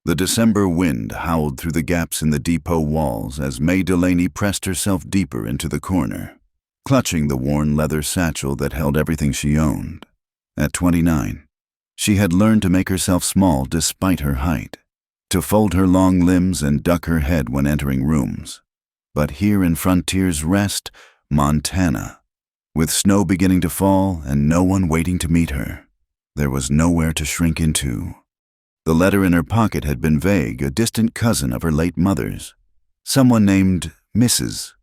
The December wind howled through the gaps in the depot walls as May Delaney pressed herself deeper into the corner, clutching the worn leather satchel that held everything she owned. At 29, she had learned to make herself small despite her height, to fold her long limbs and duck her head when entering rooms. But here in Frontier's Rest, Montana, with snow beginning to fall and no one waiting to meet her, there was nowhere to shrink into. The letter in her pocket had been vague, a distant cousin of her late mother's, someone named Mrs.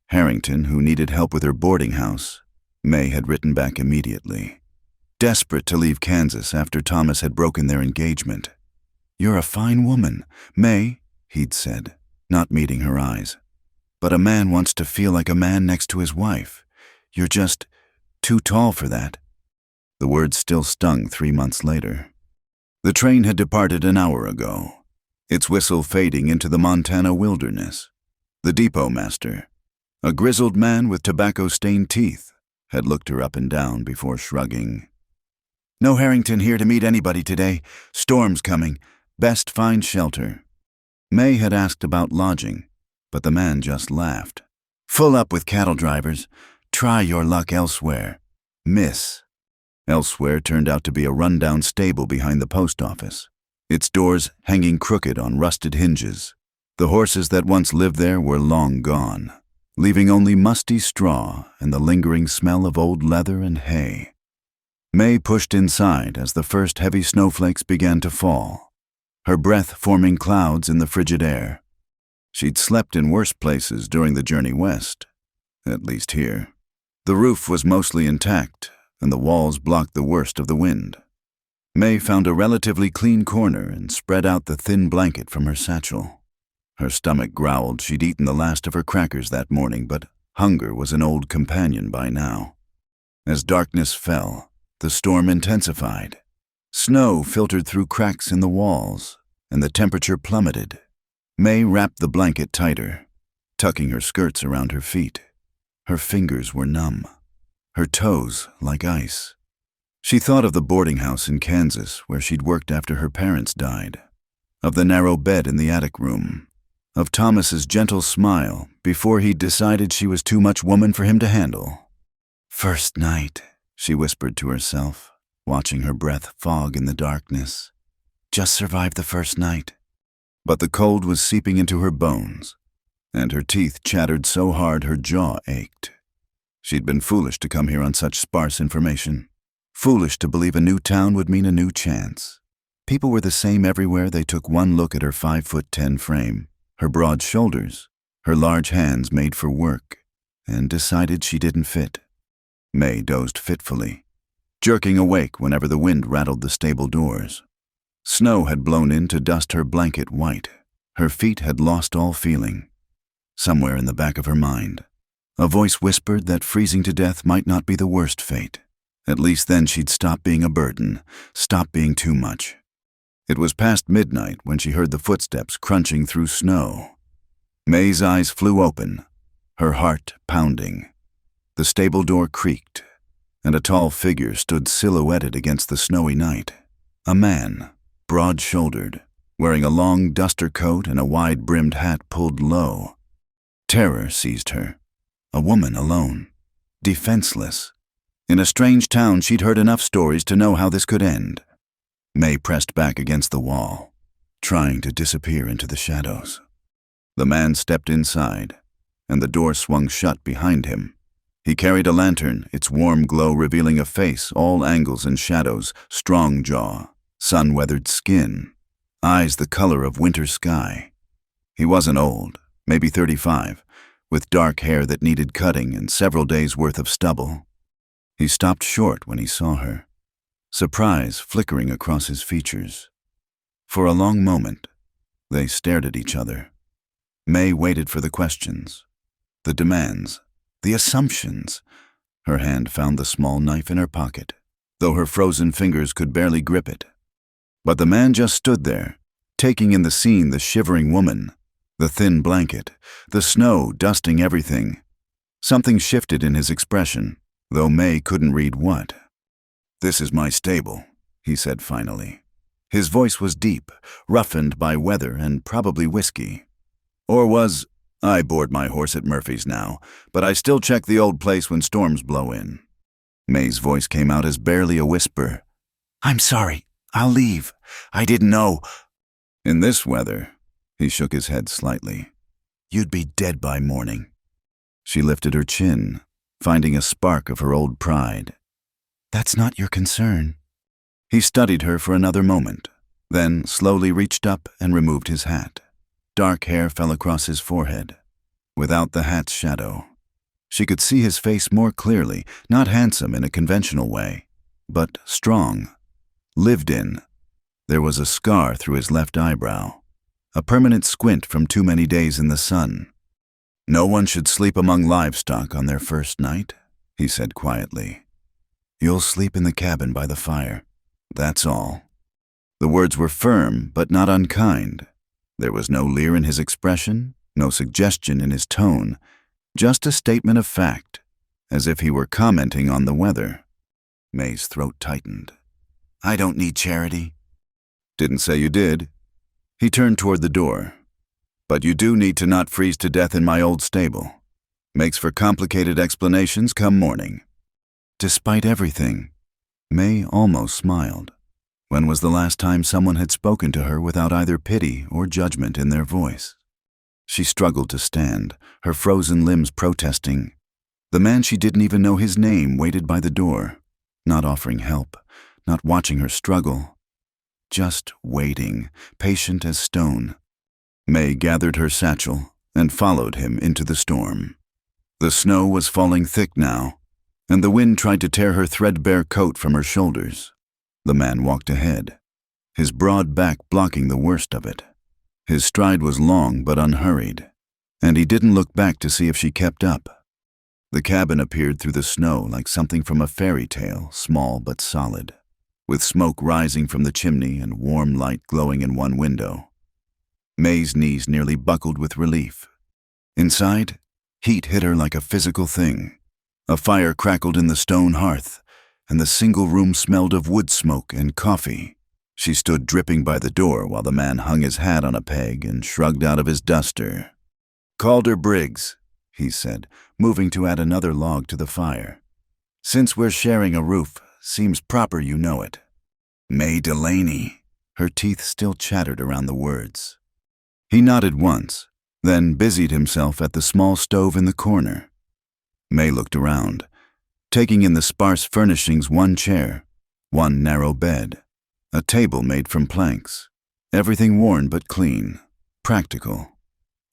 Harrington, who needed help with her boarding house. May had written back immediately, desperate to leave Kansas after Thomas had broken their engagement. "You're a fine woman, May," he'd said, not meeting her eyes. "But a man wants to feel like a man next to his wife. You're just too tall for that." The words still stung 3 months later. The train had departed an hour ago, its whistle fading into the Montana wilderness. The depot master, a grizzled man with tobacco-stained teeth, had looked her up and down before shrugging. "No Harrington here to meet anybody today. Storm's coming. Best find shelter." May had asked about lodging, but the man just laughed. "Full up with cattle drivers. Try your luck elsewhere, miss." Elsewhere turned out to be a rundown stable behind the post office, its doors hanging crooked on rusted hinges. The horses that once lived there were long gone, leaving only musty straw and the lingering smell of old leather and hay. May pushed inside as the first heavy snowflakes began to fall, her breath forming clouds in the frigid air. She'd slept in worse places during the journey west, at least here. The roof was mostly intact, and the walls blocked the worst of the wind. May found a relatively clean corner and spread out the thin blanket from her satchel. Her stomach growled. She'd eaten the last of her crackers that morning, but hunger was an old companion by now. As darkness fell, the storm intensified. Snow filtered through cracks in the walls, and the temperature plummeted. May wrapped the blanket tighter, tucking her skirts around her feet. Her fingers were numb, her toes like ice. She thought of the boarding house in Kansas where she'd worked after her parents died, of the narrow bed in the attic room, of Thomas's gentle smile before he'd decided she was too much woman for him to handle. "First night," she whispered to herself, watching her breath fog in the darkness. "Just survived the first night." But the cold was seeping into her bones, and her teeth chattered so hard her jaw ached. She'd been foolish to come here on such sparse information. Foolish to believe a new town would mean a new chance. People were the same everywhere. They took one look at her 5'10" frame, her broad shoulders, her large hands made for work, and decided she didn't fit. May dozed fitfully, jerking awake whenever the wind rattled the stable doors. Snow had blown in to dust her blanket white. Her feet had lost all feeling. Somewhere in the back of her mind, a voice whispered that freezing to death might not be the worst fate. At least then she'd stop being a burden, stop being too much. It was past midnight when she heard the footsteps crunching through snow. May's eyes flew open, her heart pounding. The stable door creaked, and a tall figure stood silhouetted against the snowy night. A man, broad-shouldered, wearing a long duster coat and a wide-brimmed hat pulled low. Terror seized her. A woman alone, defenseless. In a strange town, she'd heard enough stories to know how this could end. May pressed back against the wall, trying to disappear into the shadows. The man stepped inside, and the door swung shut behind him. He carried a lantern, its warm glow revealing a face, all angles and shadows, strong jaw, sun-weathered skin, eyes the color of winter sky. He wasn't old, maybe 35, with dark hair that needed cutting and several days' worth of stubble. He stopped short when he saw her, surprise flickering across his features. For a long moment, they stared at each other. May waited for the questions, the demands, the assumptions. Her hand found the small knife in her pocket, though her frozen fingers could barely grip it. But the man just stood there, taking in the scene, the shivering woman, the thin blanket, the snow dusting everything. Something shifted in his expression, though May couldn't read what. "This is my stable," he said finally. His voice was deep, roughened by weather and probably whiskey. Or was, I board my horse at Murphy's now, but I still check the old place when storms blow in. May's voice came out as barely a whisper. I'm sorry, I'll leave. I didn't know. In this weather, he shook his head slightly. You'd be dead by morning. She lifted her chin, finding a spark of her old pride. That's not your concern. He studied her for another moment, then slowly reached up and removed his hat. Dark hair fell across his forehead. Without the hat's shadow, she could see his face more clearly, not handsome in a conventional way, but strong, lived in. There was a scar through his left eyebrow, a permanent squint from too many days in the sun. No one should sleep among livestock on their first night, he said quietly. You'll sleep in the cabin by the fire. That's all. The words were firm, but not unkind. There was no leer in his expression, no suggestion in his tone, just a statement of fact, as if he were commenting on the weather. May's throat tightened. I don't need charity. Didn't say you did. He turned toward the door. But you do need to not freeze to death in my old stable. Makes for complicated explanations come morning. Despite everything, May almost smiled. When was the last time someone had spoken to her without either pity or judgment in their voice? She struggled to stand, her frozen limbs protesting. The man she didn't even know his name waited by the door, not offering help, not watching her struggle. Just waiting, patient as stone. May gathered her satchel and followed him into the storm. The snow was falling thick now, and the wind tried to tear her threadbare coat from her shoulders. The man walked ahead, his broad back blocking the worst of it. His stride was long but unhurried, and he didn't look back to see if she kept up. The cabin appeared through the snow like something from a fairy tale, small but solid, with smoke rising from the chimney and warm light glowing in one window. May's knees nearly buckled with relief. Inside, heat hit her like a physical thing. A fire crackled in the stone hearth, and the single room smelled of wood smoke and coffee. She stood dripping by the door while the man hung his hat on a peg and shrugged out of his duster. Calder Briggs, he said, moving to add another log to the fire. Since we're sharing a roof, seems proper you know it. May Delaney. Her teeth still chattered around the words. He nodded once, then busied himself at the small stove in the corner. May looked around, taking in the sparse furnishings: one chair, one narrow bed, a table made from planks, everything worn but clean, practical.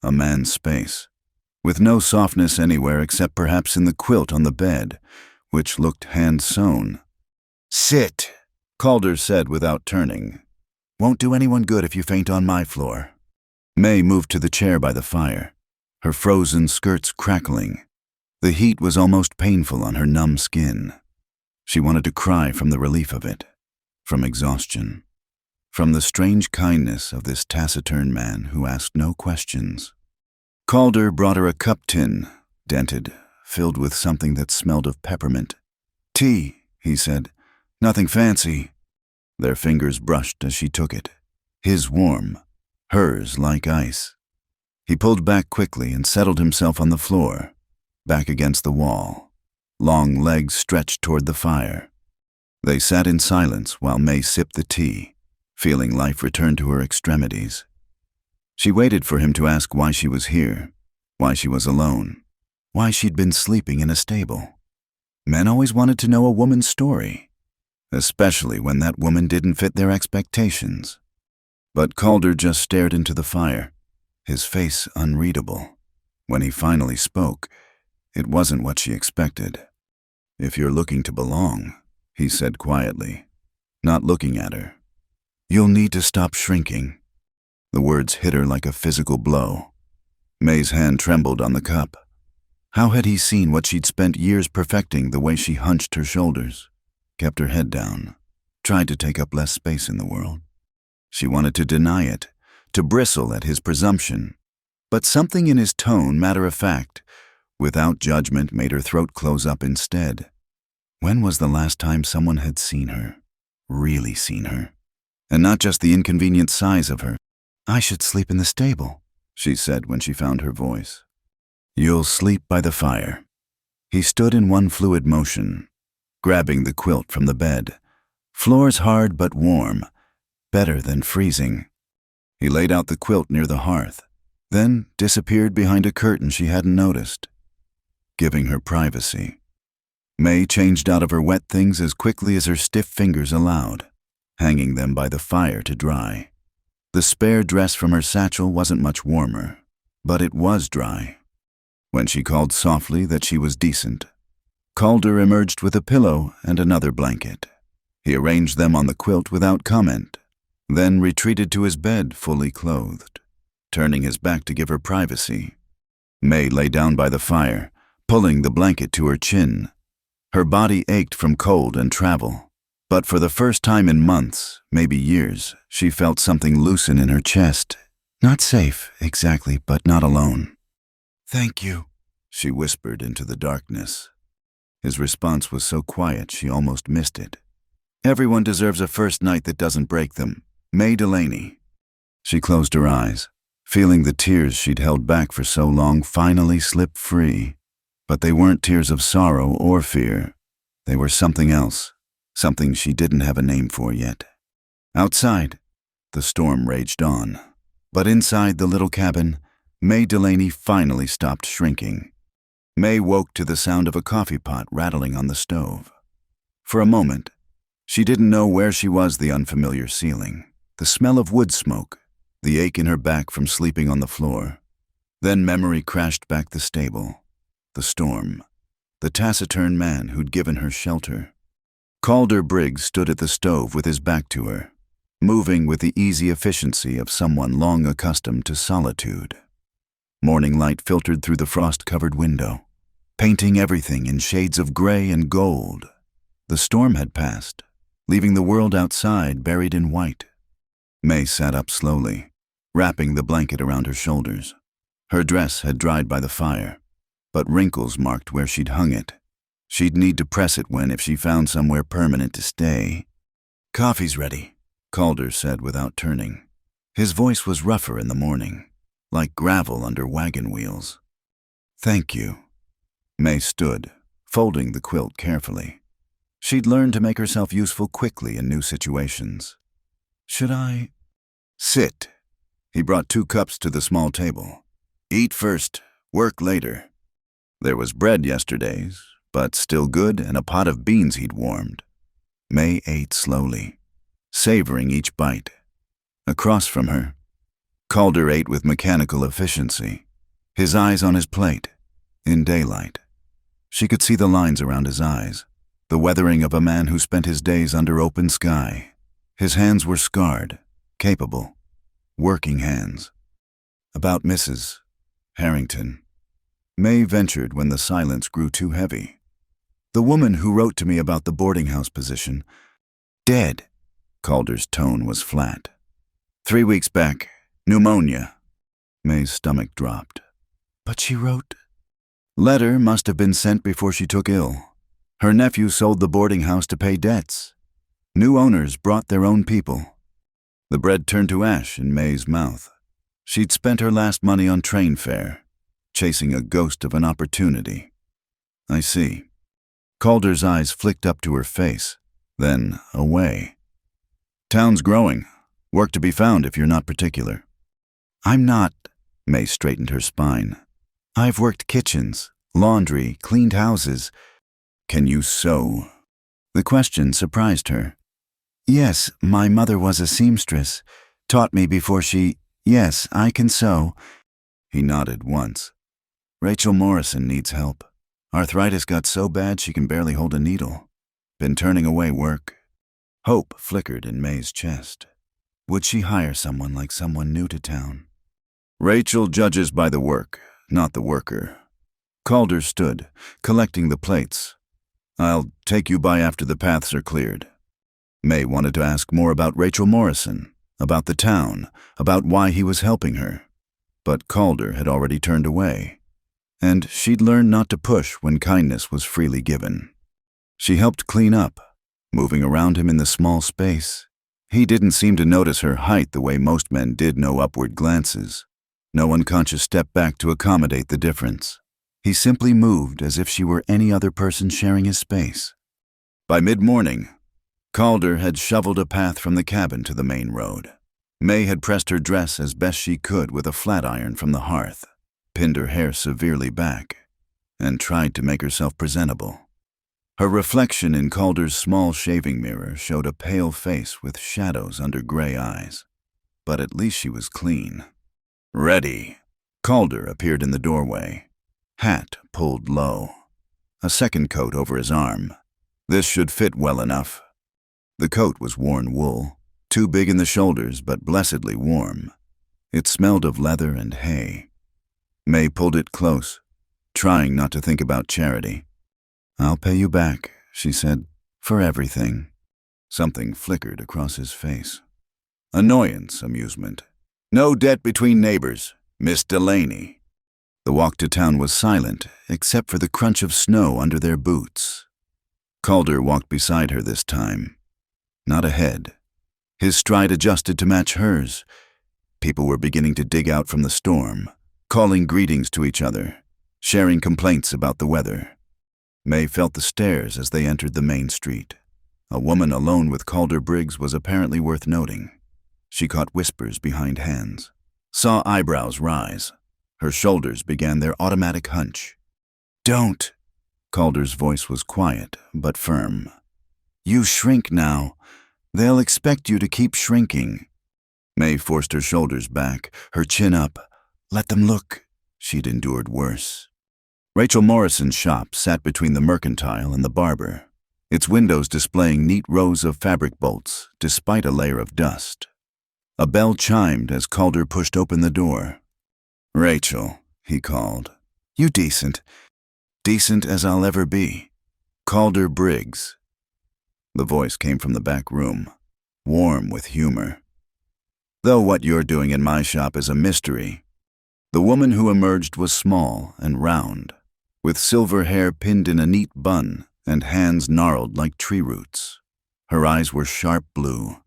A man's space, with no softness anywhere except perhaps in the quilt on the bed, which looked hand-sewn. Sit, Calder said without turning. Won't do anyone good if you faint on my floor. May moved to the chair by the fire, her frozen skirts crackling. The heat was almost painful on her numb skin. She wanted to cry from the relief of it, from exhaustion, from the strange kindness of this taciturn man who asked no questions. Calder brought her a cup tin, dented, filled with something that smelled of peppermint. Tea, he said. Nothing fancy. Their fingers brushed as she took it, his warm, hers like ice. He pulled back quickly and settled himself on the floor, back against the wall, long legs stretched toward the fire. They sat in silence while May sipped the tea, feeling life return to her extremities. She waited for him to ask why she was here, why she was alone, why she'd been sleeping in a stable. Men always wanted to know a woman's story, especially when that woman didn't fit their expectations. But Calder just stared into the fire, his face unreadable. When he finally spoke, it wasn't what she expected. If you're looking to belong, he said quietly, not looking at her, you'll need to stop shrinking. The words hit her like a physical blow. May's hand trembled on the cup. How had he seen what she'd spent years perfecting, the way she hunched her shoulders, kept her head down, tried to take up less space in the world? She wanted to deny it, to bristle at his presumption, but something in his tone, matter of fact, without judgment, made her throat close up instead. When was the last time someone had seen her, really seen her? And not just the inconvenient size of her. "I should sleep in the stable," she said when she found her voice. "You'll sleep by the fire." He stood in one fluid motion, grabbing the quilt from the bed. Floors hard but warm, better than freezing. He laid out the quilt near the hearth, then disappeared behind a curtain she hadn't noticed, giving her privacy. May changed out of her wet things as quickly as her stiff fingers allowed, hanging them by the fire to dry. The spare dress from her satchel wasn't much warmer, but it was dry. When she called softly that she was decent, Calder emerged with a pillow and another blanket. He arranged them on the quilt without comment, then retreated to his bed fully clothed, turning his back to give her privacy. May lay down by the fire, pulling the blanket to her chin. Her body ached from cold and travel, but for the first time in months, maybe years, she felt something loosen in her chest. Not safe, exactly, but not alone. "Thank you," she whispered into the darkness. His response was so quiet she almost missed it. "Everyone deserves a first night that doesn't break them. May Delaney." She closed her eyes, feeling the tears she'd held back for so long finally slip free. But they weren't tears of sorrow or fear. They were something else, something she didn't have a name for yet. Outside, the storm raged on. But inside the little cabin, May Delaney finally stopped shrinking. May woke to the sound of a coffee pot rattling on the stove. For a moment, she didn't know where she was. The unfamiliar ceiling, the smell of wood smoke, the ache in her back from sleeping on the floor. Then memory crashed back the stable, the storm, the taciturn man who'd given her shelter. Calder Briggs stood at the stove with his back to her, moving with the easy efficiency of someone long accustomed to solitude. Morning light filtered through the frost-covered window, painting everything in shades of gray and gold. The storm had passed, leaving the world outside buried in white. May sat up slowly, wrapping the blanket around her shoulders. Her dress had dried by the fire, but wrinkles marked where she'd hung it. She'd need to press it if she found somewhere permanent to stay. "Coffee's ready," Calder said without turning. His voice was rougher in the morning, like gravel under wagon wheels. "Thank you." May stood, folding the quilt carefully. She'd learned to make herself useful quickly in new situations. "Should I?" "Sit." He brought 2 cups to the small table. "Eat first, work later." There was bread yesterday's, but still good, and a pot of beans he'd warmed. May ate slowly, savoring each bite. Across from her, Calder ate with mechanical efficiency, his eyes on his plate, in daylight. She could see the lines around his eyes, the weathering of a man who spent his days under open sky. His hands were scarred, capable, working hands. "About Mrs. Harrington," May ventured when the silence grew too heavy. "The woman who wrote to me about the boarding house position. Dead." Calder's tone was flat. 3 weeks back. Pneumonia." May's stomach dropped. "But she wrote—" "Letter must have been sent before she took ill. Her nephew sold the boarding house to pay debts. New owners brought their own people." The bread turned to ash in May's mouth. She'd spent her last money on train fare, chasing a ghost of an opportunity. "I see." Calder's eyes flicked up to her face, then away. "Town's growing. Work to be found if you're not particular." "I'm not." May straightened her spine. "I've worked kitchens, laundry, cleaned houses." "Can you sew?" The question surprised her. "Yes, my mother was a seamstress. Taught me before she— Yes, I can sew." He nodded once. "Rachel Morrison needs help. Arthritis got so bad she can barely hold a needle. Been turning away work." Hope flickered in May's chest. Would she hire someone like someone new to town? "Rachel judges by the work, not the worker." Calder stood, collecting the plates. "I'll take you by after the paths are cleared." May wanted to ask more about Rachel Morrison, about the town, about why he was helping her. But Calder had already turned away, and she'd learned not to push when kindness was freely given. She helped clean up, moving around him in the small space. He didn't seem to notice her height the way most men did, no upward glances, no unconscious step back to accommodate the difference. He simply moved as if she were any other person sharing his space. By mid-morning, Calder had shoveled a path from the cabin to the main road. May had pressed her dress as best she could with a flat iron from the hearth, pinned her hair severely back, and tried to make herself presentable. Her reflection in Calder's small shaving mirror showed a pale face with shadows under gray eyes, but at least she was clean. Ready. Calder appeared in the doorway, hat pulled low, a second coat over his arm. This should fit well enough. The coat was worn wool, too big in the shoulders but blessedly warm. It smelled of leather and hay. May pulled it close, trying not to think about Charity. "I'll pay you back," she said, "for everything." Something flickered across his face. Annoyance, amusement. No debt between neighbors, Miss Delaney. The walk to town was silent, except for the crunch of snow under their boots. Calder walked beside her this time, not ahead. His stride adjusted to match hers. People were beginning to dig out from the storm, calling greetings to each other, sharing complaints about the weather. May felt the stares as they entered the main street. A woman alone with Calder Briggs was apparently worth noting. She caught whispers behind hands, saw eyebrows rise. Her shoulders began their automatic hunch. "Don't." Calder's voice was quiet but firm. "You shrink now. They'll expect you to keep shrinking." May forced her shoulders back, her chin up. Let them look. She'd endured worse. Rachel Morrison's shop sat between the mercantile and the barber, its windows displaying neat rows of fabric bolts despite a layer of dust. A bell chimed as Calder pushed open the door. "Rachel," he called. "You decent. Decent as I'll ever be. Calder Briggs." The voice came from the back room, warm with humor. "Though what you're doing in my shop is a mystery." The woman who emerged was small and round, with silver hair pinned in a neat bun and hands gnarled like tree roots. Her eyes were sharp blue,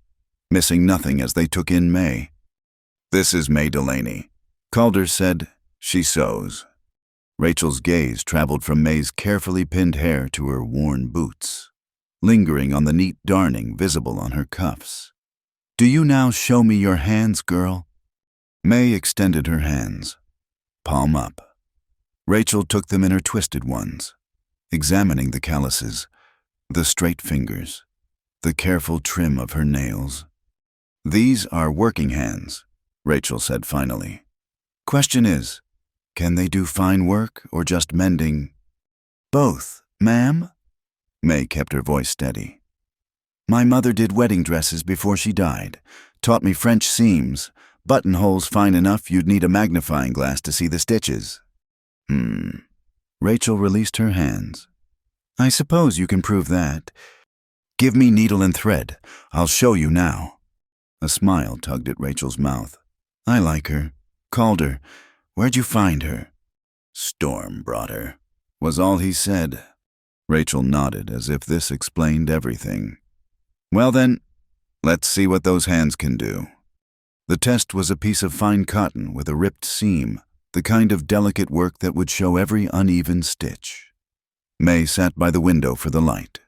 missing nothing as they took in May. "This is May Delaney," Calder said. "She sews." Rachel's gaze traveled from May's carefully pinned hair to her worn boots, lingering on the neat darning visible on her cuffs. "Do you now show me your hands, girl?" May extended her hands, palm up. Rachel took them in her twisted ones, examining the calluses, the straight fingers, the careful trim of her nails. "These are working hands," Rachel said finally. "Question is, can they do fine work or just mending?" "Both, ma'am." May kept her voice steady. "My mother did wedding dresses before she died, taught me French seams, buttonholes fine enough you'd need a magnifying glass to see the stitches." Rachel released her hands. "I suppose you can prove that. Give me needle and thread. I'll show you now." A smile tugged at Rachel's mouth. "I like her. Calder, where'd you find her?" "Storm brought her," was all he said. Rachel nodded as if this explained everything. "Well then, let's see what those hands can do." The test was a piece of fine cotton with a ripped seam, the kind of delicate work that would show every uneven stitch. May sat by the window for the light,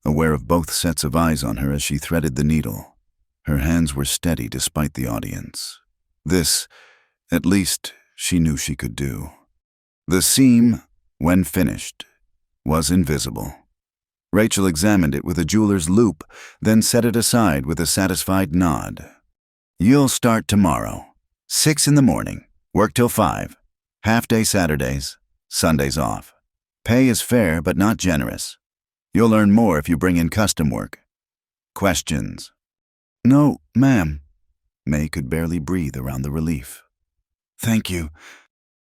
aware of both sets of eyes on her as she threaded the needle. Her hands were steady despite the audience. This, at least, she knew she could do. The seam, when finished, was invisible. Rachel examined it with a jeweler's loupe, then set it aside with a satisfied nod. "You'll start tomorrow. 6 in the morning. Work till 5. Half-day Saturdays. Sundays off. Pay is fair but not generous. You'll earn more if you bring in custom work. Questions?" "No, ma'am." May could barely breathe around the relief. "Thank you."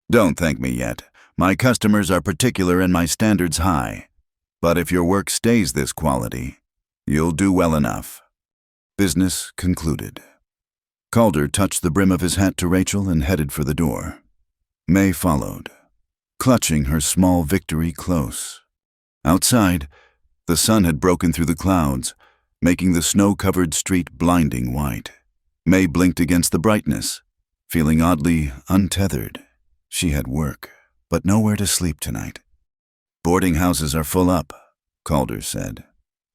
"Don't thank me yet. My customers are particular and my standards high. But if your work stays this quality, you'll do well enough." Business concluded. Calder touched the brim of his hat to Rachel and headed for the door. May followed, clutching her small victory close. Outside, the sun had broken through the clouds, making the snow-covered street blinding white. May blinked against the brightness, feeling oddly untethered. She had work, but nowhere to sleep tonight. "Boarding houses are full up," Calder said,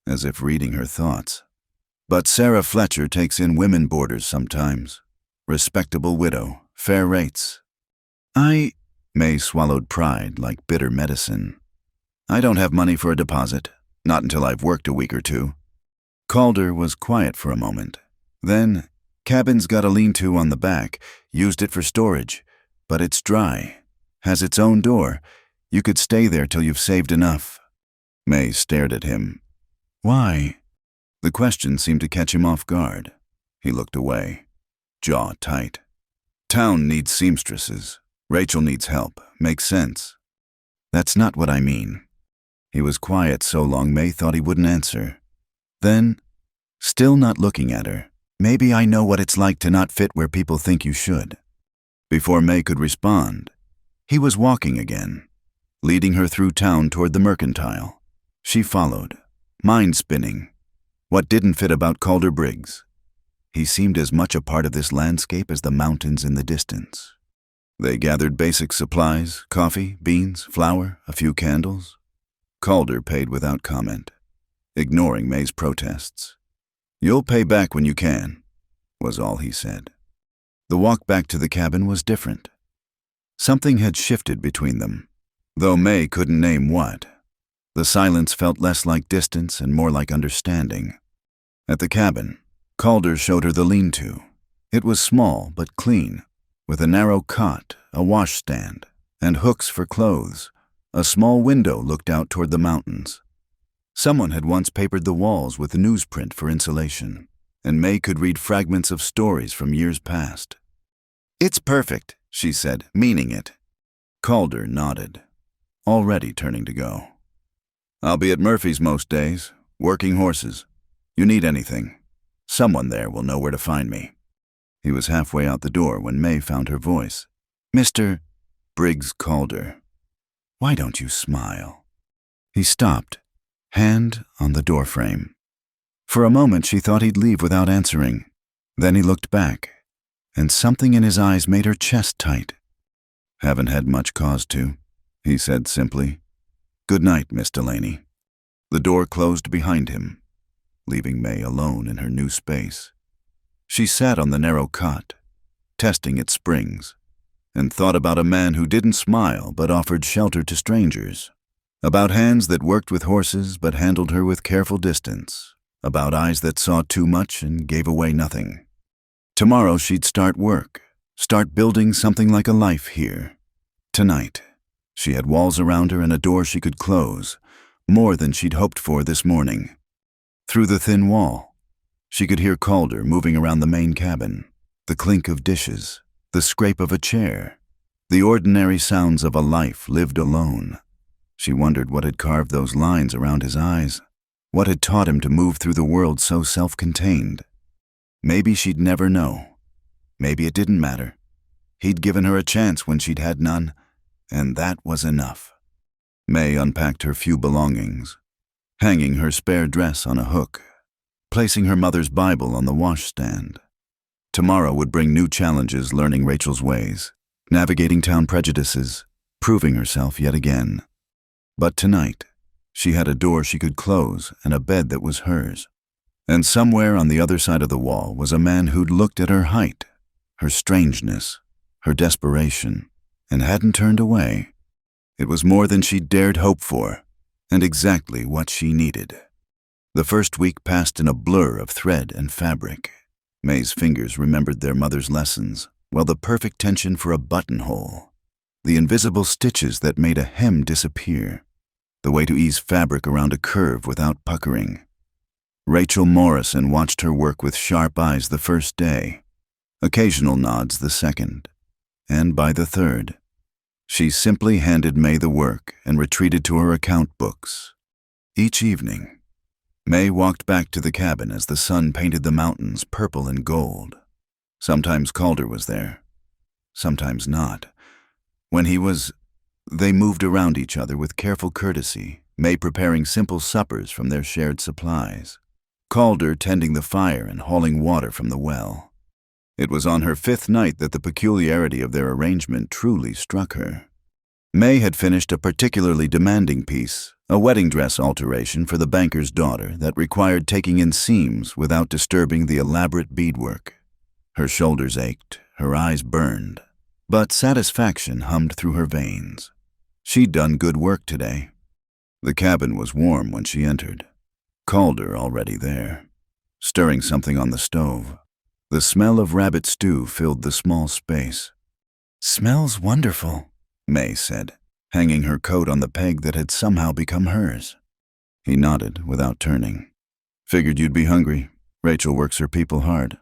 as if reading her thoughts. "But Sarah Fletcher takes in women boarders sometimes. Respectable widow, fair rates." May swallowed pride like bitter medicine. "I don't have money for a deposit, not until I've worked a week or two." Calder was quiet for a moment. Then, "Cabin's got a lean-to on the back, used it for storage, but it's dry, has its own door. You could stay there till you've saved enough." May stared at him. "Why?" The question seemed to catch him off guard. He looked away, jaw tight. "Town needs seamstresses. Rachel needs help. Makes sense." "That's not what I mean." He was quiet so long May thought he wouldn't answer. Then, still not looking at her, "Maybe I know what it's like to not fit where people think you should." Before May could respond, he was walking again, leading her through town toward the Mercantile. She followed, mind spinning. What didn't fit about Calder Briggs? He seemed as much a part of this landscape as the mountains in the distance. They gathered basic supplies, coffee, beans, flour, a few candles. Calder paid without comment, ignoring May's protests. "You'll pay back when you can," was all he said. The walk back to the cabin was different. Something had shifted between them, though May couldn't name what. The silence felt less like distance and more like understanding. At the cabin, Calder showed her the lean-to. It was small but clean, with a narrow cot, a washstand, and hooks for clothes. A small window looked out toward the mountains. Someone had once papered the walls with newsprint for insulation, and May could read fragments of stories from years past. "It's perfect," she said, meaning it. Calder nodded, already turning to go. "I'll be at Murphy's most days, working horses. You need anything, someone there will know where to find me." He was halfway out the door when May found her voice. "Mr. Briggs Calder, why don't you smile?" He stopped, hand on the doorframe. For a moment she thought he'd leave without answering. Then he looked back, and something in his eyes made her chest tight. "Haven't had much cause to," he said simply. "Good night, Miss Delaney." The door closed behind him, leaving May alone in her new space. She sat on the narrow cot, testing its springs, and thought about a man who didn't smile but offered shelter to strangers, about hands that worked with horses but handled her with careful distance, about eyes that saw too much and gave away nothing. Tomorrow she'd start work, start building something like a life here. Tonight, she had walls around her and a door she could close, more than she'd hoped for this morning. Through the thin wall, she could hear Calder moving around the main cabin, the clink of dishes, the scrape of a chair, the ordinary sounds of a life lived alone. She wondered what had carved those lines around his eyes, what had taught him to move through the world so self-contained. Maybe she'd never know. Maybe it didn't matter. He'd given her a chance when she'd had none, and that was enough. May unpacked her few belongings, hanging her spare dress on a hook, placing her mother's Bible on the washstand. Tomorrow would bring new challenges, learning Rachel's ways, navigating town prejudices, proving herself yet again. But tonight, she had a door she could close and a bed that was hers. And somewhere on the other side of the wall was a man who'd looked at her height, her strangeness, her desperation, and hadn't turned away. It was more than she'd dared hope for, and exactly what she needed. The first week passed in a blur of thread and fabric. May's fingers remembered their mother's lessons, while the perfect tension for a buttonhole, the invisible stitches that made a hem disappear, the way to ease fabric around a curve without puckering. Rachel Morrison watched her work with sharp eyes the first day, occasional nods the second, and by the third, she simply handed May the work and retreated to her account books. Each evening, May walked back to the cabin as the sun painted the mountains purple and gold. Sometimes Calder was there, sometimes not. When he was, they moved around each other with careful courtesy, May preparing simple suppers from their shared supplies. Calder tending the fire and hauling water from the well. It was on her 5th night that the peculiarity of their arrangement truly struck her. May had finished a particularly demanding piece, a wedding dress alteration for the banker's daughter that required taking in seams without disturbing the elaborate beadwork. Her shoulders ached, her eyes burned, but satisfaction hummed through her veins. She'd done good work today. The cabin was warm when she entered. Calder already there, stirring something on the stove. The smell of rabbit stew filled the small space. "Smells wonderful," May said, hanging her coat on the peg that had somehow become hers. He nodded without turning. "Figured you'd be hungry. Rachel works her people hard."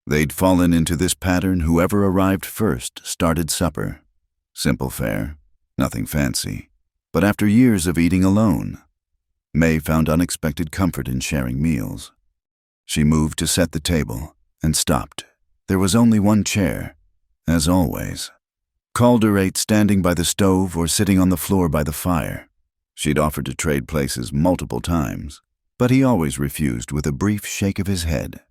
They'd fallen into this pattern. Whoever arrived first started supper. Simple fare, nothing fancy. But after years of eating alone, May found unexpected comfort in sharing meals. She moved to set the table and stopped. There was only one chair, as always. Calder ate standing by the stove or sitting on the floor by the fire. She'd offered to trade places multiple times, but he always refused with a brief shake of his head.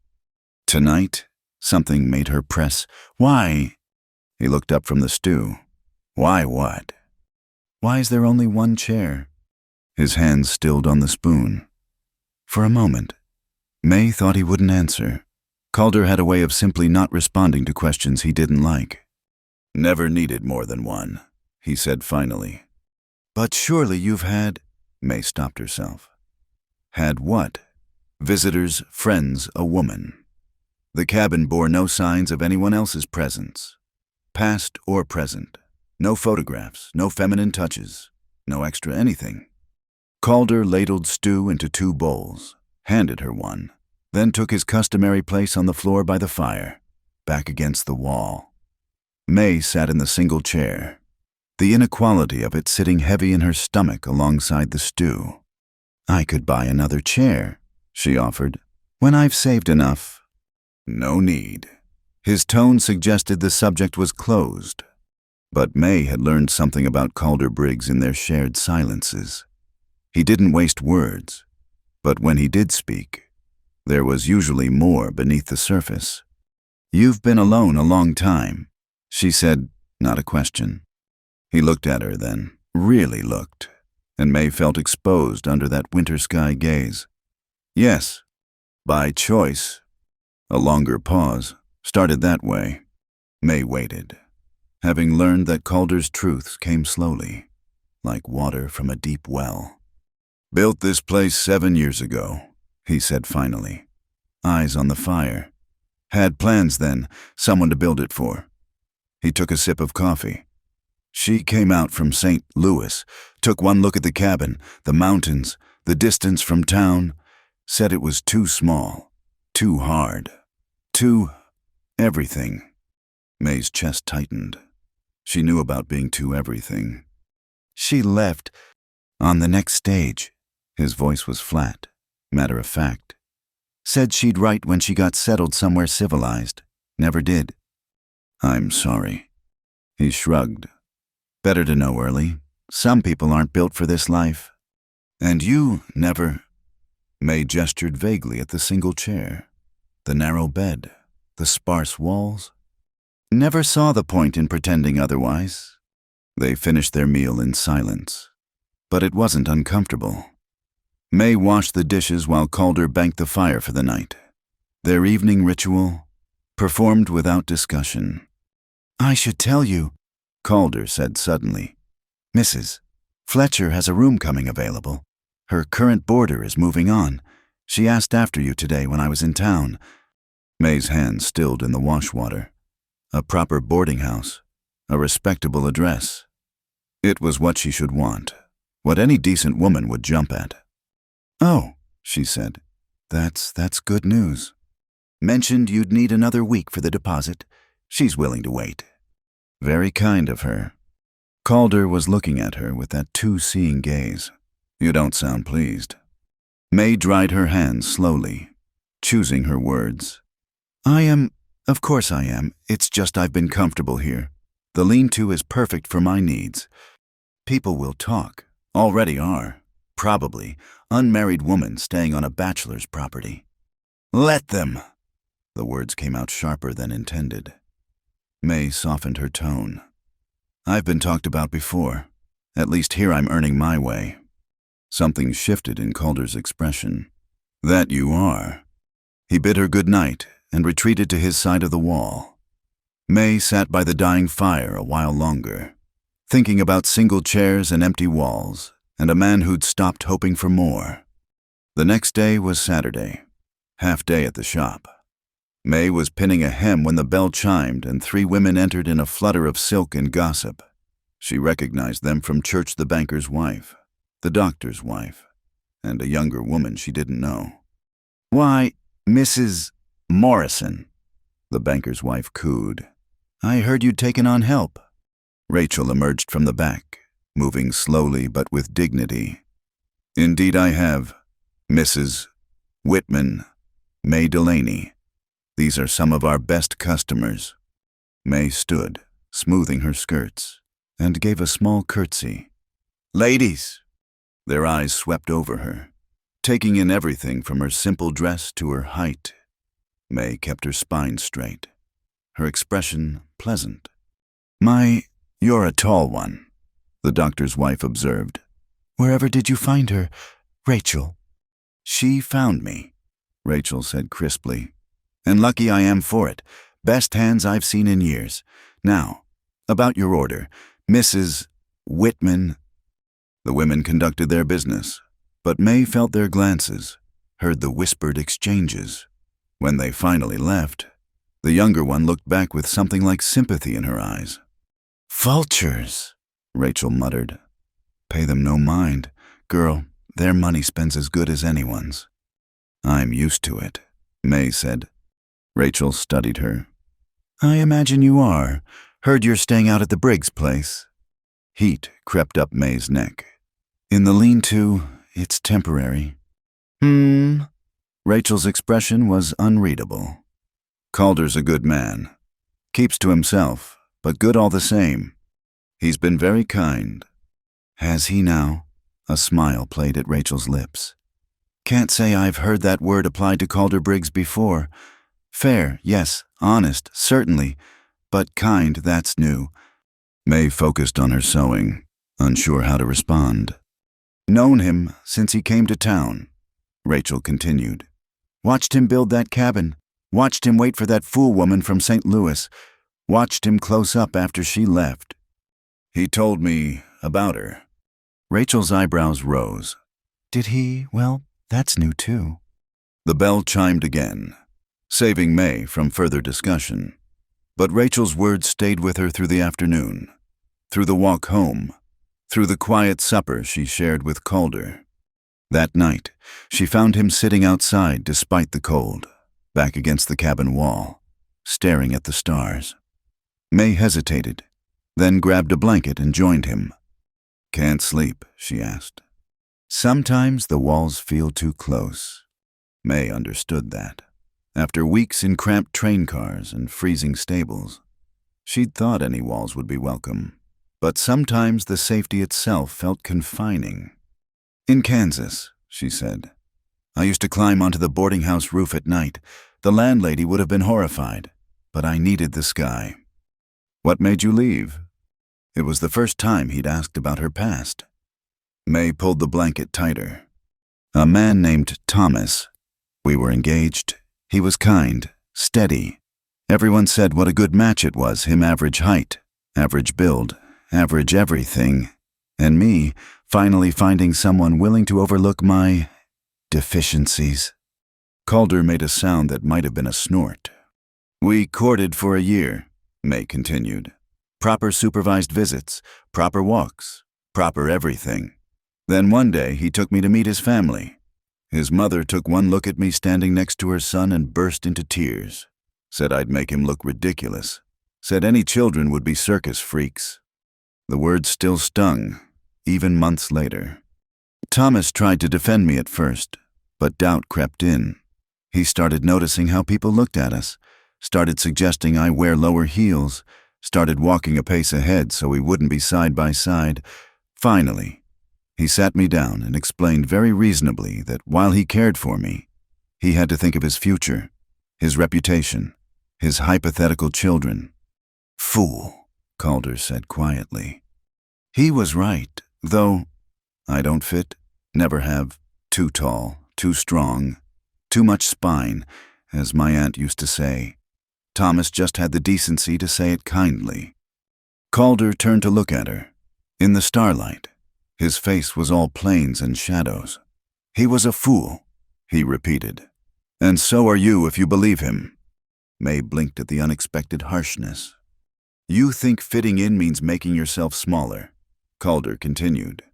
Tonight, something made her press. "Why?" He looked up from the stew. "Why what? Why is there only one chair?" His hands stilled on the spoon. For a moment, May thought he wouldn't answer. Calder had a way of simply not responding to questions he didn't like. "Never needed more than one," he said finally. "But surely you've had—" May stopped herself. "Had what?" "Visitors, friends, a woman." The cabin bore no signs of anyone else's presence, past or present. No photographs, no feminine touches, no extra anything. Calder ladled stew into 2 bowls, handed her one, then took his customary place on the floor by the fire, back against the wall. May sat in the single chair, the inequality of it sitting heavy in her stomach alongside the stew. "I could buy another chair," she offered, "when I've saved enough." "No need." His tone suggested the subject was closed. But May had learned something about Calder Briggs in their shared silences. He didn't waste words, but when he did speak, there was usually more beneath the surface. "You've been alone a long time," she said, not a question. He looked at her then, really looked, and May felt exposed under that winter sky gaze. "Yes, by choice." A longer pause started that way. May waited, having learned that Calder's truths came slowly, like water from a deep well. "Built this place 7 years ago," he said finally, eyes on the fire. "Had plans then, someone to build it for." He took a sip of coffee. "She came out from St. Louis, took one look at the cabin, the mountains, the distance from town, said it was too small, too hard, too everything." May's chest tightened. She knew about being too everything. "She left on the next stage." His voice was flat, matter of fact. "Said she'd write when she got settled somewhere civilized. Never did." "I'm sorry." He shrugged. "Better to know early. Some people aren't built for this life." "And you never—" May gestured vaguely at the single chair, the narrow bed, the sparse walls. "Never saw the point in pretending otherwise." They finished their meal in silence, but it wasn't uncomfortable. May washed the dishes while Calder banked the fire for the night. Their evening ritual, performed without discussion. "I should tell you," Calder said suddenly. "Mrs. Fletcher has a room coming available. Her current boarder is moving on. She asked after you today when I was in town." May's hand stilled in the washwater. A proper boarding house, a respectable address. It was what she should want, what any decent woman would jump at. "Oh," she said, that's good news. Mentioned you'd need another week for the deposit. She's willing to wait." Very kind of her. Calder was looking at her with that too-seeing gaze. "You don't sound pleased." May dried her hands slowly, choosing her words. Of course I am. It's just I've been comfortable here. The lean-to is perfect for my needs. People will talk, already are. Probably unmarried woman staying on a bachelor's property. Let them! The words came out sharper than intended. May softened her tone. I've been talked about before. At least here I'm earning my way. Something shifted in Calder's expression. That you are. He bid her good night and retreated to his side of the wall. May sat by the dying fire a while longer, thinking about single chairs and empty walls, and a man who'd stopped hoping for more. The next day was Saturday, half day at the shop. May was pinning a hem when the bell chimed and 3 women entered in a flutter of silk and gossip. She recognized them from church: the banker's wife, the doctor's wife, and a younger woman she didn't know. Why, Mrs. Morrison, the banker's wife cooed. I heard you'd taken on help. Rachel emerged from the back, moving slowly but with dignity. Indeed I have, Mrs. Whitman, May Delaney. These are some of our best customers. May stood, smoothing her skirts, and gave a small curtsy. Ladies! Their eyes swept over her, taking in everything from her simple dress to her height. May kept her spine straight, her expression pleasant. You're a tall one, the doctor's wife observed. Wherever did you find her, Rachel? She found me, Rachel said crisply. And lucky I am for it. Best hands I've seen in years. Now, about your order, Mrs. Whitman. The women conducted their business, but May felt their glances, heard the whispered exchanges. When they finally left, the younger one looked back with something like sympathy in her eyes. Vultures, Rachel muttered. Pay them no mind. Girl, their money spends as good as anyone's. I'm used to it, May said. Rachel studied her. I imagine you are. Heard you're staying out at the Briggs place. Heat crept up May's neck. In the lean-to, it's temporary. Rachel's expression was unreadable. Calder's a good man. Keeps to himself, but good all the same. He's been very kind. Has he now? A smile played at Rachel's lips. Can't say I've heard that word applied to Calder Briggs before. Fair, yes, honest, certainly, but kind, that's new. May focused on her sewing, unsure how to respond. Known him since he came to town, Rachel continued. Watched him build that cabin, watched him wait for that fool woman from St. Louis, watched him close up after she left. He told me about her. Rachel's eyebrows rose. Did he? Well, that's new too. The bell chimed again, saving May from further discussion. But Rachel's words stayed with her through the afternoon, through the walk home, through the quiet supper she shared with Calder. That night, she found him sitting outside despite the cold, back against the cabin wall, staring at the stars. May hesitated, then grabbed a blanket and joined him. Can't sleep, she asked. Sometimes the walls feel too close. May understood that. After weeks in cramped train cars and freezing stables, she'd thought any walls would be welcome. But sometimes the safety itself felt confining. In Kansas, she said, I used to climb onto the boarding house roof at night. The landlady would have been horrified, but I needed the sky. What made you leave? It was the first time he'd asked about her past. May pulled the blanket tighter. A man named Thomas. We were engaged. He was kind, steady. Everyone said what a good match it was, him average height, average build, average everything. And me finally finding someone willing to overlook my deficiencies. Calder made a sound that might have been a snort. We courted for a year, May continued. Proper supervised visits, proper walks, proper everything. Then one day he took me to meet his family. His mother took one look at me standing next to her son and burst into tears. Said I'd make him look ridiculous. Said any children would be circus freaks. The words still stung, even months later. Thomas tried to defend me at first, but doubt crept in. He started noticing how people looked at us, started suggesting I wear lower heels, started walking a pace ahead so we wouldn't be side by side. Finally, He sat me down and explained very reasonably that while he cared for me, he had to think of his future, his reputation, his hypothetical children. "Fool," Calder said quietly. He was right, though I don't fit, never have, too tall, too strong, too much spine, as my aunt used to say. Thomas just had the decency to say it kindly. Calder turned to look at her. In the starlight, his face was all plains and shadows. "He was a fool," he repeated. "And so are you if you believe him." May blinked at the unexpected harshness. "You think fitting in means making yourself smaller," Calder continued.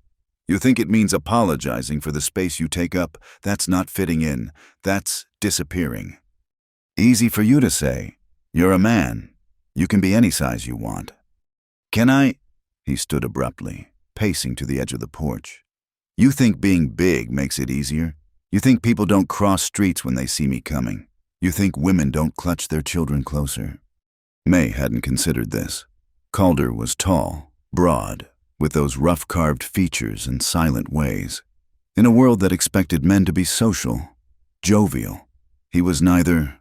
"You think it means apologizing for the space you take up. That's not fitting in. That's disappearing. Easy for you to say. You're a man. You can be any size you want." "Can I?" He stood abruptly, pacing to the edge of the porch. "You think being big makes it easier? You think people don't cross streets when they see me coming? You think women don't clutch their children closer?" May hadn't considered this. Calder was tall, broad, with those rough-carved features and silent ways. In a world that expected men to be social, jovial, he was neither.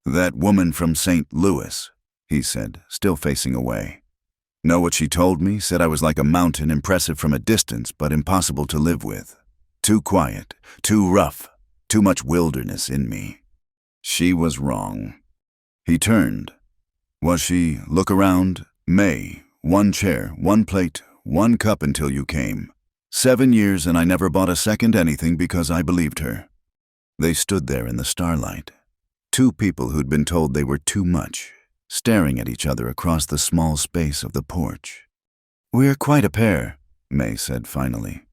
"That woman from St. Louis," he said, still facing away. "Know what she told me? Said I was like a mountain, impressive from a distance, but impossible to live with. Too quiet, too rough, too much wilderness in me." She was wrong. He turned. "Was she? Look around. May, one chair, one plate, one cup until you came. 7 years and I never bought a second anything because I believed her." They stood there in the starlight. Two people who'd been told they were too much, staring at each other across the small space of the porch. "We're quite a pair," May said finally.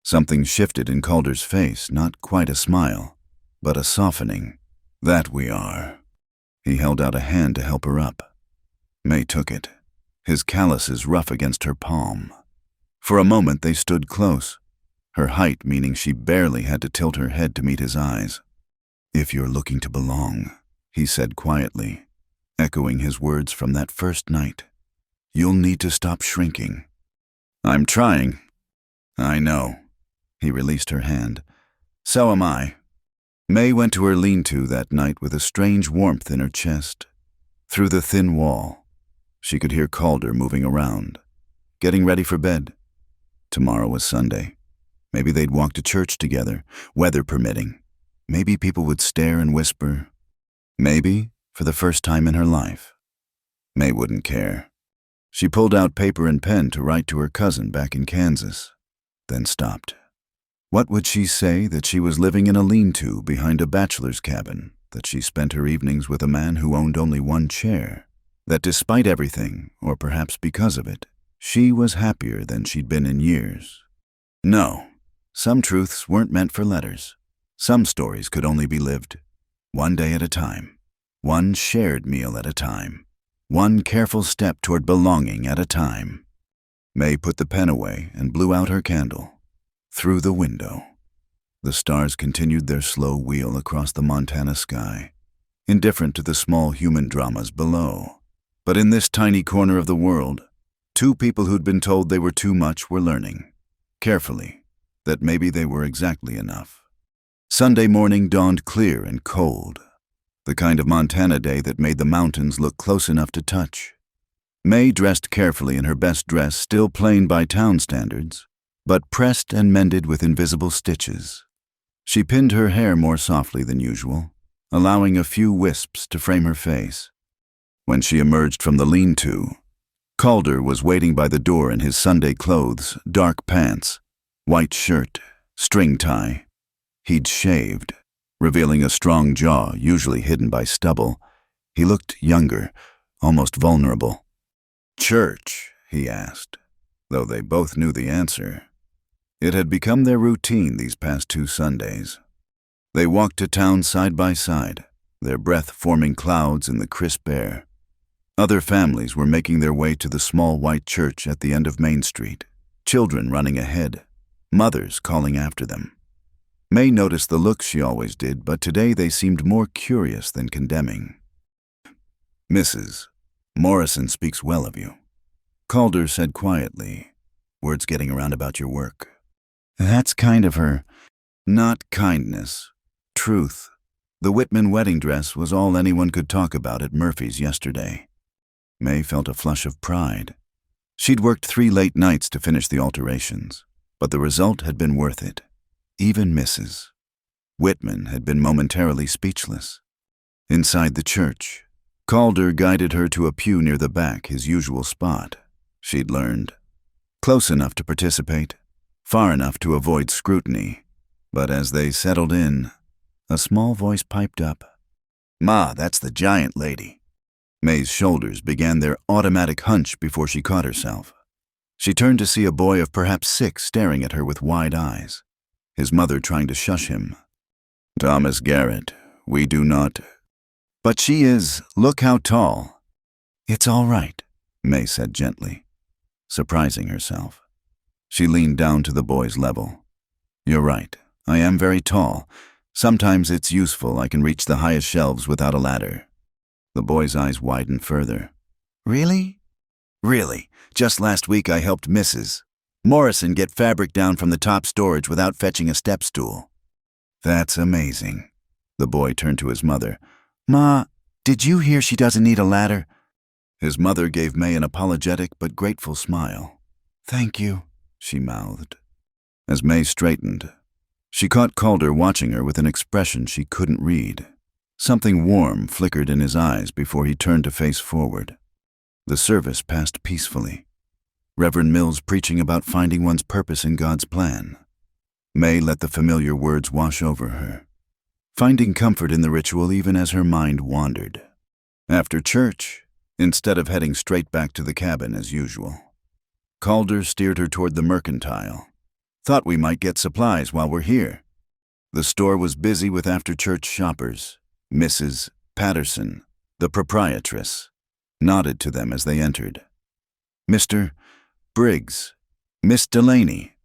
Something shifted in Calder's face, not quite a smile, but a softening. "That we are." He held out a hand to help her up. May took it, his calluses rough against her palm. For a moment they stood close, her height meaning she barely had to tilt her head to meet his eyes. "If you're looking to belong," he said quietly, echoing his words from that first night, "you'll need to stop shrinking." "I'm trying." "I know." He released her hand. "So am I." May went to her lean-to that night with a strange warmth in her chest. Through the thin wall, she could hear Calder moving around, getting ready for bed. Tomorrow was Sunday. Maybe they'd walk to church together, weather permitting. Maybe people would stare and whisper. Maybe, for the first time in her life, May wouldn't care. She pulled out paper and pen to write to her cousin back in Kansas, then stopped. What would she say that she was living in a lean-to behind a bachelor's cabin, that she spent her evenings with a man who owned only one chair, that despite everything, or perhaps because of it, she was happier than she'd been in years? No, some truths weren't meant for letters. Some stories could only be lived, one day at a time, one shared meal at a time, one careful step toward belonging at a time. May put the pen away and blew out her candle. Through the window, the stars continued their slow wheel across the Montana sky, indifferent to the small human dramas below. But in this tiny corner of the world, two people who'd been told they were too much were learning, carefully, that maybe they were exactly enough. Sunday morning dawned clear and cold, the kind of Montana day that made the mountains look close enough to touch. May dressed carefully in her best dress, still plain by town standards, but pressed and mended with invisible stitches. She pinned her hair more softly than usual, allowing a few wisps to frame her face. When she emerged from the lean-to, Calder was waiting by the door in his Sunday clothes, dark pants, white shirt, string tie. He'd shaved, revealing a strong jaw usually hidden by stubble. He looked younger, almost vulnerable. "Church?" he asked, though they both knew the answer. It had become their routine these past 2 Sundays. They walked to town side by side, their breath forming clouds in the crisp air. Other families were making their way to the small white church at the end of Main Street, children running ahead, mothers calling after them. May noticed the looks she always did, but today they seemed more curious than condemning. "Mrs. Morrison speaks well of you," Calder said quietly, words getting around about your work. That's kind of her. Not kindness. Truth. The Whitman wedding dress was all anyone could talk about at Murphy's yesterday. May felt a flush of pride. She'd worked 3 late nights to finish the alterations, but the result had been worth it. Even Mrs. Whitman had been momentarily speechless. Inside the church, Calder guided her to a pew near the back, his usual spot, she'd learned. Close enough to participate, far enough to avoid scrutiny. But as they settled in, a small voice piped up. "Ma, that's the giant lady." May's shoulders began their automatic hunch before she caught herself. She turned to see a boy of perhaps 6 staring at her with wide eyes, his mother trying to shush him. "Thomas Garrett, we do not—" "But she is. Look how tall." "It's all right," May said gently, surprising herself. She leaned down to the boy's level. "You're right. I am very tall. Sometimes it's useful. I can reach the highest shelves without a ladder." The boy's eyes widened further. "Really?" "Really. Just last week I helped Mrs. Morrison get fabric down from the top storage without fetching a step stool." "That's amazing." The boy turned to his mother. "Ma, did you hear she doesn't need a ladder?" His mother gave May an apologetic but grateful smile. "Thank you," she mouthed. As May straightened, she caught Calder watching her with an expression she couldn't read. Something warm flickered in his eyes before he turned to face forward. The service passed peacefully. Reverend Mills preaching about finding one's purpose in God's plan. May let the familiar words wash over her, finding comfort in the ritual even as her mind wandered. After church, instead of heading straight back to the cabin as usual, Calder steered her toward the mercantile. "Thought we might get supplies while we're here." The store was busy with after-church shoppers. Mrs. Patterson, the proprietress, nodded to them as they entered. "Mr. Briggs, Miss Delaney."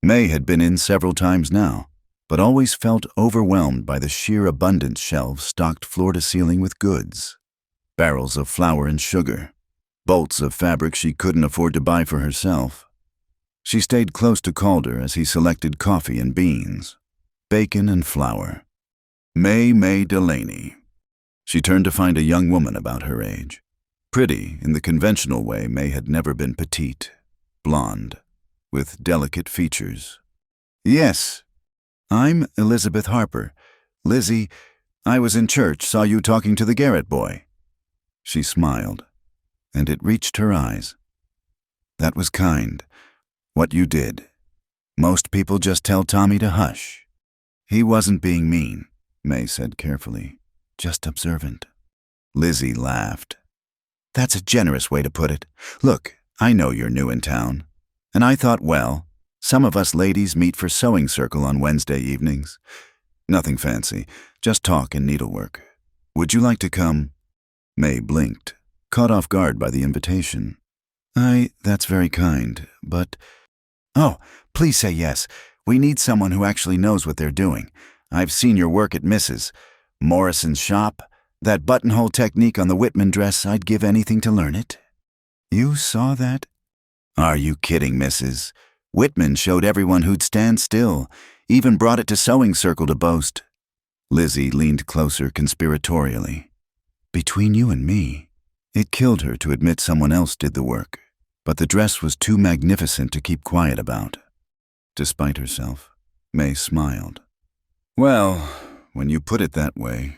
May had been in several times now, but always felt overwhelmed by the sheer abundant shelves stocked floor to ceiling with goods. Barrels of flour and sugar, bolts of fabric she couldn't afford to buy for herself. She stayed close to Calder as he selected coffee and beans, bacon and flour. May Delaney. She turned to find a young woman about her age. Pretty in the conventional way. May had never been petite, blonde, with delicate features. "Yes, I'm Elizabeth Harper. Lizzie, I was in church, saw you talking to the Garrett boy." She smiled, and it reached her eyes. "That was kind, what you did. Most people just tell Tommy to hush." "He wasn't being mean," May said carefully, "just observant." Lizzie laughed. "That's a generous way to put it. Look, I know you're new in town, and I thought, well, some of us ladies meet for sewing circle on Wednesday evenings. Nothing fancy, just talk and needlework. Would you like to come?" May blinked, caught off guard by the invitation. That's very kind, but—" "Oh, please say yes. We need someone who actually knows what they're doing. I've seen your work at Mrs. Morrison's shop. That buttonhole technique on the Whitman dress, I'd give anything to learn it." "You saw that?" "Are you kidding, Mrs.? Whitman showed everyone who'd stand still, even brought it to sewing circle to boast." Lizzie leaned closer conspiratorially. "Between you and me, it killed her to admit someone else did the work, but the dress was too magnificent to keep quiet about." Despite herself, May smiled. "Well, when you put it that way,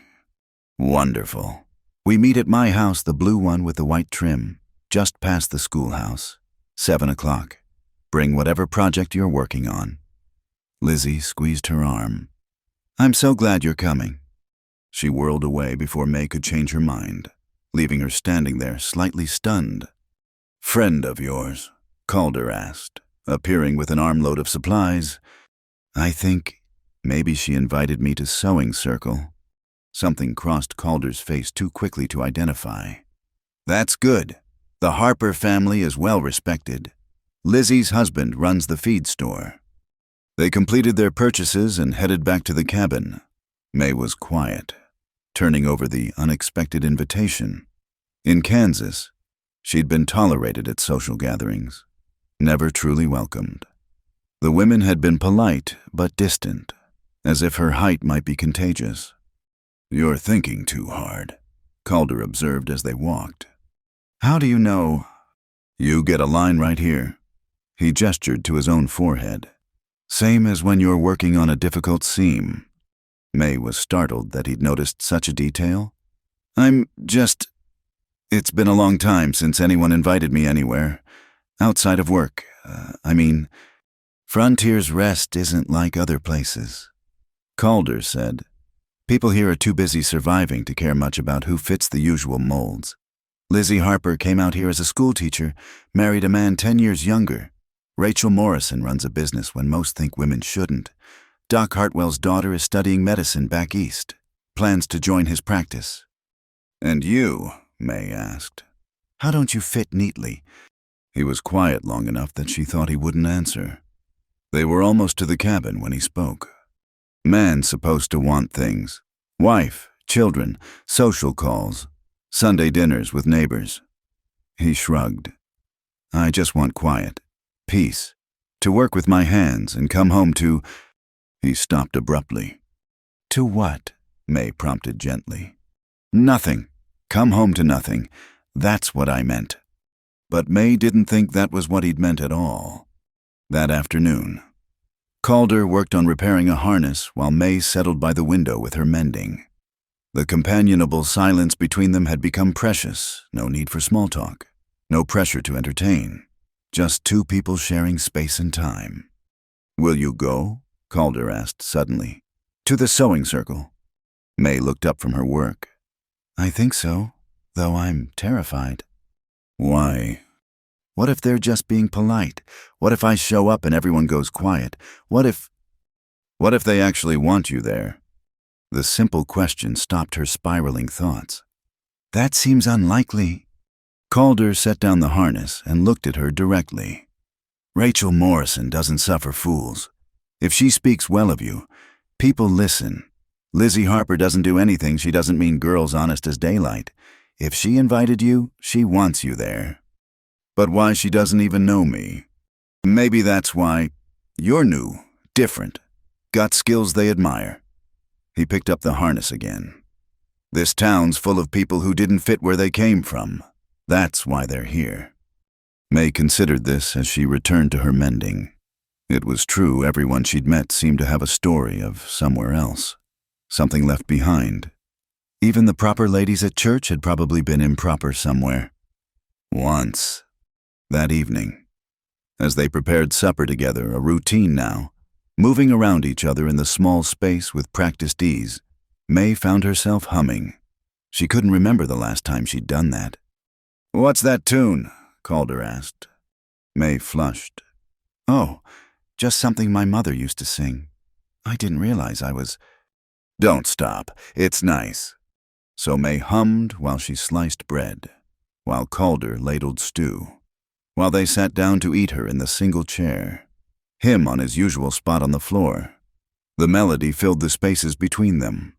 wonderful. We meet at my house, the blue one with the white trim, just past the schoolhouse. 7 o'clock. Bring whatever project you're working on." Lizzie squeezed her arm. "I'm so glad you're coming." She whirled away before May could change her mind, leaving her standing there slightly stunned. "Friend of yours?" Calder asked, appearing with an armload of supplies. "I think maybe she invited me to sewing circle." Something crossed Calder's face too quickly to identify. "That's good. The Harper family is well respected. Lizzie's husband runs the feed store." They completed their purchases and headed back to the cabin. May was quiet, turning over the unexpected invitation. In Kansas, she'd been tolerated at social gatherings, never truly welcomed. The women had been polite but distant, as if her height might be contagious. "You're thinking too hard," Calder observed as they walked. "How do you know?" "You get a line right here." He gestured to his own forehead. "Same as when you're working on a difficult seam." May was startled that he'd noticed such a detail. It's been a long time since anyone invited me anywhere. Outside of work. Frontier's Rest isn't like other places," Calder said. "People here are too busy surviving to care much about who fits the usual molds. Lizzie Harper came out here as a schoolteacher, married a man 10 years younger. Rachel Morrison runs a business when most think women shouldn't. Doc Hartwell's daughter is studying medicine back east, plans to join his practice." "And you?" May asked. "How don't you fit neatly?" He was quiet long enough that she thought he wouldn't answer. They were almost to the cabin when he spoke. "Man's supposed to want things. Wife, children, social calls, Sunday dinners with neighbors." He shrugged. "I just want quiet, peace, to work with my hands and come home to—" He stopped abruptly. "To what?" May prompted gently. "Nothing. Come home to nothing. That's what I meant." But May didn't think that was what he'd meant at all. That afternoon, Calder worked on repairing a harness while May settled by the window with her mending. The companionable silence between them had become precious. No need for small talk. No pressure to entertain. Just two people sharing space and time. "Will you go?" Calder asked suddenly. "To the sewing circle." May looked up from her work. "I think so, though I'm terrified." "Why?" "What if they're just being polite? What if I show up and everyone goes quiet? What if they actually want you there?" The simple question stopped her spiraling thoughts. "That seems unlikely." Calder set down the harness and looked at her directly. "Rachel Morrison doesn't suffer fools. If she speaks well of you, people listen. Lizzie Harper doesn't do anything she doesn't mean girls honest as daylight. If she invited you, she wants you there. But why she doesn't even know me? Maybe that's why. You're new, different, got skills they admire." He picked up the harness again. "This town's full of people who didn't fit where they came from. That's why they're here." May considered this as she returned to her mending. It was true, everyone she'd met seemed to have a story of somewhere else, something left behind. Even the proper ladies at church had probably been improper somewhere. Once. That evening, as they prepared supper together, a routine now, moving around each other in the small space with practiced ease, May found herself humming. She couldn't remember the last time she'd done that. "What's that tune?" Calder asked. May flushed. "Oh, just something my mother used to sing. I didn't realize I was—" "Don't stop. It's nice." So May hummed while she sliced bread, while Calder ladled stew, while they sat down to eat her in the single chair, him on his usual spot on the floor. The melody filled the spaces between them,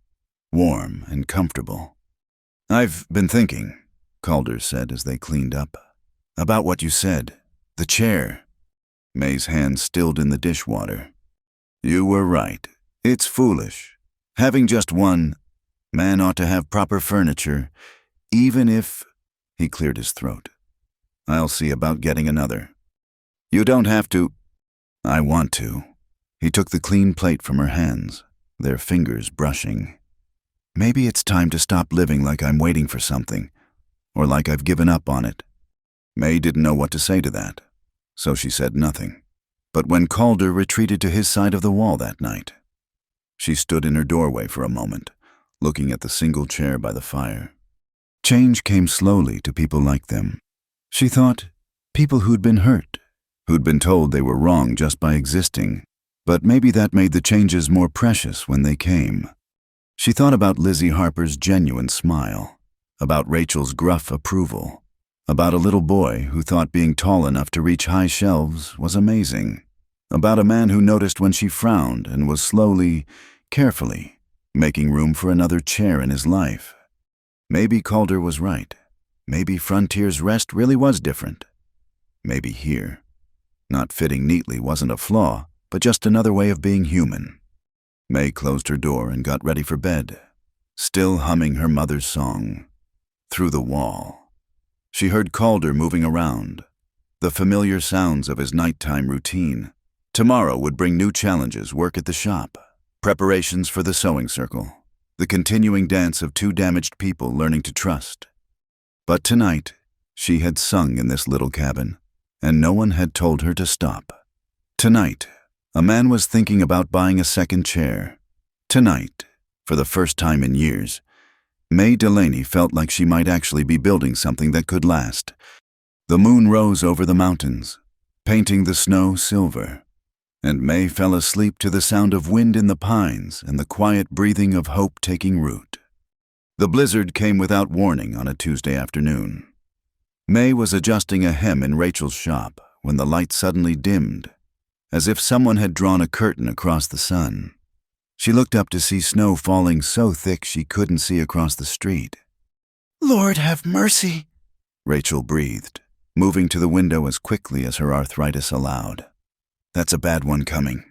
warm and comfortable. "I've been thinking," Calder said as they cleaned up, "about what you said. The chair." May's hand stilled in the dishwater. "You were right. It's foolish. Having just one. Man ought to have proper furniture, even if—" He cleared his throat. "I'll see about getting another." "You don't have to." "I want to." He took the clean plate from her hands, their fingers brushing. "Maybe it's time to stop living like I'm waiting for something, or like I've given up on it." May didn't know what to say to that, so she said nothing. But when Calder retreated to his side of the wall that night, she stood in her doorway for a moment, looking at the single chair by the fire. Change came slowly to people like them. She thought, people who'd been hurt, who'd been told they were wrong just by existing, but maybe that made the changes more precious when they came. She thought about Lizzie Harper's genuine smile, about Rachel's gruff approval, about a little boy who thought being tall enough to reach high shelves was amazing, about a man who noticed when she frowned and was slowly, carefully, making room for another chair in his life. Maybe Calder was right. Maybe Frontier's Rest really was different. Maybe here, not fitting neatly wasn't a flaw, but just another way of being human. May closed her door and got ready for bed, still humming her mother's song. Through the wall, she heard Calder moving around, the familiar sounds of his nighttime routine. Tomorrow would bring new challenges: work at the shop, preparations for the sewing circle, the continuing dance of two damaged people learning to trust. But tonight, she had sung in this little cabin, and no one had told her to stop. Tonight, a man was thinking about buying a second chair. Tonight, for the first time in years, May Delaney felt like she might actually be building something that could last. The moon rose over the mountains, painting the snow silver, and May fell asleep to the sound of wind in the pines and the quiet breathing of hope taking root. The blizzard came without warning on a Tuesday afternoon. May was adjusting a hem in Rachel's shop when the light suddenly dimmed, as if someone had drawn a curtain across the sun. She looked up to see snow falling so thick she couldn't see across the street. "Lord have mercy," Rachel breathed, moving to the window as quickly as her arthritis allowed. "That's a bad one coming.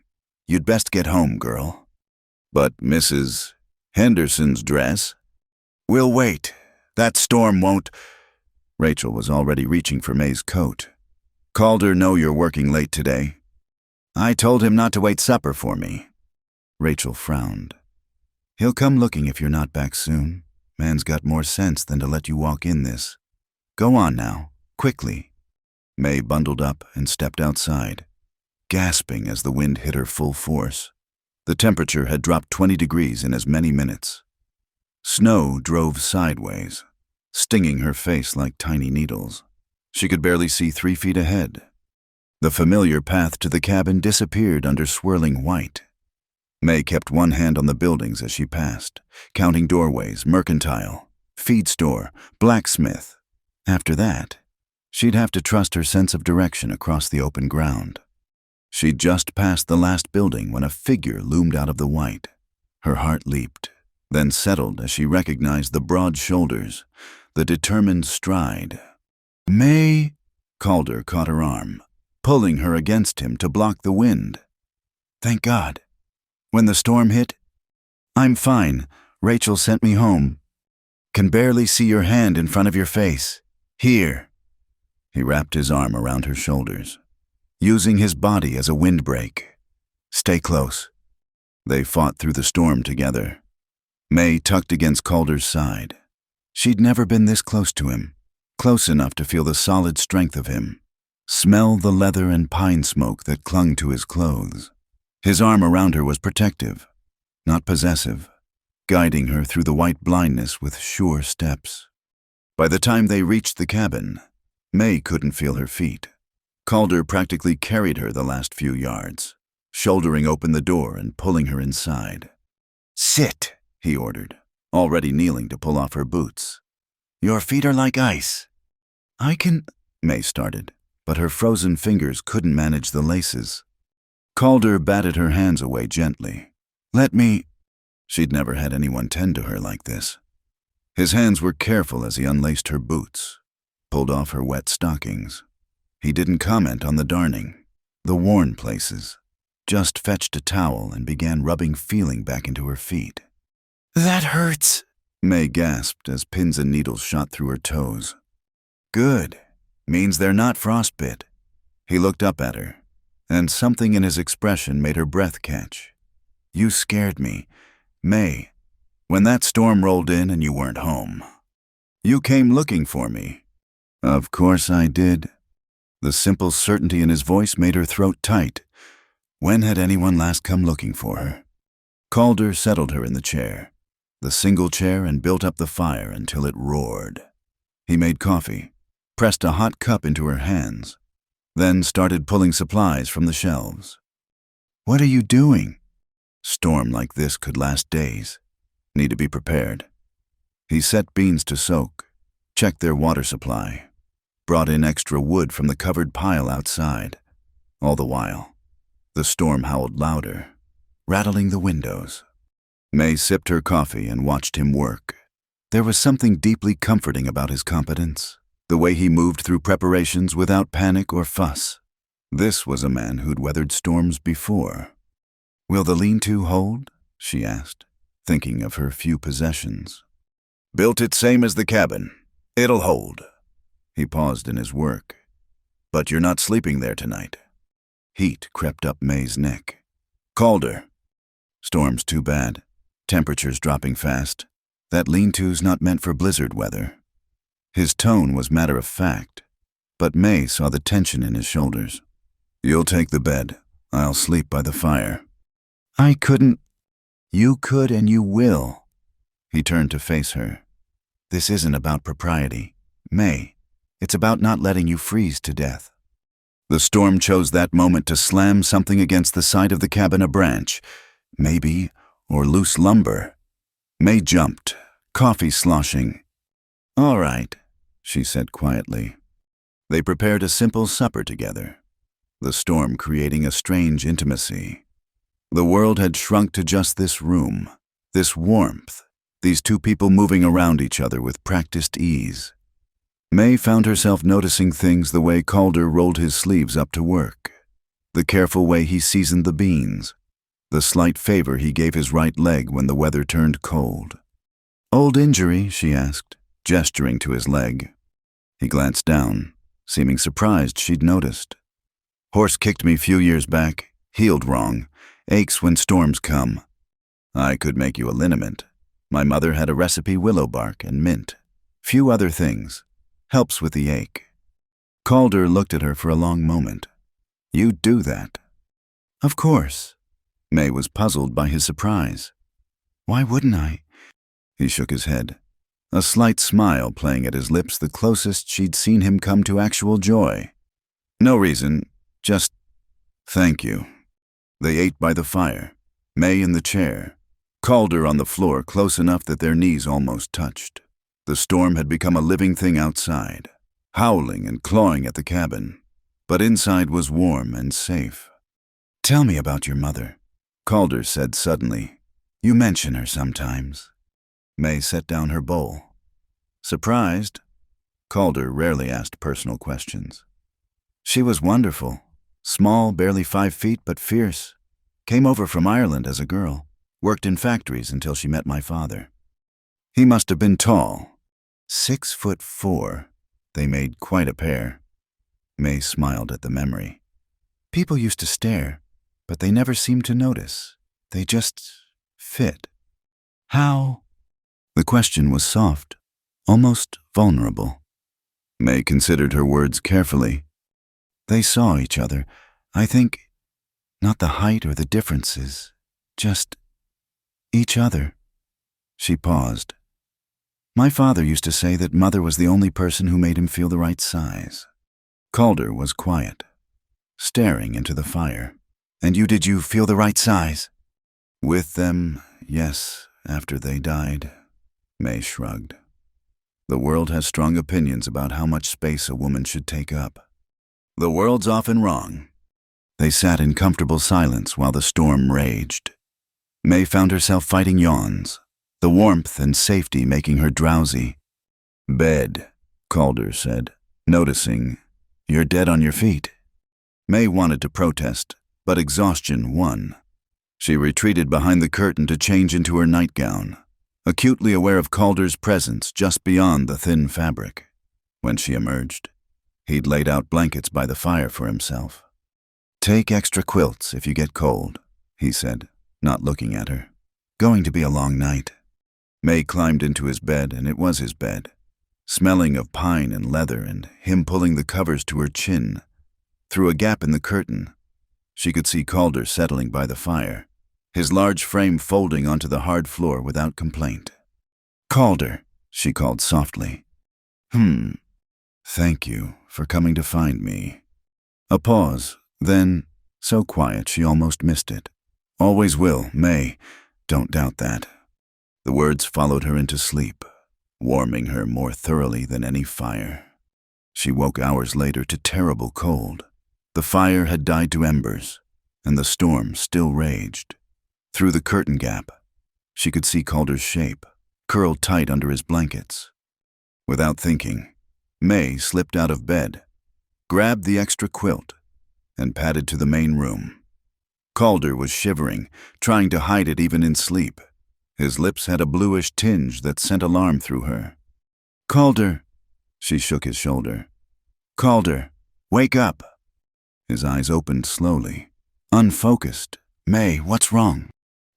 You'd best get home, girl." "But Mrs. Henderson's dress?" "We'll wait. That storm won't—" Rachel was already reaching for May's coat. "Calder know you're working late today?" "I told him not to wait supper for me." Rachel frowned. "He'll come looking if you're not back soon. Man's got more sense than to let you walk in this. Go on now, quickly." May bundled up and stepped outside, gasping as the wind hit her full force. The temperature had dropped 20 degrees in as many minutes. Snow drove sideways, stinging her face like tiny needles. She could barely see 3 feet ahead. The familiar path to the cabin disappeared under swirling white. May kept one hand on the buildings as she passed, counting doorways, mercantile, feed store, blacksmith. After that, she'd have to trust her sense of direction across the open ground. She'd just passed the last building when a figure loomed out of the white. Her heart leaped, then settled as she recognized the broad shoulders, the determined stride. "May!" Calder caught her arm, pulling her against him to block the wind. "Thank God. When the storm hit—" "I'm fine. Rachel sent me home. Can barely see your hand in front of your face. Here." He wrapped his arm around her shoulders, using his body as a windbreak. "Stay close." They fought through the storm together. May tucked against Calder's side. She'd never been this close to him, close enough to feel the solid strength of him, smell the leather and pine smoke that clung to his clothes. His arm around her was protective, not possessive, guiding her through the white blindness with sure steps. By the time they reached the cabin, May couldn't feel her feet. Calder practically carried her the last few yards, shouldering open the door and pulling her inside. "Sit," he ordered, already kneeling to pull off her boots. "Your feet are like ice." "I can—" May started, but her frozen fingers couldn't manage the laces. Calder batted her hands away gently. "Let me—" She'd never had anyone tend to her like this. His hands were careful as he unlaced her boots, pulled off her wet stockings. He didn't comment on the darning, the worn places, just fetched a towel and began rubbing feeling back into her feet. "That hurts," May gasped as pins and needles shot through her toes. "Good. Means they're not frostbit." He looked up at her, and something in his expression made her breath catch. "You scared me, May, when that storm rolled in and you weren't home. You came looking for me." "Of course I did." The simple certainty in his voice made her throat tight. When had anyone last come looking for her? Calder settled her in the chair, the single chair, and built up the fire until it roared. He made coffee, pressed a hot cup into her hands, then started pulling supplies from the shelves. "What are you doing?" Storm like this could last days. Need to be prepared. He set beans to soak, checked their water supply, brought in extra wood from the covered pile outside. All the while, the storm howled louder, rattling the windows. May sipped her coffee and watched him work. There was something deeply comforting about his competence, the way he moved through preparations without panic or fuss. This was a man who'd weathered storms before. "Will the lean-to hold?" she asked, thinking of her few possessions. "Built it same as the cabin. It'll hold." He paused in his work. "But you're not sleeping there tonight." Heat crept up May's neck. "Calder." "Storm's too bad. Temperatures dropping fast. That lean-to's not meant for blizzard weather." His tone was matter-of-fact, but May saw the tension in his shoulders. "You'll take the bed. I'll sleep by the fire." "I couldn't." "You could and you will." He turned to face her. "This isn't about propriety, May. It's about not letting you freeze to death." The storm chose that moment to slam something against the side of the cabin, a branch, maybe, or loose lumber. May jumped, coffee sloshing. "All right," she said quietly. They prepared a simple supper together, the storm creating a strange intimacy. The world had shrunk to just this room, this warmth, these two people moving around each other with practiced ease. May found herself noticing things: the way Calder rolled his sleeves up to work, the careful way he seasoned the beans, the slight favor he gave his right leg when the weather turned cold. "Old injury?" she asked, gesturing to his leg. He glanced down, seeming surprised she'd noticed. "Horse kicked me few years back, healed wrong, aches when storms come. I could make you a liniment. My mother had a recipe: willow bark and mint. Few other things. Helps with the ache." Calder looked at her for a long moment. "You do that?" "Of course." May was puzzled by his surprise. "Why wouldn't I?" He shook his head, a slight smile playing at his lips, the closest she'd seen him come to actual joy. "No reason, just thank you." They ate by the fire, May in the chair, Calder on the floor, close enough that their knees almost touched. The storm had become a living thing outside, howling and clawing at the cabin, but inside was warm and safe. "Tell me about your mother," Calder said suddenly. "You mention her sometimes." May set down her bowl. "Surprised?" Calder rarely asked personal questions. "She was wonderful. Small, barely 5 feet, but fierce. Came over from Ireland as a girl. Worked in factories until she met my father. He must have been tall. 6'4". They made quite a pair." May smiled at the memory. "People used to stare, but they never seemed to notice. They just fit." "How?" The question was soft, almost vulnerable. May considered her words carefully. "They saw each other. I think not the height or the differences, just each other." She paused. "My father used to say that Mother was the only person who made him feel the right size." Calder was quiet, staring into the fire. "And did you feel the right size?" "With them, yes, after they died." May shrugged. "The world has strong opinions about how much space a woman should take up. The world's often wrong." They sat in comfortable silence while the storm raged. May found herself fighting yawns, the warmth and safety making her drowsy. "Bed," Calder said, noticing, "You're dead on your feet." May wanted to protest, but exhaustion won. She retreated behind the curtain to change into her nightgown, acutely aware of Calder's presence just beyond the thin fabric. When she emerged, he'd laid out blankets by the fire for himself. "Take extra quilts if you get cold," he said, not looking at her. "Going to be a long night." May climbed into his bed, and it was his bed, smelling of pine and leather, and him pulling the covers to her chin. Through a gap in the curtain, she could see Calder settling by the fire, his large frame folding onto the hard floor without complaint. "Calder," she called softly. Thank you for coming to find me." A pause, then, so quiet she almost missed it. "Always will, May. Don't doubt that." The words followed her into sleep, warming her more thoroughly than any fire. She woke hours later to terrible cold. The fire had died to embers, and the storm still raged. Through the curtain gap, she could see Calder's shape, curled tight under his blankets. Without thinking, May slipped out of bed, grabbed the extra quilt, and padded to the main room. Calder was shivering, trying to hide it even in sleep. His lips had a bluish tinge that sent alarm through her. "Calder," she shook his shoulder. "Calder, wake up." His eyes opened slowly, unfocused. "May, what's wrong?"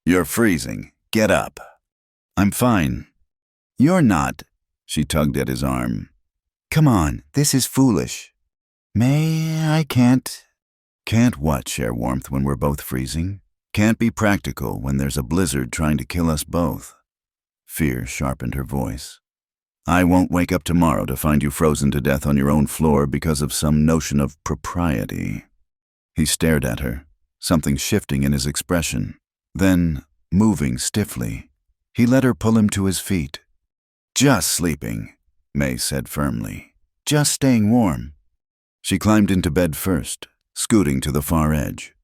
"You're freezing. Get up." "I'm fine." "You're not." She tugged at his arm. "Come on, this is foolish." "May, I can't." "Can't what, share warmth when we're both freezing? Can't be practical when there's a blizzard trying to kill us both." Fear sharpened her voice. "I won't wake up tomorrow to find you frozen to death on your own floor because of some notion of propriety." He stared at her, something shifting in his expression. Then, moving stiffly, he let her pull him to his feet. "Just sleeping," May said firmly. "Just staying warm." She climbed into bed first, scooting to the far edge.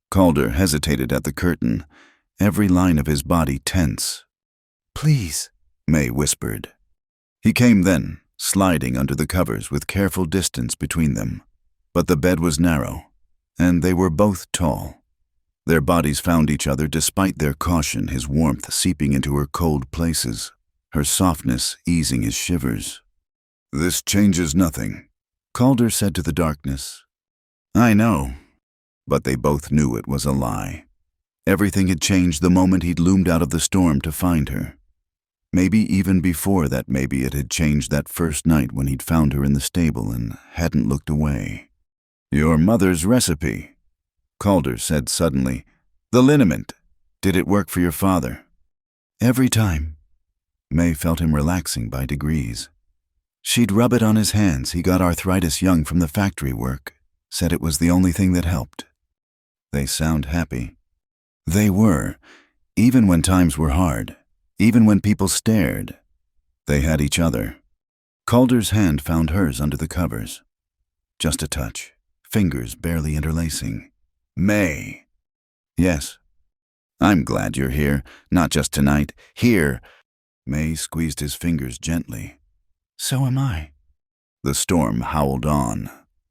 Calder hesitated at the curtain, every line of his body tense. "Please," May whispered. He came then, sliding under the covers with careful distance between them. But the bed was narrow, and they were both tall. Their bodies found each other despite their caution, his warmth seeping into her cold places, her softness easing his shivers. "This changes nothing," Calder said to the darkness. "I know." But they both knew it was a lie. Everything had changed the moment he'd loomed out of the storm to find her. Maybe even before that, maybe it had changed that first night when he'd found her in the stable and hadn't looked away. "Your mother's recipe," Calder said suddenly. "The liniment. Did it work for your father?" "Every time." May felt him relaxing by degrees. She'd rub it on his hands. He got arthritis young from the factory work. Said it was the only thing that helped. They sound happy. They were, even when times were hard. Even when people stared, they had each other. Calder's hand found hers under the covers. Just a touch, fingers barely interlacing. "May." "Yes." "I'm glad you're here, not just tonight. Here." May squeezed his fingers gently. "So am I." The storm howled on.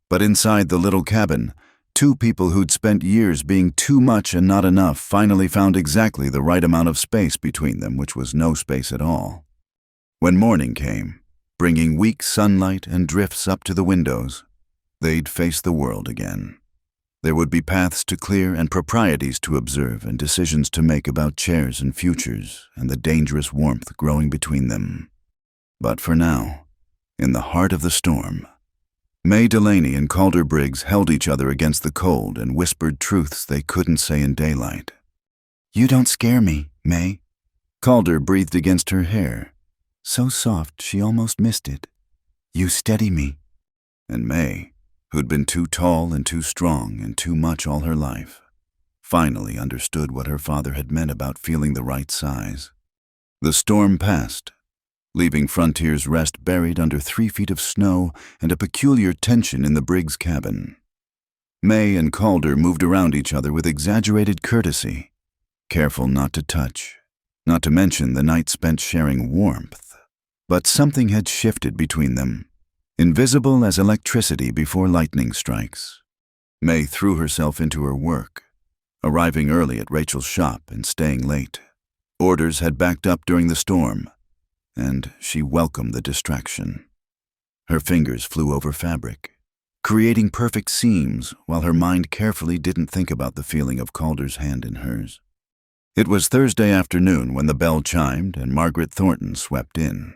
But inside the little cabin, two people who'd spent years being too much and not enough finally found exactly the right amount of space between them, which was no space at all. When morning came, bringing weak sunlight and drifts up to the windows, they'd face the world again. There would be paths to clear and proprieties to observe and decisions to make about chairs and futures and the dangerous warmth growing between them. But for now, in the heart of the storm, May Delaney and Calder Briggs held each other against the cold and whispered truths they couldn't say in daylight. "You don't scare me, May." Calder breathed against her hair, so soft she almost missed it. "You steady me." And May, who'd been too tall and too strong and too much all her life, finally understood what her father had meant about feeling the right size. The storm passed, leaving Frontier's Rest buried under 3 feet of snow and a peculiar tension in the Briggs cabin. May and Calder moved around each other with exaggerated courtesy, careful not to touch, not to mention the night spent sharing warmth. But something had shifted between them, invisible as electricity before lightning strikes. May threw herself into her work, arriving early at Rachel's shop and staying late. Orders had backed up during the storm, and she welcomed the distraction. Her fingers flew over fabric, creating perfect seams while her mind carefully didn't think about the feeling of Calder's hand in hers. It was Thursday afternoon when the bell chimed and Margaret Thornton swept in.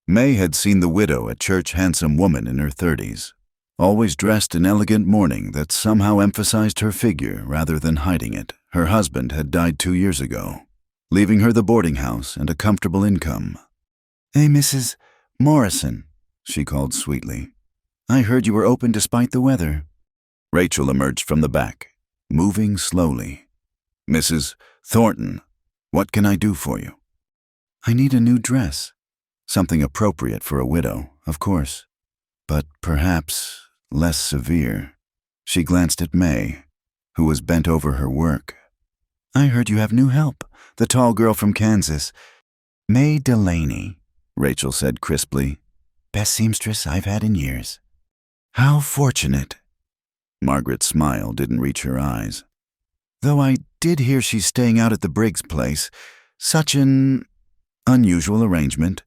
May had seen the widow at church, handsome woman in her 30s, always dressed in elegant mourning that somehow emphasized her figure rather than hiding it. Her husband had died 2 years ago, leaving her the boarding house and a comfortable income. "Hey, Mrs. Morrison," she called sweetly. "I heard you were open despite the weather." Rachel emerged from the back, moving slowly. "Mrs. Thornton, what can I do for you?" "I need a new dress. Something appropriate for a widow, of course, but perhaps less severe." She glanced at May, who was bent over her work. "I heard you have new help, the tall girl from Kansas." "May Delaney," Rachel said crisply. "Best seamstress I've had in years." "How fortunate." Margaret's smile didn't reach her eyes. Though I did hear she's staying out at the Briggs place. Such an unusual arrangement.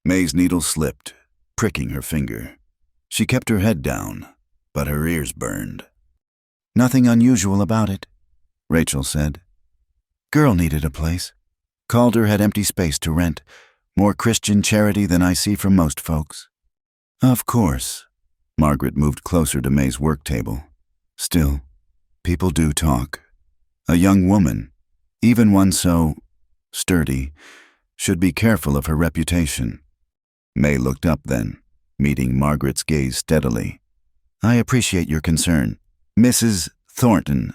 May's needle slipped, pricking her finger. She kept her head down, but her ears burned. Nothing unusual about it, Rachel said. Girl needed a place. Calder had empty space to rent. More Christian charity than I see from most folks. Of course. Margaret moved closer to May's work table. Still, people do talk. A young woman, even one so sturdy, should be careful of her reputation. May looked up then, meeting Margaret's gaze steadily. I appreciate your concern, Mrs. Thornton.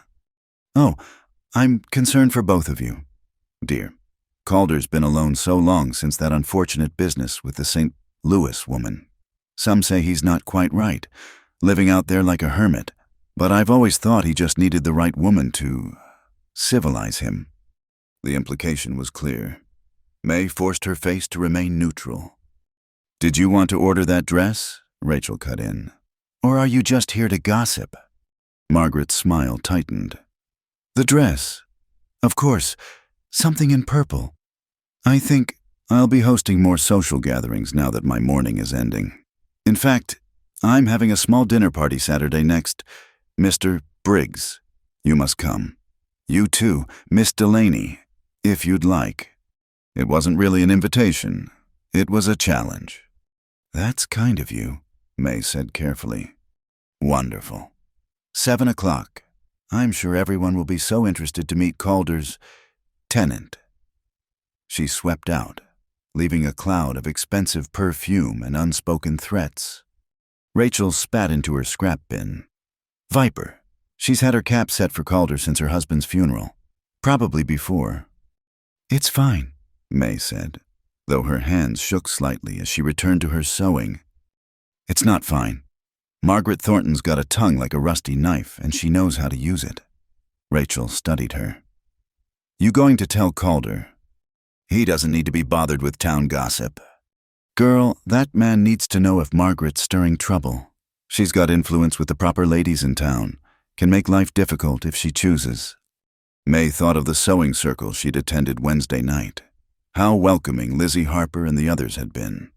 Oh, I'm concerned for both of you, dear. Calder's been alone so long since that unfortunate business with the St. Louis woman. Some say he's not quite right, living out there like a hermit, but I've always thought he just needed the right woman to civilize him. The implication was clear. May forced her face to remain neutral. Did you want to order that dress? Rachel cut in. Or are you just here to gossip? Margaret's smile tightened. The dress. Of course, something in purple. I think I'll be hosting more social gatherings now that my mourning is ending. In fact, I'm having a small dinner party Saturday next. Mr. Briggs, you must come. You too, Miss Delaney, if you'd like. It wasn't really an invitation. It was a challenge. That's kind of you, May said carefully. Wonderful. 7 o'clock. I'm sure everyone will be so interested to meet Calder's tenant. She swept out, leaving a cloud of expensive perfume and unspoken threats. Rachel spat into her scrap bin. Viper. She's had her cap set for Calder since her husband's funeral. Probably before. It's fine, May said, though her hands shook slightly as she returned to her sewing. It's not fine. Margaret Thornton's got a tongue like a rusty knife, and she knows how to use it. Rachel studied her. You going to tell Calder? He doesn't need to be bothered with town gossip. Girl, that man needs to know if Margaret's stirring trouble. She's got influence with the proper ladies in town, can make life difficult if she chooses. May thought of the sewing circle she'd attended Wednesday night. How welcoming Lizzie Harper and the others had been.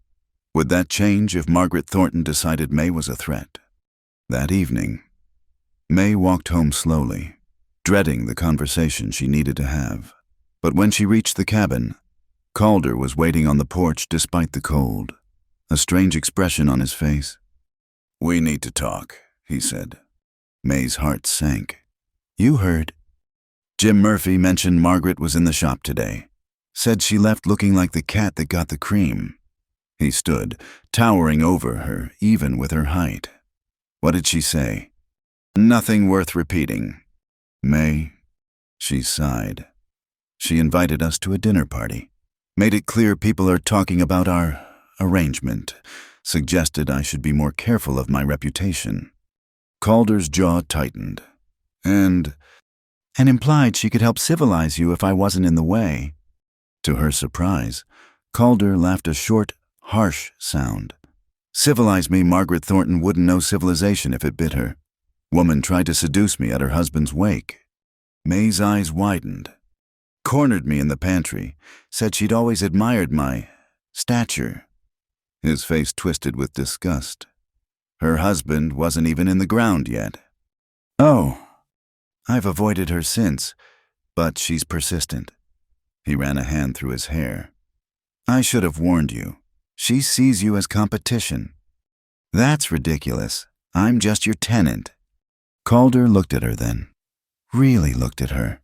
Would that change if Margaret Thornton decided May was a threat? That evening, May walked home slowly, dreading the conversation she needed to have. But when she reached the cabin, Calder was waiting on the porch despite the cold, a strange expression on his face. We need to talk, he said. May's heart sank. You heard. Jim Murphy mentioned Margaret was in the shop today. Said she left looking like the cat that got the cream. He stood, towering over her, even with her height. What did she say? Nothing worth repeating. May, she sighed. She invited us to a dinner party. Made it clear people are talking about our arrangement. Suggested I should be more careful of my reputation. Calder's jaw tightened. And implied she could help civilize you if I wasn't in the way. To her surprise, Calder laughed a short, harsh sound. Civilize me, Margaret Thornton wouldn't know civilization if it bit her. Woman tried to seduce me at her husband's wake. May's eyes widened. Cornered me in the pantry, said she'd always admired my stature. His face twisted with disgust. Her husband wasn't even in the ground yet. Oh, I've avoided her since, but she's persistent. He ran a hand through his hair. I should have warned you. She sees you as competition. That's ridiculous. I'm just your tenant. Calder looked at her then. Really looked at her.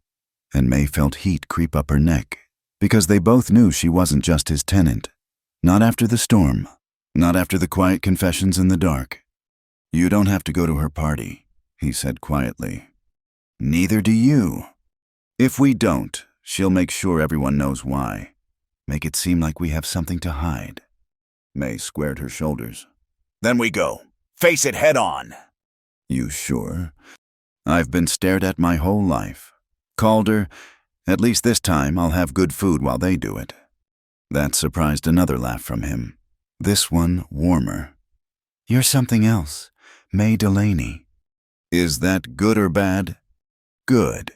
And May felt heat creep up her neck, because they both knew she wasn't just his tenant. Not after the storm. Not after the quiet confessions in the dark. You don't have to go to her party, he said quietly. Neither do you. If we don't, she'll make sure everyone knows why. Make it seem like we have something to hide. May squared her shoulders. Then we go. Face it head on. You sure? I've been stared at my whole life. Calder, at least this time I'll have good food while they do it. That surprised another laugh from him. This one warmer. You're something else. May Delaney. Is that good or bad? Good.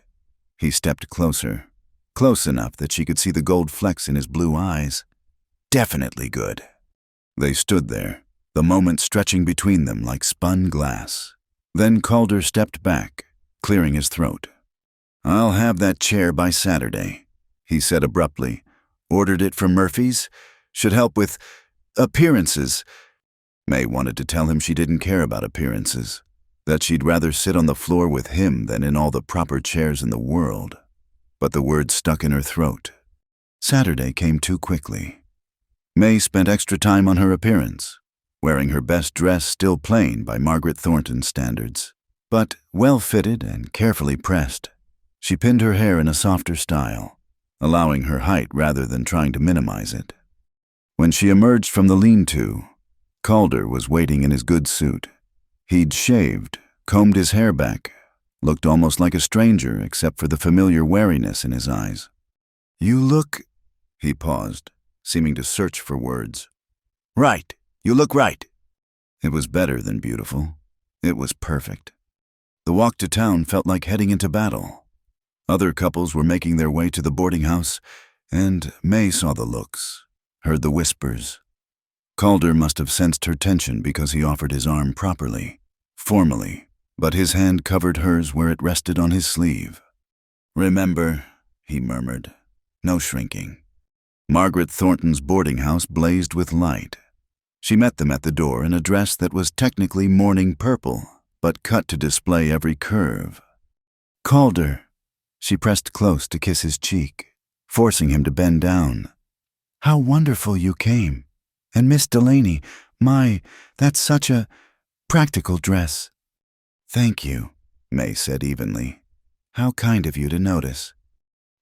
He stepped closer, close enough that she could see the gold flecks in his blue eyes. Definitely good. They stood there, the moment stretching between them like spun glass. Then Calder stepped back, clearing his throat. I'll have that chair by Saturday, he said abruptly. Ordered it from Murphy's. Should help with appearances. May wanted to tell him she didn't care about appearances, that she'd rather sit on the floor with him than in all the proper chairs in the world. But the words stuck in her throat. Saturday came too quickly. May spent extra time on her appearance, wearing her best dress still plain by Margaret Thornton's standards, but well-fitted and carefully pressed. She pinned her hair in a softer style, allowing her height rather than trying to minimize it. When she emerged from the lean-to, Calder was waiting in his good suit. He'd shaved, combed his hair back, looked almost like a stranger except for the familiar wariness in his eyes. You look... He paused, seeming to search for words. Right. You look right. It was better than beautiful. It was perfect. The walk to town felt like heading into battle. Other couples were making their way to the boarding house, and May saw the looks, heard the whispers. Calder must have sensed her tension because he offered his arm properly, formally, but his hand covered hers where it rested on his sleeve. Remember, he murmured, no shrinking. Margaret Thornton's boarding house blazed with light. She met them at the door in a dress that was technically morning purple, but cut to display every curve. Calder. She pressed close to kiss his cheek, forcing him to bend down. How wonderful you came. And Miss Delaney, that's such a practical dress. Thank you, May said evenly. How kind of you to notice.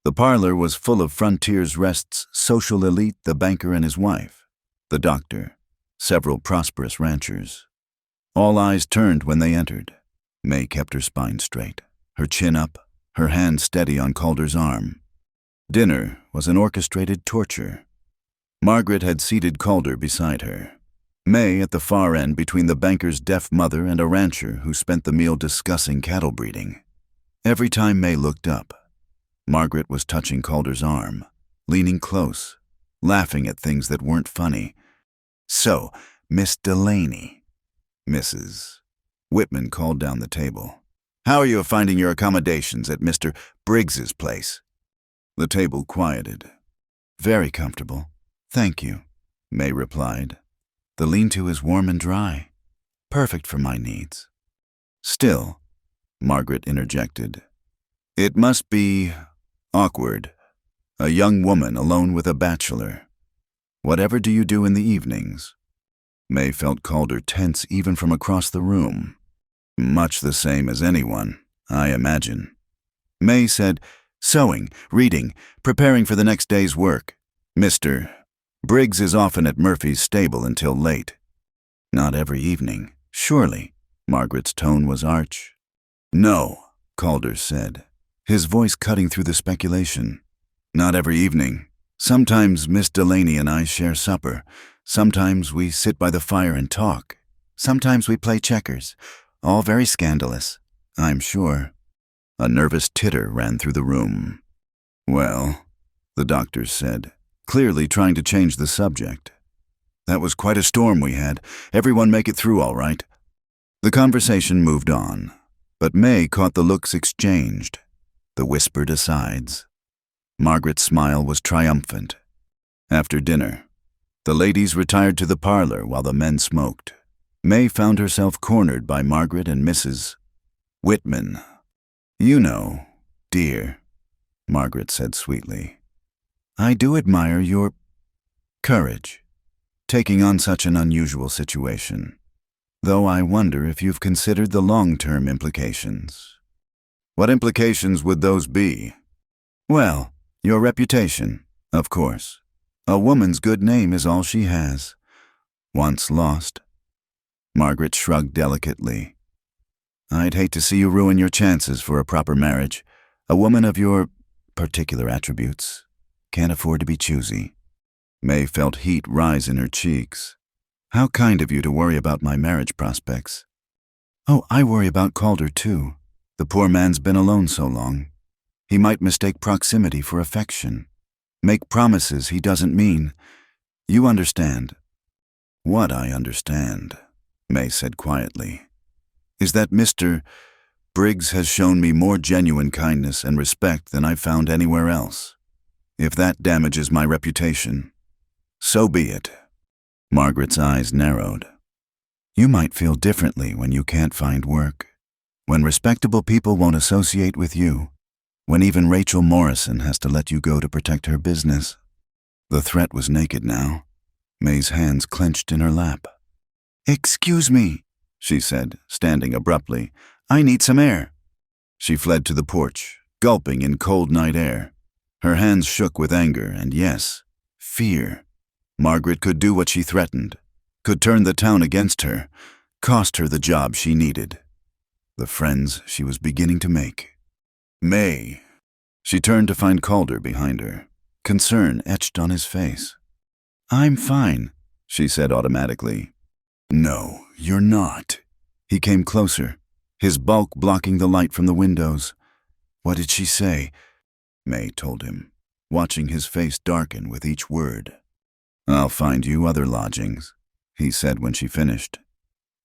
The parlor was full of Frontier's Rest's social elite, the banker and his wife, the doctor, several prosperous ranchers. All eyes turned when they entered. May kept her spine straight, her chin up, her hand steady on Calder's arm. Dinner was an orchestrated torture. Margaret had seated Calder beside her. May at the far end between the banker's deaf mother and a rancher who spent the meal discussing cattle breeding. Every time May looked up, Margaret was touching Calder's arm, leaning close, laughing at things that weren't funny. So, Miss Delaney. Mrs. Whitman called down the table. How are you finding your accommodations at Mr. Briggs's place? The table quieted. Very comfortable. Thank you, May replied. The lean-to is warm and dry. Perfect for my needs. Still, Margaret interjected. It must be awkward. A young woman alone with a bachelor. Whatever do you do in the evenings? May felt Calder tense even from across the room. Much the same as anyone, I imagine. May said, sewing, reading, preparing for the next day's work. Mr. Briggs is often at Murphy's stable until late. Not every evening, surely. Margaret's tone was arch. No, Calder said, his voice cutting through the speculation. Not every evening. Sometimes Miss Delaney and I share supper. Sometimes we sit by the fire and talk. Sometimes we play checkers. All very scandalous, I'm sure. A nervous titter ran through the room. Well, the doctor said, clearly trying to change the subject. That was quite a storm we had. Everyone make it through all right. The conversation moved on, but May caught the looks exchanged, the whispered asides. Margaret's smile was triumphant. After dinner, the ladies retired to the parlor while the men smoked. May found herself cornered by Margaret and Mrs. Whitman. You know, dear, Margaret said sweetly, I do admire your courage, taking on such an unusual situation, though I wonder if you've considered the long-term implications. What implications would those be? Well, your reputation, of course. A woman's good name is all she has. Once lost. Margaret shrugged delicately. I'd hate to see you ruin your chances for a proper marriage. A woman of your particular attributes can't afford to be choosy. May felt heat rise in her cheeks. How kind of you to worry about my marriage prospects. Oh, I worry about Calder, too. The poor man's been alone so long. He might mistake proximity for affection. Make promises he doesn't mean. You understand. What I understand, May said quietly, is that Mr. Briggs has shown me more genuine kindness and respect than I've found anywhere else. If that damages my reputation, so be it. Margaret's eyes narrowed. You might feel differently when you can't find work, when respectable people won't associate with you, when even Rachel Morrison has to let you go to protect her business. The threat was naked now. May's hands clenched in her lap. Excuse me, she said, standing abruptly. I need some air. She fled to the porch, gulping in cold night air. Her hands shook with anger and, yes, fear. Margaret could do what she threatened, could turn the town against her, cost her the job she needed, the friends she was beginning to make. May. She turned to find Calder behind her, concern etched on his face. I'm fine, she said automatically. No, you're not. He came closer, his bulk blocking the light from the windows. What did she say? May told him, watching his face darken with each word. I'll find you other lodgings, he said when she finished.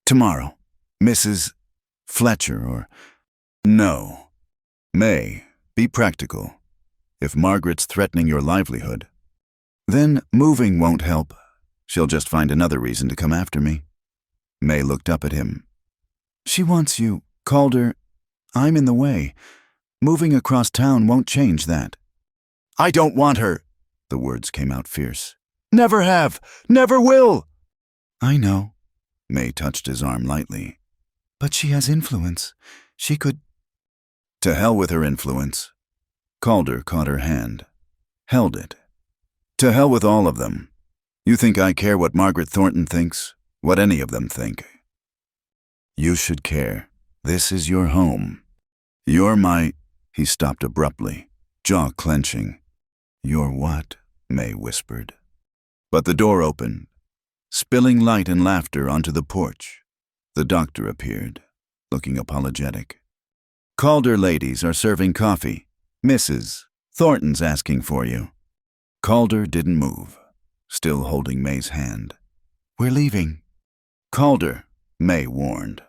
Tomorrow, Mrs. Fletcher or... No. May, be practical. If Margaret's threatening your livelihood, then moving won't help. She'll just find another reason to come after me. May looked up at him. She wants you, Calder. I'm in the way. Moving across town won't change that. I don't want her. The words came out fierce. Never have. Never will. I know. May touched his arm lightly. But she has influence. She could... To hell with her influence. Calder caught her hand. Held it. To hell with all of them. You think I care what Margaret Thornton thinks? What any of them think? You should care. This is your home. You're my... He stopped abruptly, jaw clenching. You're what? May whispered. But the door opened, spilling light and laughter onto the porch. The doctor appeared, looking apologetic. Calder ladies are serving coffee. Mrs. Thornton's asking for you. Calder didn't move, still holding May's hand. We're leaving. Calder, May warned.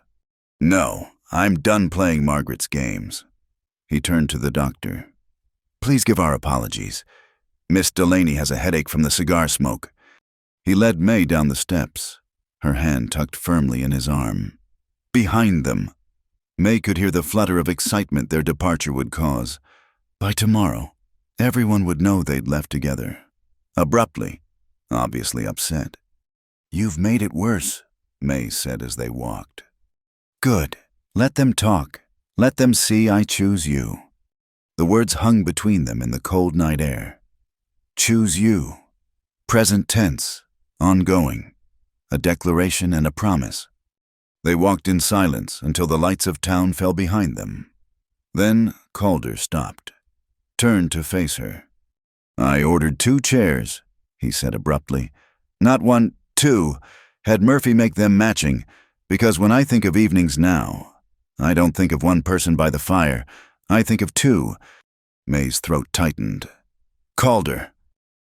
No, I'm done playing Margaret's games. He turned to the doctor. Please give our apologies. Miss Delaney has a headache from the cigar smoke. He led May down the steps, her hand tucked firmly in his arm. Behind them, May could hear the flutter of excitement their departure would cause. By tomorrow, everyone would know they'd left together. Abruptly, obviously upset. You've made it worse, May said as they walked. Good. Let them talk. Let them see I choose you. The words hung between them in the cold night air. Choose you. Present tense, ongoing, a declaration and a promise. They walked in silence until the lights of town fell behind them. Then Calder stopped, turned to face her. I ordered 2 chairs, he said abruptly. Not 1, 2. Had Murphy make them matching, because when I think of evenings now, I don't think of 1 person by the fire. I think of 2. May's throat tightened. Calder.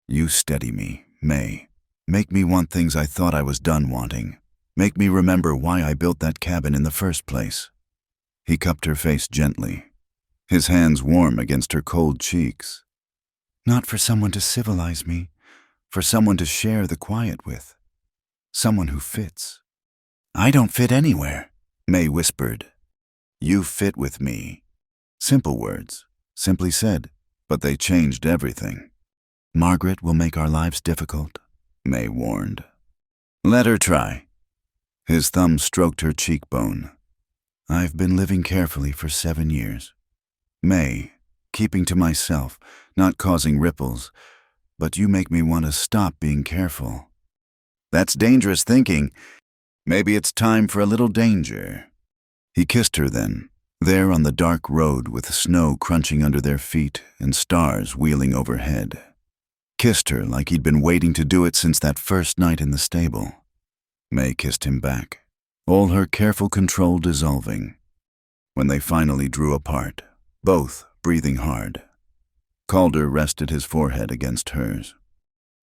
You steady me, May. Make me want things I thought I was done wanting. Make me remember why I built that cabin in the first place. He cupped her face gently, his hands warm against her cold cheeks. Not for someone to civilize me, for someone to share the quiet with. Someone who fits. I don't fit anywhere, May whispered. You fit with me. Simple words, simply said, but they changed everything. Margaret will make our lives difficult, May warned. Let her try. His thumb stroked her cheekbone. I've been living carefully for 7 years. May, keeping to myself, not causing ripples, but you make me want to stop being careful. That's dangerous thinking. Maybe it's time for a little danger. He kissed her then, there on the dark road with snow crunching under their feet and stars wheeling overhead. Kissed her like he'd been waiting to do it since that first night in the stable. May kissed him back, all her careful control dissolving. When they finally drew apart, both breathing hard, Calder rested his forehead against hers.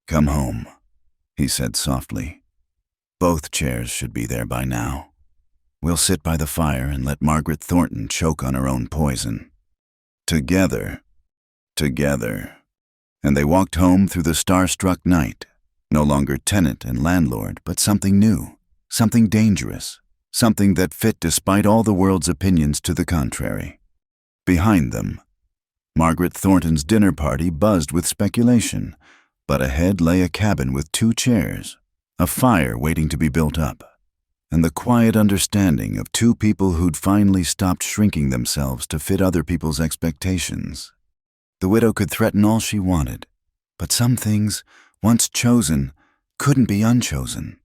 "Come home," he said softly. "Both chairs should be there by now. We'll sit by the fire and let Margaret Thornton choke on her own poison. Together. Together." And they walked home through the star-struck night, no longer tenant and landlord, but something new, something dangerous, something that fit despite all the world's opinions to the contrary. Behind them, Margaret Thornton's dinner party buzzed with speculation, but ahead lay a cabin with 2 chairs, a fire waiting to be built up, and the quiet understanding of 2 people who'd finally stopped shrinking themselves to fit other people's expectations. The widow could threaten all she wanted, but some things, once chosen, couldn't be unchosen.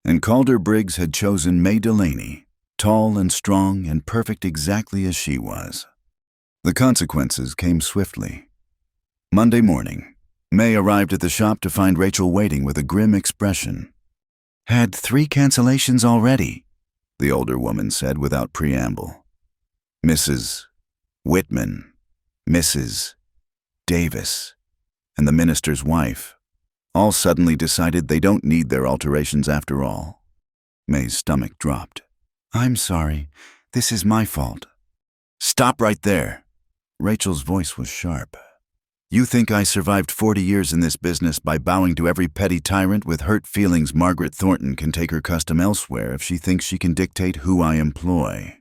And Calder Briggs had chosen May Delaney, tall and strong and perfect exactly as she was. The consequences came swiftly. Monday morning, May arrived at the shop to find Rachel waiting with a grim expression. "Had 3 cancellations already," the older woman said without preamble. Mrs. Whitman, Mrs. Davis, and the minister's wife all suddenly decided they don't need their alterations after all. May's stomach dropped. "I'm sorry. This is my fault." "Stop right there." Rachel's voice was sharp. "You think I survived 40 years in this business by bowing to every petty tyrant with hurt feelings Margaret Thornton can take her custom elsewhere if she thinks she can dictate who I employ.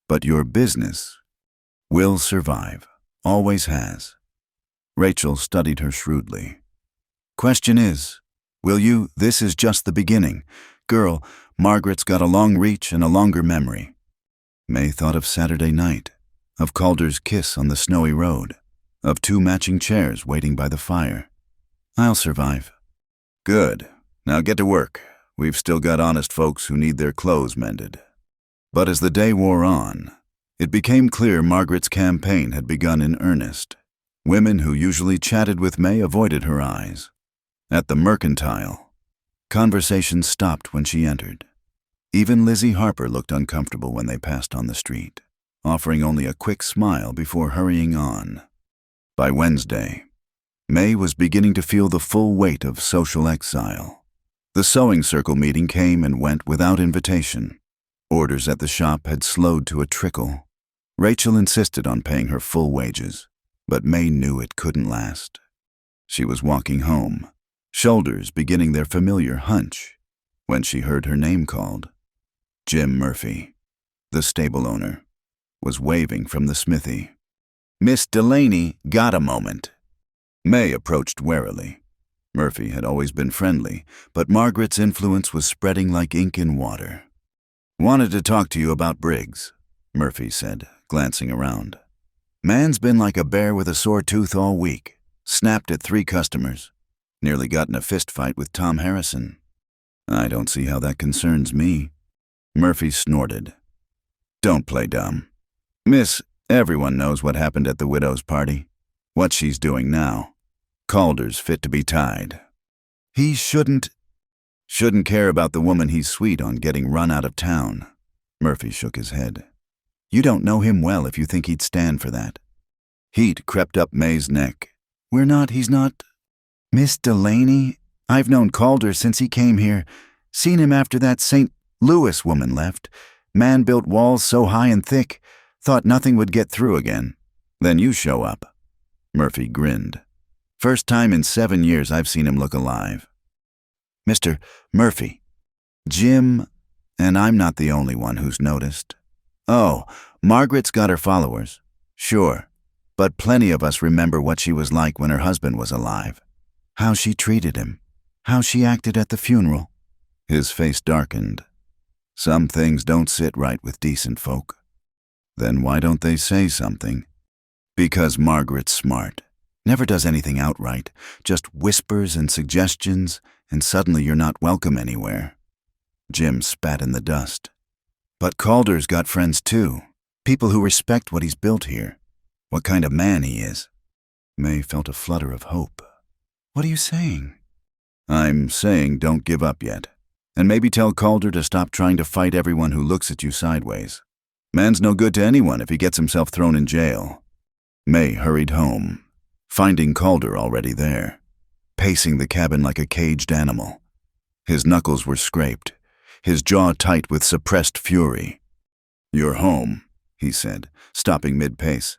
But your business will survive, always has." Rachel studied her shrewdly. "Question is, will you? This is just the beginning. Girl, Margaret's got a long reach and a longer memory." May thought of Saturday night, of Calder's kiss on the snowy road, of 2 matching chairs waiting by the fire. "I'll survive." "Good. Now get to work. We've still got honest folks who need their clothes mended." But as the day wore on, it became clear Margaret's campaign had begun in earnest. Women who usually chatted with May avoided her eyes. At the Mercantile, conversation stopped when she entered. Even Lizzie Harper looked uncomfortable when they passed on the street, offering only a quick smile before hurrying on. By Wednesday, May was beginning to feel the full weight of social exile. The sewing circle meeting came and went without invitation. Orders at the shop had slowed to a trickle. Rachel insisted on paying her full wages, but May knew it couldn't last. She was walking home, shoulders beginning their familiar hunch, when she heard her name called. Jim Murphy, the stable owner, was waving from the smithy. "Miss Delaney, got a moment?" May approached warily. Murphy had always been friendly, but Margaret's influence was spreading like ink in water. "Wanted to talk to you about Briggs," Murphy said, glancing around. "Man's been like a bear with a sore tooth all week. Snapped at 3 customers. Nearly got in a fist fight with Tom Harrison." "I don't see how that concerns me." Murphy snorted. "Don't play dumb. Miss, everyone knows what happened at the widow's party. What she's doing now. Calder's fit to be tied. He shouldn't care about the woman he's sweet on getting run out of town." Murphy shook his head. "You don't know him well if you think he'd stand for that." Heat crept up May's neck. He's not. "Miss Delaney? I've known Calder since he came here. Seen him after that St. Louis woman left. Man built walls so high and thick, thought nothing would get through again. Then you show up." Murphy grinned. "First time in 7 years I've seen him look alive." "Mr. Murphy, Jim, and I'm not the only one who's noticed. Oh, Margaret's got her followers. Sure, but plenty of us remember what she was like when her husband was alive. How she treated him, how she acted at the funeral." His face darkened. "Some things don't sit right with decent folk." "Then why don't they say something?" "Because Margaret's smart. Never does anything outright, just whispers and suggestions, and suddenly you're not welcome anywhere." Jim spat in the dust. "But Calder's got friends too, people who respect what he's built here, what kind of man he is." May felt a flutter of hope. "What are you saying?" "I'm saying don't give up yet. And maybe tell Calder to stop trying to fight everyone who looks at you sideways. Man's no good to anyone if he gets himself thrown in jail. May hurried home, finding Calder already there, pacing the cabin like a caged animal. His knuckles were scraped, his jaw tight with suppressed fury. "You're home," he said, stopping mid-pace.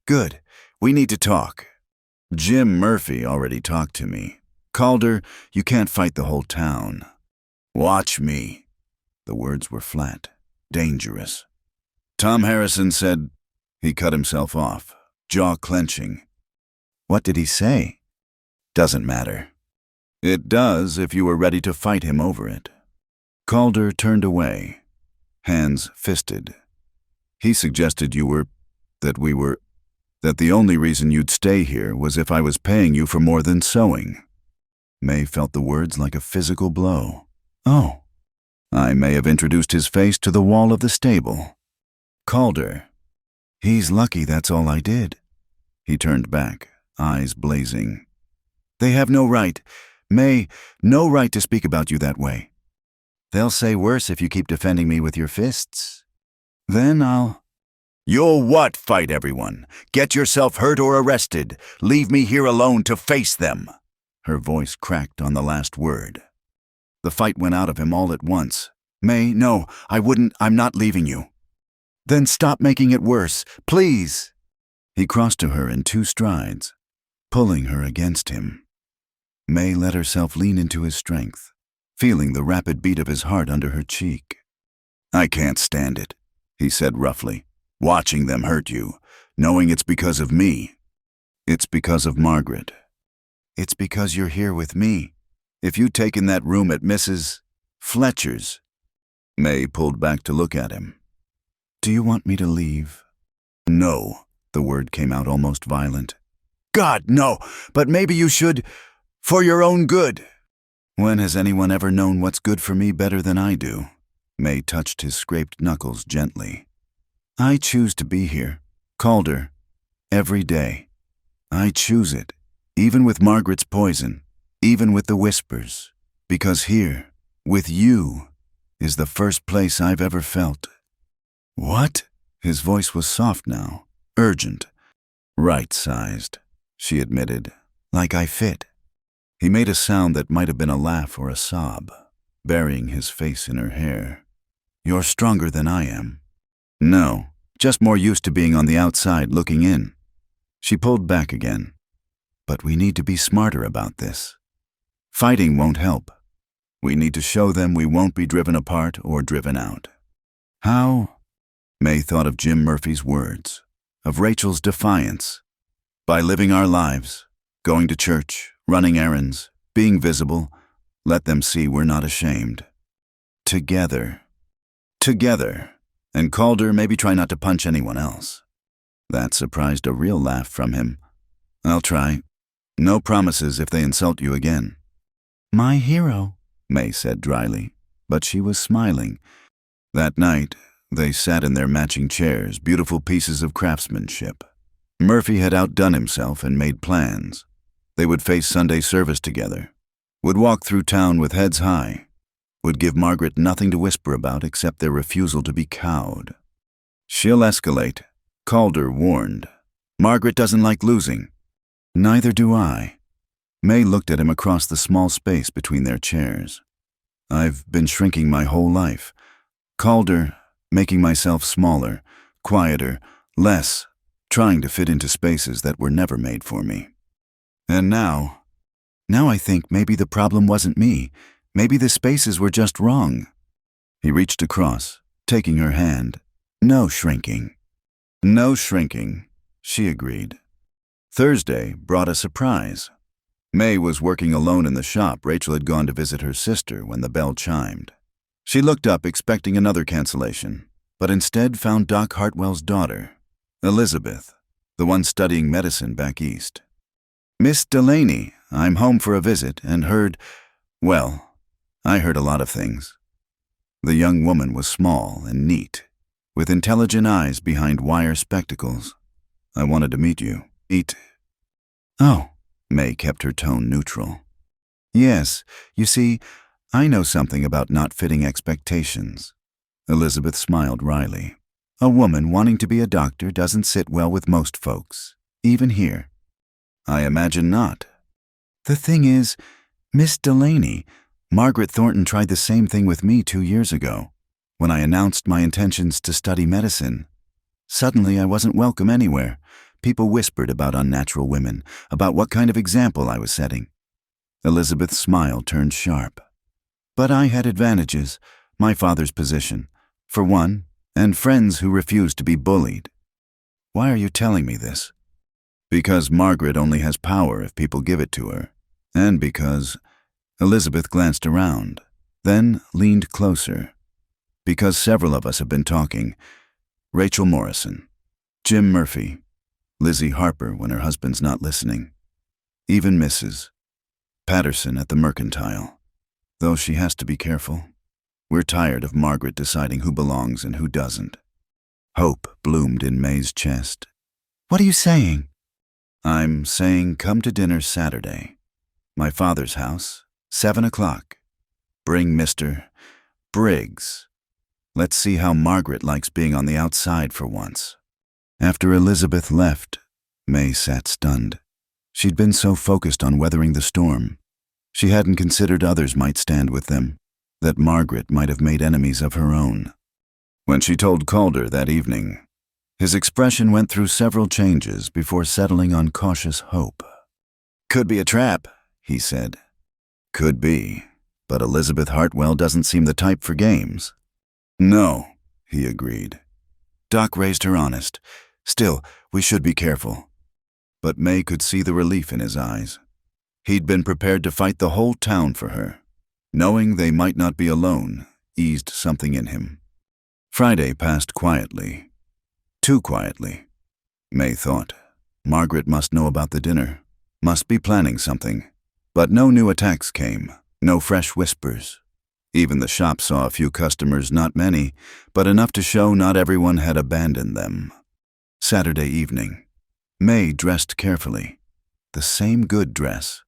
"Good. We need to talk. Jim Murphy already talked to me. Calder, you can't fight the whole town. Watch me." The words were flat, dangerous. Tom Harrison said. He cut himself off, jaw clenching. "What did he say?" "Doesn't matter." "It does if you were ready to fight him over it." Calder turned away, hands fisted. "He suggested that the only reason you'd stay here was if I was paying you for more than sewing." May felt the words like a physical blow. "Oh." I may have introduced his face to the wall of the stable. "Calder. He's lucky that's all I did." He turned back, eyes blazing. "They have no right, May, no right to speak about you that way. They'll say worse if you keep defending me with your fists. Then I'll—" "You'll what, fight everyone? Get yourself hurt or arrested. Leave me here alone to face them." Her voice cracked on the last word. The fight went out of him all at once. "May, no, I wouldn't. I'm not leaving you." "Then stop making it worse, please." He crossed to her in 2 strides, pulling her against him. May let herself lean into his strength, feeling the rapid beat of his heart under her cheek. "I can't stand it," he said roughly. "Watching them hurt you, knowing it's because of me." "It's because of Margaret." "It's because you're here with me. If you'd taken that room at Mrs. Fletcher's—" May pulled back to look at him. "Do you want me to leave?" "No." The word came out almost violent. "God, no! But maybe you should, for your own good." "When has anyone ever known what's good for me better than I do?" May touched his scraped knuckles gently. "I choose to be here, Calder, every day. I choose it, even with Margaret's poison, even with the whispers, because here, with you, is the first place I've ever felt." "What?" His voice was soft now, urgent. "Right-sized," she admitted, "like I fit." He made a sound that might have been a laugh or a sob, burying his face in her hair. "You're stronger than I am." "No, just more used to being on the outside looking in." She pulled back again. "But we need to be smarter about this. Fighting won't help. We need to show them we won't be driven apart or driven out." "How?" May thought of Jim Murphy's words, of Rachel's defiance. "By living our lives, going to church, running errands, being visible, let them see we're not ashamed. Together. Together. And Calder, maybe try not to punch anyone else." That surprised a real laugh from him. "I'll try. No promises if they insult you again." "My hero," May said dryly, but she was smiling. That night, they sat in their matching chairs, beautiful pieces of craftsmanship. Murphy had outdone himself and made plans. They would face Sunday service together, would walk through town with heads high, would give Margaret nothing to whisper about except their refusal to be cowed. "She'll escalate," Calder warned. "Margaret doesn't like losing." "Neither do I." May looked at him across the small space between their chairs. "I've been shrinking my whole life. Calder, making myself smaller, quieter, less, trying to fit into spaces that were never made for me. And now I think maybe the problem wasn't me. Maybe the spaces were just wrong." He reached across, taking her hand. "No shrinking." "No shrinking," she agreed. Thursday brought a surprise. May was working alone in the shop. Rachel had gone to visit her sister when the bell chimed. She looked up expecting another cancellation, but instead found Doc Hartwell's daughter, Elizabeth, the one studying medicine back east. "Miss Delaney, I'm home for a visit and I heard a lot of things." The young woman was small and neat, with intelligent eyes behind wire spectacles. "I wanted to meet you. "Oh." May kept her tone neutral. "Yes, you see, I know something about not fitting expectations. Elizabeth smiled wryly. A woman wanting to be a doctor doesn't sit well with most folks, even here. I imagine not. The thing is, Miss Delaney, Margaret Thornton tried the same thing with me 2 years ago, when I announced my intentions to study medicine. Suddenly I wasn't welcome anywhere. People whispered about unnatural women, about what kind of example I was setting. Elizabeth's smile turned sharp. But I had advantages, my father's position, for one, and friends who refused to be bullied. Why are you telling me this? Because Margaret only has power if people give it to her, and because— Elizabeth glanced around, then leaned closer. Because several of us have been talking. Rachel Morrison, Jim Murphy, Lizzie Harper when her husband's not listening, even Mrs. Patterson at the Mercantile. Though she has to be careful. We're tired of Margaret deciding who belongs and who doesn't. Hope bloomed in May's chest. What are you saying? I'm saying come to dinner Saturday. My father's house, 7 o'clock. Bring Mr. Briggs. Let's see how Margaret likes being on the outside for once. After Elizabeth left, May sat stunned. She'd been so focused on weathering the storm. She hadn't considered others might stand with them, that Margaret might have made enemies of her own. When she told Calder that evening, his expression went through several changes before settling on cautious hope. Could be a trap, he said. Could be, but Elizabeth Hartwell doesn't seem the type for games. No, he agreed. Doc raised her honest. Still, we should be careful. But May could see the relief in his eyes. He'd been prepared to fight the whole town for her. Knowing they might not be alone eased something in him. Friday passed quietly. Too quietly. May thought. Margaret must know about the dinner. Must be planning something. But no new attacks came. No fresh whispers. Even the shop saw a few customers, not many, but enough to show not everyone had abandoned them. Saturday evening. May dressed carefully. The same good dress.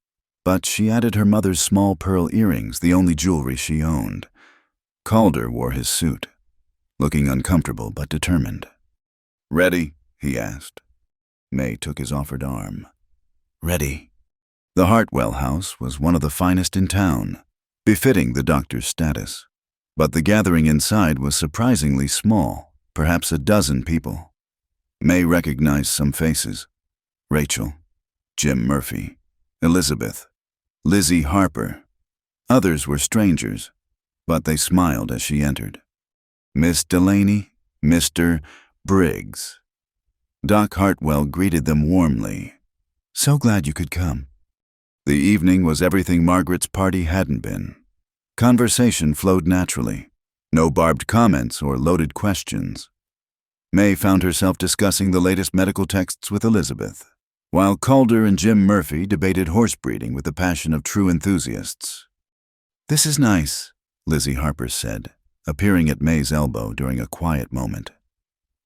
But she added her mother's small pearl earrings, the only jewelry she owned. Calder wore his suit, looking uncomfortable but determined. Ready? He asked. May took his offered arm. Ready. The Hartwell house was one of the finest in town, befitting the doctor's status. But the gathering inside was surprisingly small, perhaps a dozen people. May recognized some faces. Rachel, Jim Murphy, Elizabeth, Lizzie Harper. Others were strangers, but they smiled as she entered. Miss Delaney, Mr. Briggs. Doc Hartwell greeted them warmly. So glad you could come. The evening was everything Margaret's party hadn't been. Conversation flowed naturally. No barbed comments or loaded questions. May found herself discussing the latest medical texts with Elizabeth, while Calder and Jim Murphy debated horse breeding with the passion of true enthusiasts. This is nice, Lizzie Harper said, appearing at May's elbow during a quiet moment.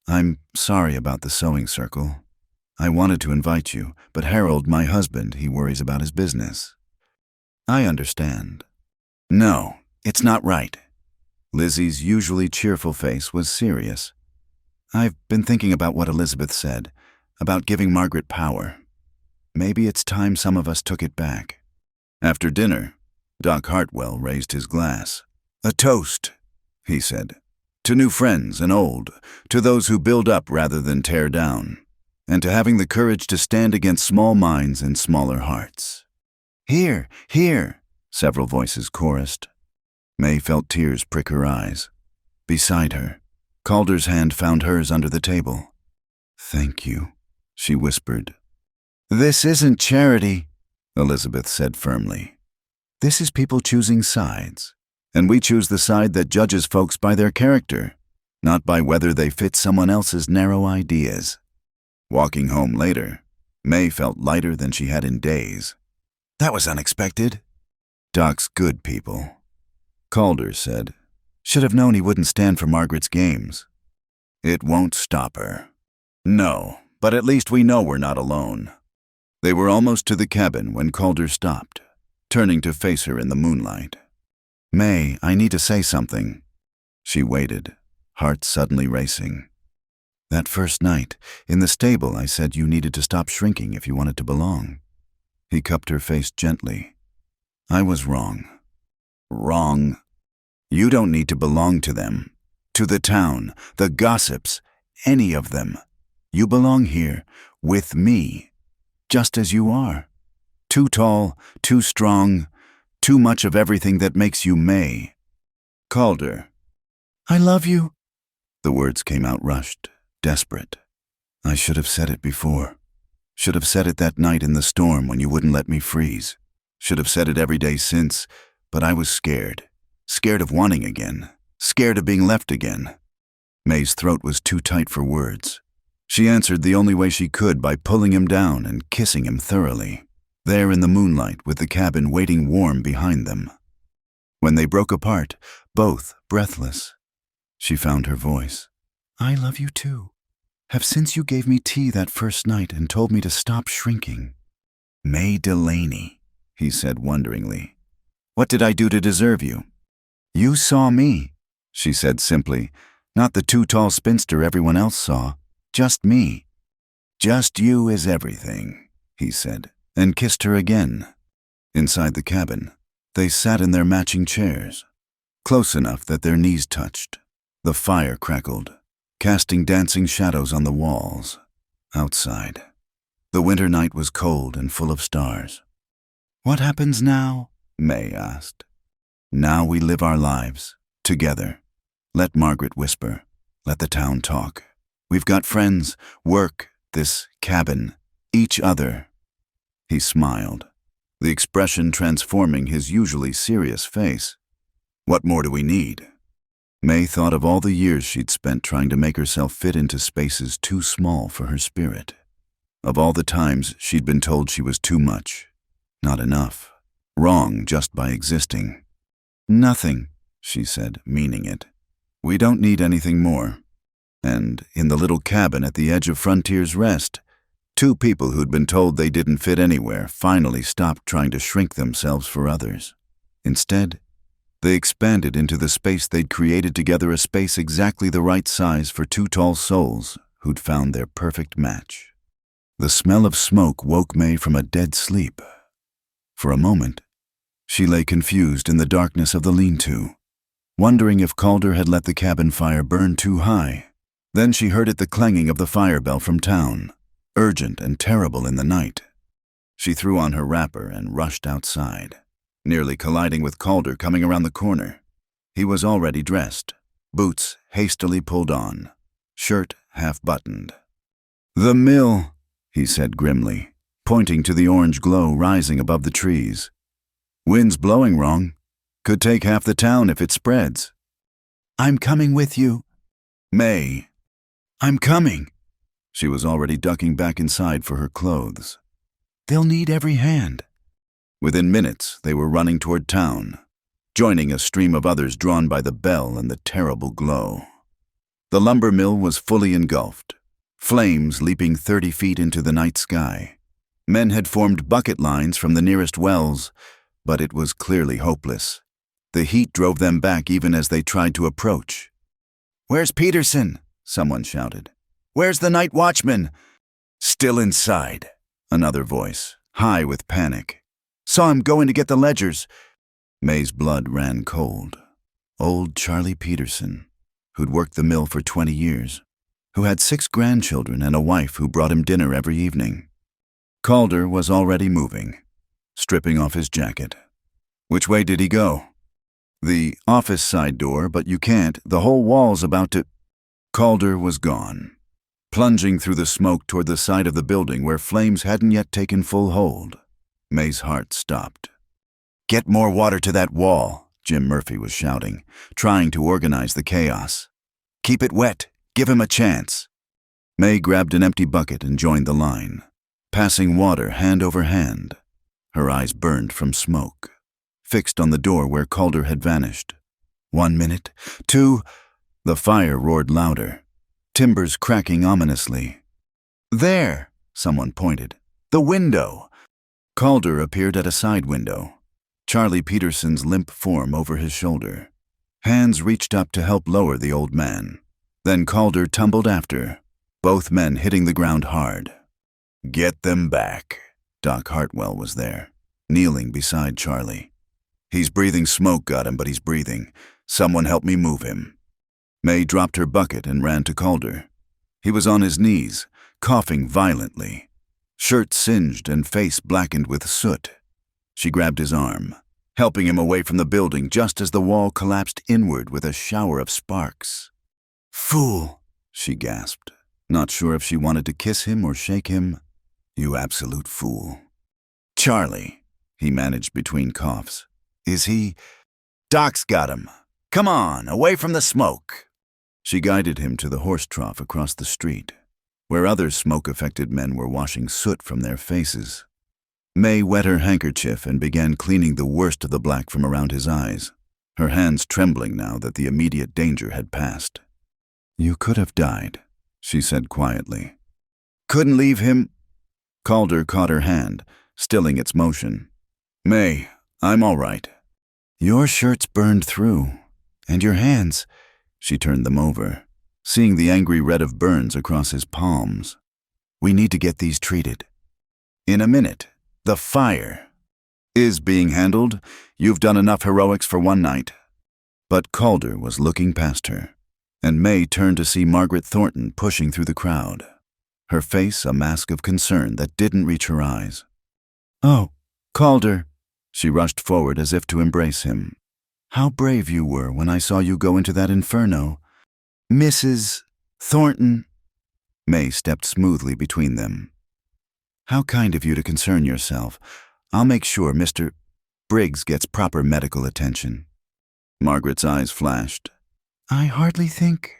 I'm sorry about the sewing circle. I wanted to invite you, but Harold, my husband, he worries about his business. I understand. No, it's not right. Lizzie's usually cheerful face was serious. I've been thinking about what Elizabeth said, about giving Margaret power. Maybe it's time some of us took it back. After dinner, Doc Hartwell raised his glass. A toast, he said, to new friends and old, to those who build up rather than tear down, and to having the courage to stand against small minds and smaller hearts. Here, here, several voices chorused. May felt tears prick her eyes. Beside her, Calder's hand found hers under the table. Thank you, she whispered. This isn't charity, Elizabeth said firmly. This is people choosing sides, and we choose the side that judges folks by their character, not by whether they fit someone else's narrow ideas. Walking home later, May felt lighter than she had in days. That was unexpected. Doc's good people. Calder said. Should have known he wouldn't stand for Margaret's games. It won't stop her. No, but at least we know we're not alone. They were almost to the cabin when Calder stopped, turning to face her in the moonlight. May, I need to say something. She waited, heart suddenly racing. That first night, in the stable, I said you needed to stop shrinking if you wanted to belong. He cupped her face gently. I was wrong. Wrong. You don't need to belong to them, to the town, the gossips, any of them. You belong here, with me, just as you are. Too tall, too strong, too much of everything that makes you May. Calder. I love you. The words came out rushed, desperate. I should have said it before. Should have said it that night in the storm when you wouldn't let me freeze. Should have said it every day since, but I was scared. Scared of wanting again. Scared of being left again. May's throat was too tight for words. She answered the only way she could by pulling him down and kissing him thoroughly, there in the moonlight with the cabin waiting warm behind them. When they broke apart, both breathless, she found her voice. I love you too. Have since you gave me tea that first night and told me to stop shrinking. May Delaney, he said wonderingly. What did I do to deserve you? You saw me, she said simply, not the too tall spinster everyone else saw, just me. Just you is everything, he said, and kissed her again. Inside the cabin, they sat in their matching chairs, close enough that their knees touched. The fire crackled, casting dancing shadows on the walls. Outside, the winter night was cold and full of stars. What happens now? May asked. Now we live our lives, together. Let Margaret whisper. Let the town talk. We've got friends, work, this cabin, each other. He smiled, the expression transforming his usually serious face. What more do we need? May thought of all the years she'd spent trying to make herself fit into spaces too small for her spirit. Of all the times she'd been told she was too much, not enough, wrong just by existing. Nothing, she said, meaning it. We don't need anything more. And in the little cabin at the edge of Frontier's Rest, two people who'd been told they didn't fit anywhere finally stopped trying to shrink themselves for others. Instead, they expanded into the space they'd created together, a space exactly the right size for two tall souls who'd found their perfect match. The smell of smoke woke May from a dead sleep. For a moment, she lay confused in the darkness of the lean-to, wondering if Calder had let the cabin fire burn too high. Then she heard the clanging of the fire bell from town, urgent and terrible in the night. She threw on her wrapper and rushed outside, nearly colliding with Calder coming around the corner. He was already dressed, boots hastily pulled on, shirt half-buttoned. The mill, he said grimly, pointing to the orange glow rising above the trees. Wind's blowing wrong. Could take half the town if it spreads. I'm coming with you. May. I'm coming. She was already ducking back inside for her clothes. They'll need every hand. Within minutes, they were running toward town, joining a stream of others drawn by the bell and the terrible glow. The lumber mill was fully engulfed, flames leaping 30 feet into the night sky. Men had formed bucket lines from the nearest wells, but it was clearly hopeless. The heat drove them back even as they tried to approach. Where's Peterson? Someone shouted. Where's the night watchman? Still inside, another voice, high with panic. Saw him going to get the ledgers. May's blood ran cold. Old Charlie Peterson, who'd worked the mill for 20 years, who had 6 grandchildren and a wife who brought him dinner every evening. Calder was already moving, stripping off his jacket. Which way did he go? The office side door, but you can't. The whole wall's about to... Calder was gone, plunging through the smoke toward the side of the building where flames hadn't yet taken full hold. May's heart stopped. Get more water to that wall, Jim Murphy was shouting, trying to organize the chaos. Keep it wet. Give him a chance. May grabbed an empty bucket and joined the line, passing water hand over hand. Her eyes burned from smoke, fixed on the door where Calder had vanished. 1 minute, 2... The fire roared louder, timbers cracking ominously. There, someone pointed. The window. Calder appeared at a side window, Charlie Peterson's limp form over his shoulder. Hands reached up to help lower the old man. Then Calder tumbled after, both men hitting the ground hard. "Get them back." Doc Hartwell was there, kneeling beside Charlie. "He's breathing smoke, got him, but he's breathing. Someone help me move him." May dropped her bucket and ran to Calder. He was on his knees, coughing violently, shirt singed and face blackened with soot. She grabbed his arm, helping him away from the building just as the wall collapsed inward with a shower of sparks. "Fool," she gasped, not sure if she wanted to kiss him or shake him. "You absolute fool." "Charlie," he managed between coughs. "Is he—" "Doc's got him. Come on, away from the smoke." She guided him to the horse trough across the street, where other smoke-affected men were washing soot from their faces. May wet her handkerchief and began cleaning the worst of the black from around his eyes, her hands trembling now that the immediate danger had passed. "You could have died," she said quietly. "Couldn't leave him—" Calder caught her hand, stilling its motion. "May, I'm all right." "Your shirt's burned through, and your hands—" She turned them over, seeing the angry red of burns across his palms. "We need to get these treated." "In a minute. The fire is being handled. You've done enough heroics for one night." But Calder was looking past her, and May turned to see Margaret Thornton pushing through the crowd, her face a mask of concern that didn't reach her eyes. "Oh, Calder." She rushed forward as if to embrace him. "How brave you were when I saw you go into that inferno. Mrs. Thornton." May stepped smoothly between them. "How kind of you to concern yourself. I'll make sure Mr. Briggs gets proper medical attention." Margaret's eyes flashed. "I hardly think—"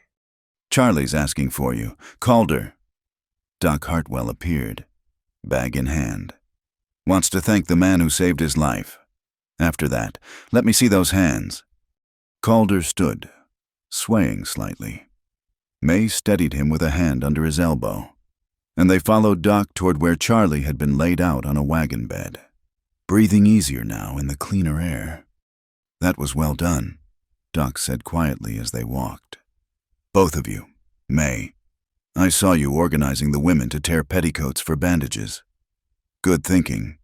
"Charlie's asking for you. Calder." Doc Hartwell appeared, bag in hand. "Wants to thank the man who saved his life. After that, let me see those hands." Calder stood, swaying slightly. May steadied him with a hand under his elbow, and they followed Doc toward where Charlie had been laid out on a wagon bed, breathing easier now in the cleaner air. "That was well done," Doc said quietly as they walked. "Both of you, May. I saw you organizing the women to tear petticoats for bandages. Good thinking."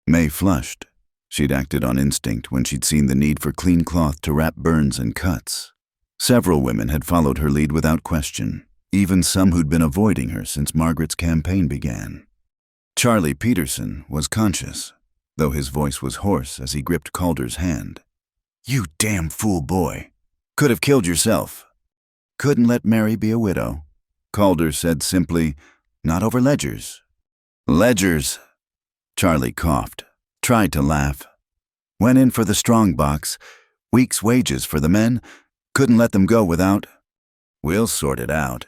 May flushed. She'd acted on instinct when she'd seen the need for clean cloth to wrap burns and cuts. Several women had followed her lead without question, even some who'd been avoiding her since Margaret's campaign began. Charlie Peterson was conscious, though his voice was hoarse as he gripped Calder's hand. "You damn fool boy. Could have killed yourself." "Couldn't let Mary be a widow," Calder said simply. "Not over ledgers." "Ledgers." Charlie coughed, tried to laugh. "Went in for the strong box. Week's wages for the men. Couldn't let them go without—" "We'll sort it out,"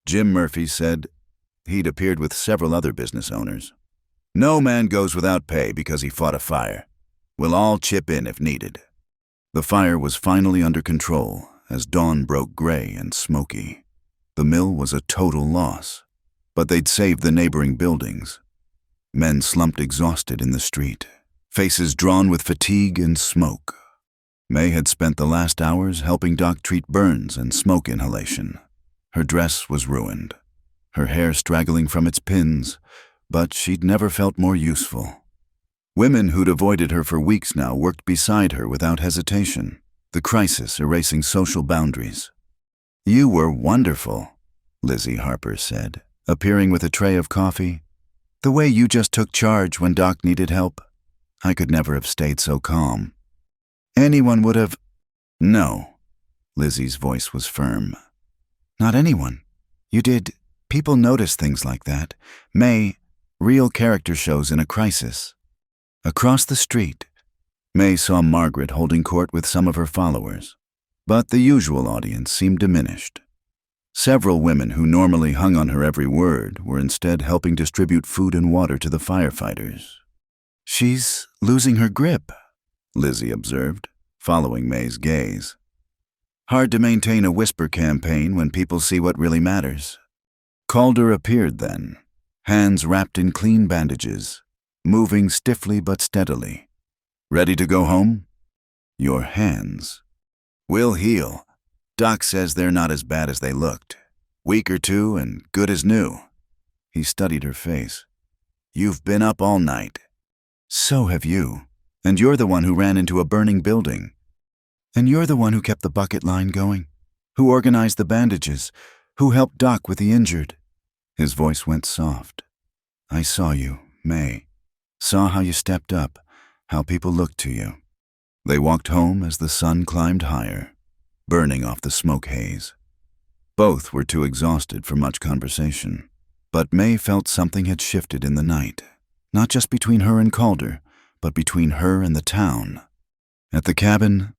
Jim Murphy said. He'd appeared with several other business owners. "No man goes without pay because he fought a fire. We'll all chip in if needed." The fire was finally under control as dawn broke gray and smoky. The mill was a total loss, but they'd saved the neighboring buildings. Men slumped exhausted in the street, faces drawn with fatigue and smoke. May had spent the last hours helping Doc treat burns and smoke inhalation. Her dress was ruined, her hair straggling from its pins, but she'd never felt more useful. Women who'd avoided her for weeks now worked beside her without hesitation, the crisis erasing social boundaries. "You were wonderful," Lizzie Harper said, appearing with a tray of coffee. "The way you just took charge when Doc needed help. I could never have stayed so calm." "Anyone would have—" "No." Lizzie's voice was firm. "Not anyone. You did. People notice things like that. May, real character shows in a crisis." Across the street, May saw Margaret holding court with some of her followers, but the usual audience seemed diminished. Several women who normally hung on her every word were instead helping distribute food and water to the firefighters. "She's losing her grip," Lizzie observed, following May's gaze. "Hard to maintain a whisper campaign when people see what really matters." Calder appeared then, hands wrapped in clean bandages, moving stiffly but steadily. Ready to go home? Your hands. Will heal. Doc says they're not as bad as they looked. Week or two and good as new. He studied her face. You've been up all night. So have you. And you're the one who ran into a burning building. And you're the one who kept the bucket line going, who organized the bandages, who helped Doc with the injured. His voice went soft. I saw you, May. Saw how you stepped up, how people looked to you. They walked home as the sun climbed higher, burning off the smoke haze. Both were too exhausted for much conversation, but May felt something had shifted in the night, not just between her and Calder, but between her and the town. At the cabin,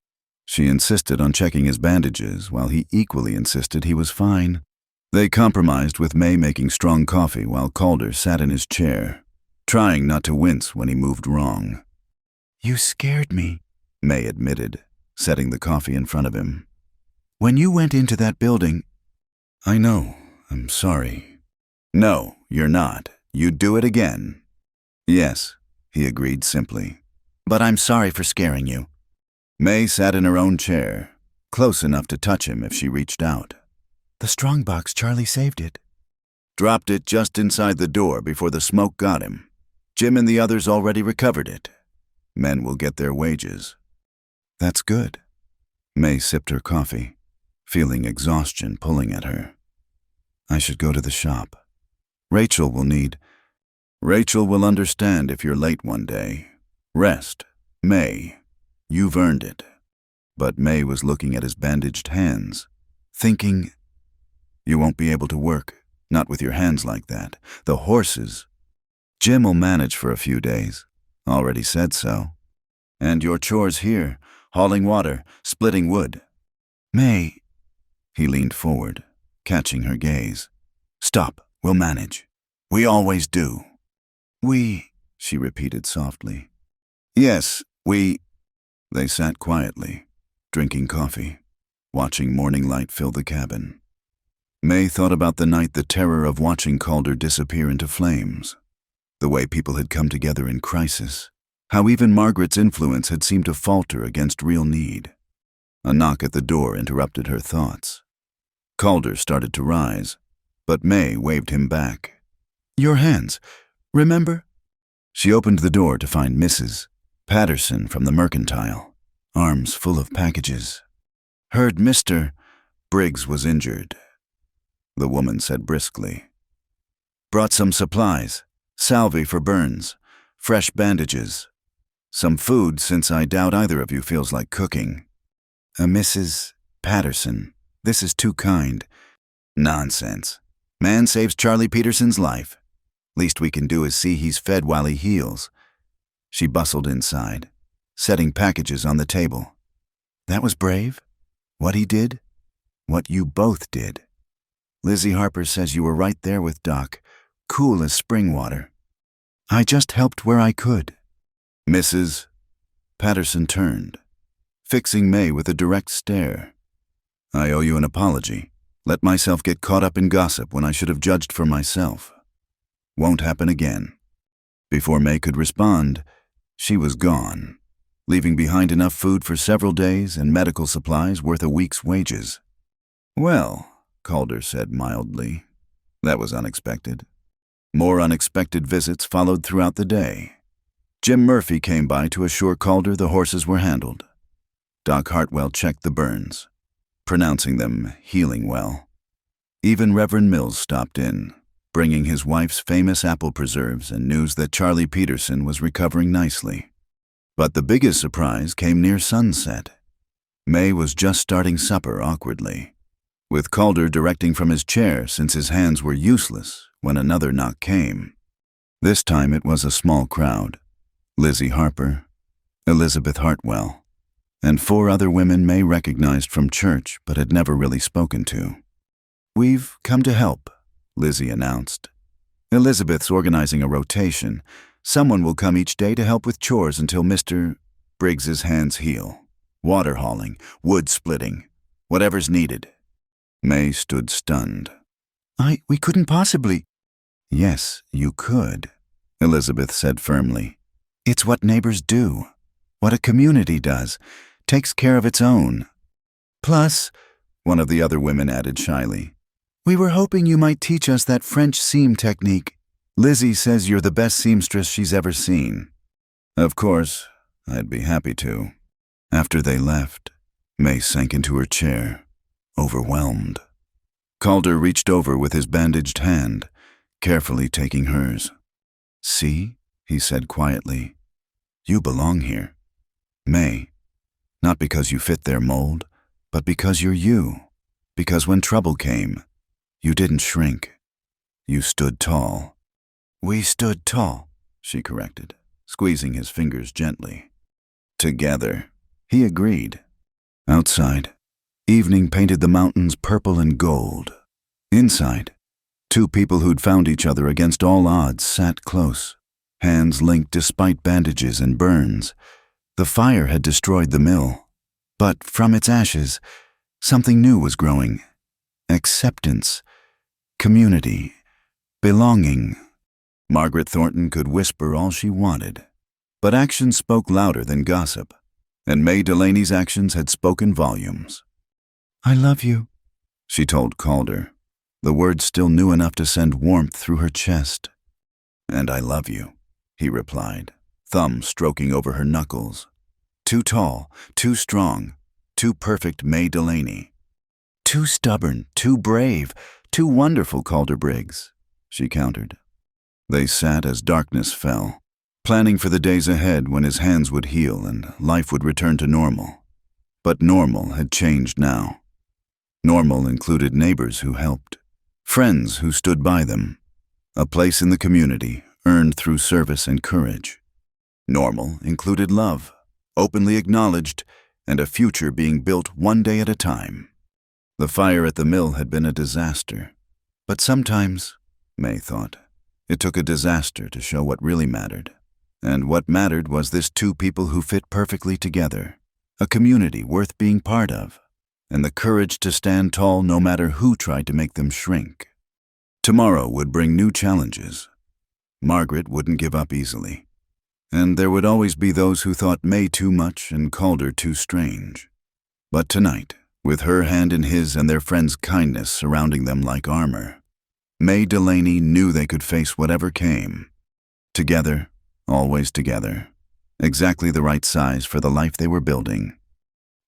she insisted on checking his bandages while he equally insisted he was fine. They compromised with May making strong coffee while Calder sat in his chair, trying not to wince when he moved wrong. You scared me, May admitted, setting the coffee in front of him. When you went into that building... I know, I'm sorry. No, you're not. You'd do it again. Yes, he agreed simply. But I'm sorry for scaring you. May sat in her own chair, close enough to touch him if she reached out. The strongbox, Charlie saved it. Dropped it just inside the door before the smoke got him. Jim and the others already recovered it. Men will get their wages. That's good. May sipped her coffee, feeling exhaustion pulling at her. I should go to the shop. Rachel will understand if you're late one day. Rest, May. You've earned it. But May was looking at his bandaged hands, thinking, you won't be able to work, not with your hands like that. The horses. Jim will manage for a few days. Already said so. And your chores here, hauling water, splitting wood. May. He leaned forward, catching her gaze. Stop, we'll manage. We always do. We, she repeated softly. Yes, we. They sat quietly, drinking coffee, watching morning light fill the cabin. May thought about the night the terror of watching Calder disappear into flames, the way people had come together in crisis, how even Margaret's influence had seemed to falter against real need. A knock at the door interrupted her thoughts. Calder started to rise, but May waved him back. Your hands, remember? She opened the door to find Mrs. Patterson from the mercantile, arms full of packages. Heard Mr. Briggs was injured, the woman said briskly. Brought some supplies, salve for burns, fresh bandages, some food since I doubt either of you feels like cooking. Mrs. Patterson, this is too kind. Nonsense. Man saves Charlie Peterson's life. Least we can do is see he's fed while he heals. She bustled inside, setting packages on the table. That was brave. What he did, what you both did. Lizzie Harper says you were right there with Doc, cool as spring water. I just helped where I could. Mrs. Patterson turned, fixing May with a direct stare. I owe you an apology. Let myself get caught up in gossip when I should have judged for myself. Won't happen again. Before May could respond, she was gone, leaving behind enough food for several days and medical supplies worth a week's wages. Well, Calder said mildly, that was unexpected. More unexpected visits followed throughout the day. Jim Murphy came by to assure Calder the horses were handled. Doc Hartwell checked the burns, pronouncing them healing well. Even Reverend Mills stopped in, bringing his wife's famous apple preserves and news that Charlie Peterson was recovering nicely. But the biggest surprise came near sunset. May was just starting supper awkwardly, with Calder directing from his chair since his hands were useless when another knock came. This time it was a small crowd. Lizzie Harper, Elizabeth Hartwell, and 4 other women May recognized from church but had never really spoken to. We've come to help, Lizzie announced. Elizabeth's organizing a rotation. Someone will come each day to help with chores until Mr. Briggs's hands heal. Water hauling, wood splitting, whatever's needed. May stood stunned. We couldn't possibly. Yes, you could, Elizabeth said firmly. It's what neighbors do. what a community does, takes care of its own. Plus, one of the other women added shyly, we were hoping you might teach us that French seam technique. Lizzie says you're the best seamstress she's ever seen. Of course, I'd be happy to. After they left, May sank into her chair, overwhelmed. Calder reached over with his bandaged hand, carefully taking hers. See, he said quietly, you belong here. May, not because you fit their mold, but because you're you. Because when trouble came, you didn't shrink. You stood tall. We stood tall, she corrected, squeezing his fingers gently. Together, he agreed. Outside, evening painted the mountains purple and gold. Inside, two people who'd found each other against all odds sat close, hands linked despite bandages and burns. The fire had destroyed the mill, but from its ashes, something new was growing. Acceptance, community, belonging. Margaret Thornton could whisper all she wanted, but actions spoke louder than gossip, and May Delaney's actions had spoken volumes. I love you, she told Calder, the words still new enough to send warmth through her chest. And I love you, he replied, thumb stroking over her knuckles. Too tall, too strong, too perfect May Delaney. Too stubborn, too brave, too wonderful, Calder Briggs, she countered. They sat as darkness fell, planning for the days ahead when his hands would heal and life would return to normal. But normal had changed now. Normal included neighbors who helped, friends who stood by them, a place in the community earned through service and courage. Normal included love, openly acknowledged, and a future being built one day at a time. The fire at the mill had been a disaster, but sometimes, May thought, it took a disaster to show what really mattered. And what mattered was this two people who fit perfectly together, a community worth being part of, and the courage to stand tall no matter who tried to make them shrink. Tomorrow would bring new challenges. Margaret wouldn't give up easily. And there would always be those who thought May too much and Calder too strange. But tonight, with her hand in his and their friend's kindness surrounding them like armor, May Delaney knew they could face whatever came. Together, always together, exactly the right size for the life they were building.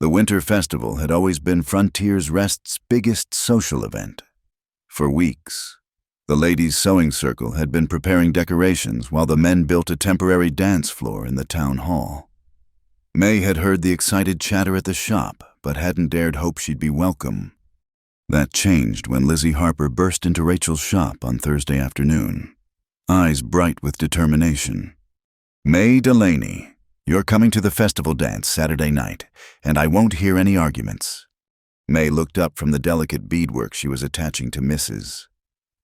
The Winter Festival had always been Frontier's Rest's biggest social event. For weeks, the ladies' sewing circle had been preparing decorations while the men built a temporary dance floor in the town hall. May had heard the excited chatter at the shop, but hadn't dared hope she'd be welcome. That changed when Lizzie Harper burst into Rachel's shop on Thursday afternoon, eyes bright with determination. May Delaney, you're coming to the festival dance Saturday night, and I won't hear any arguments. May looked up from the delicate beadwork she was attaching to Mrs.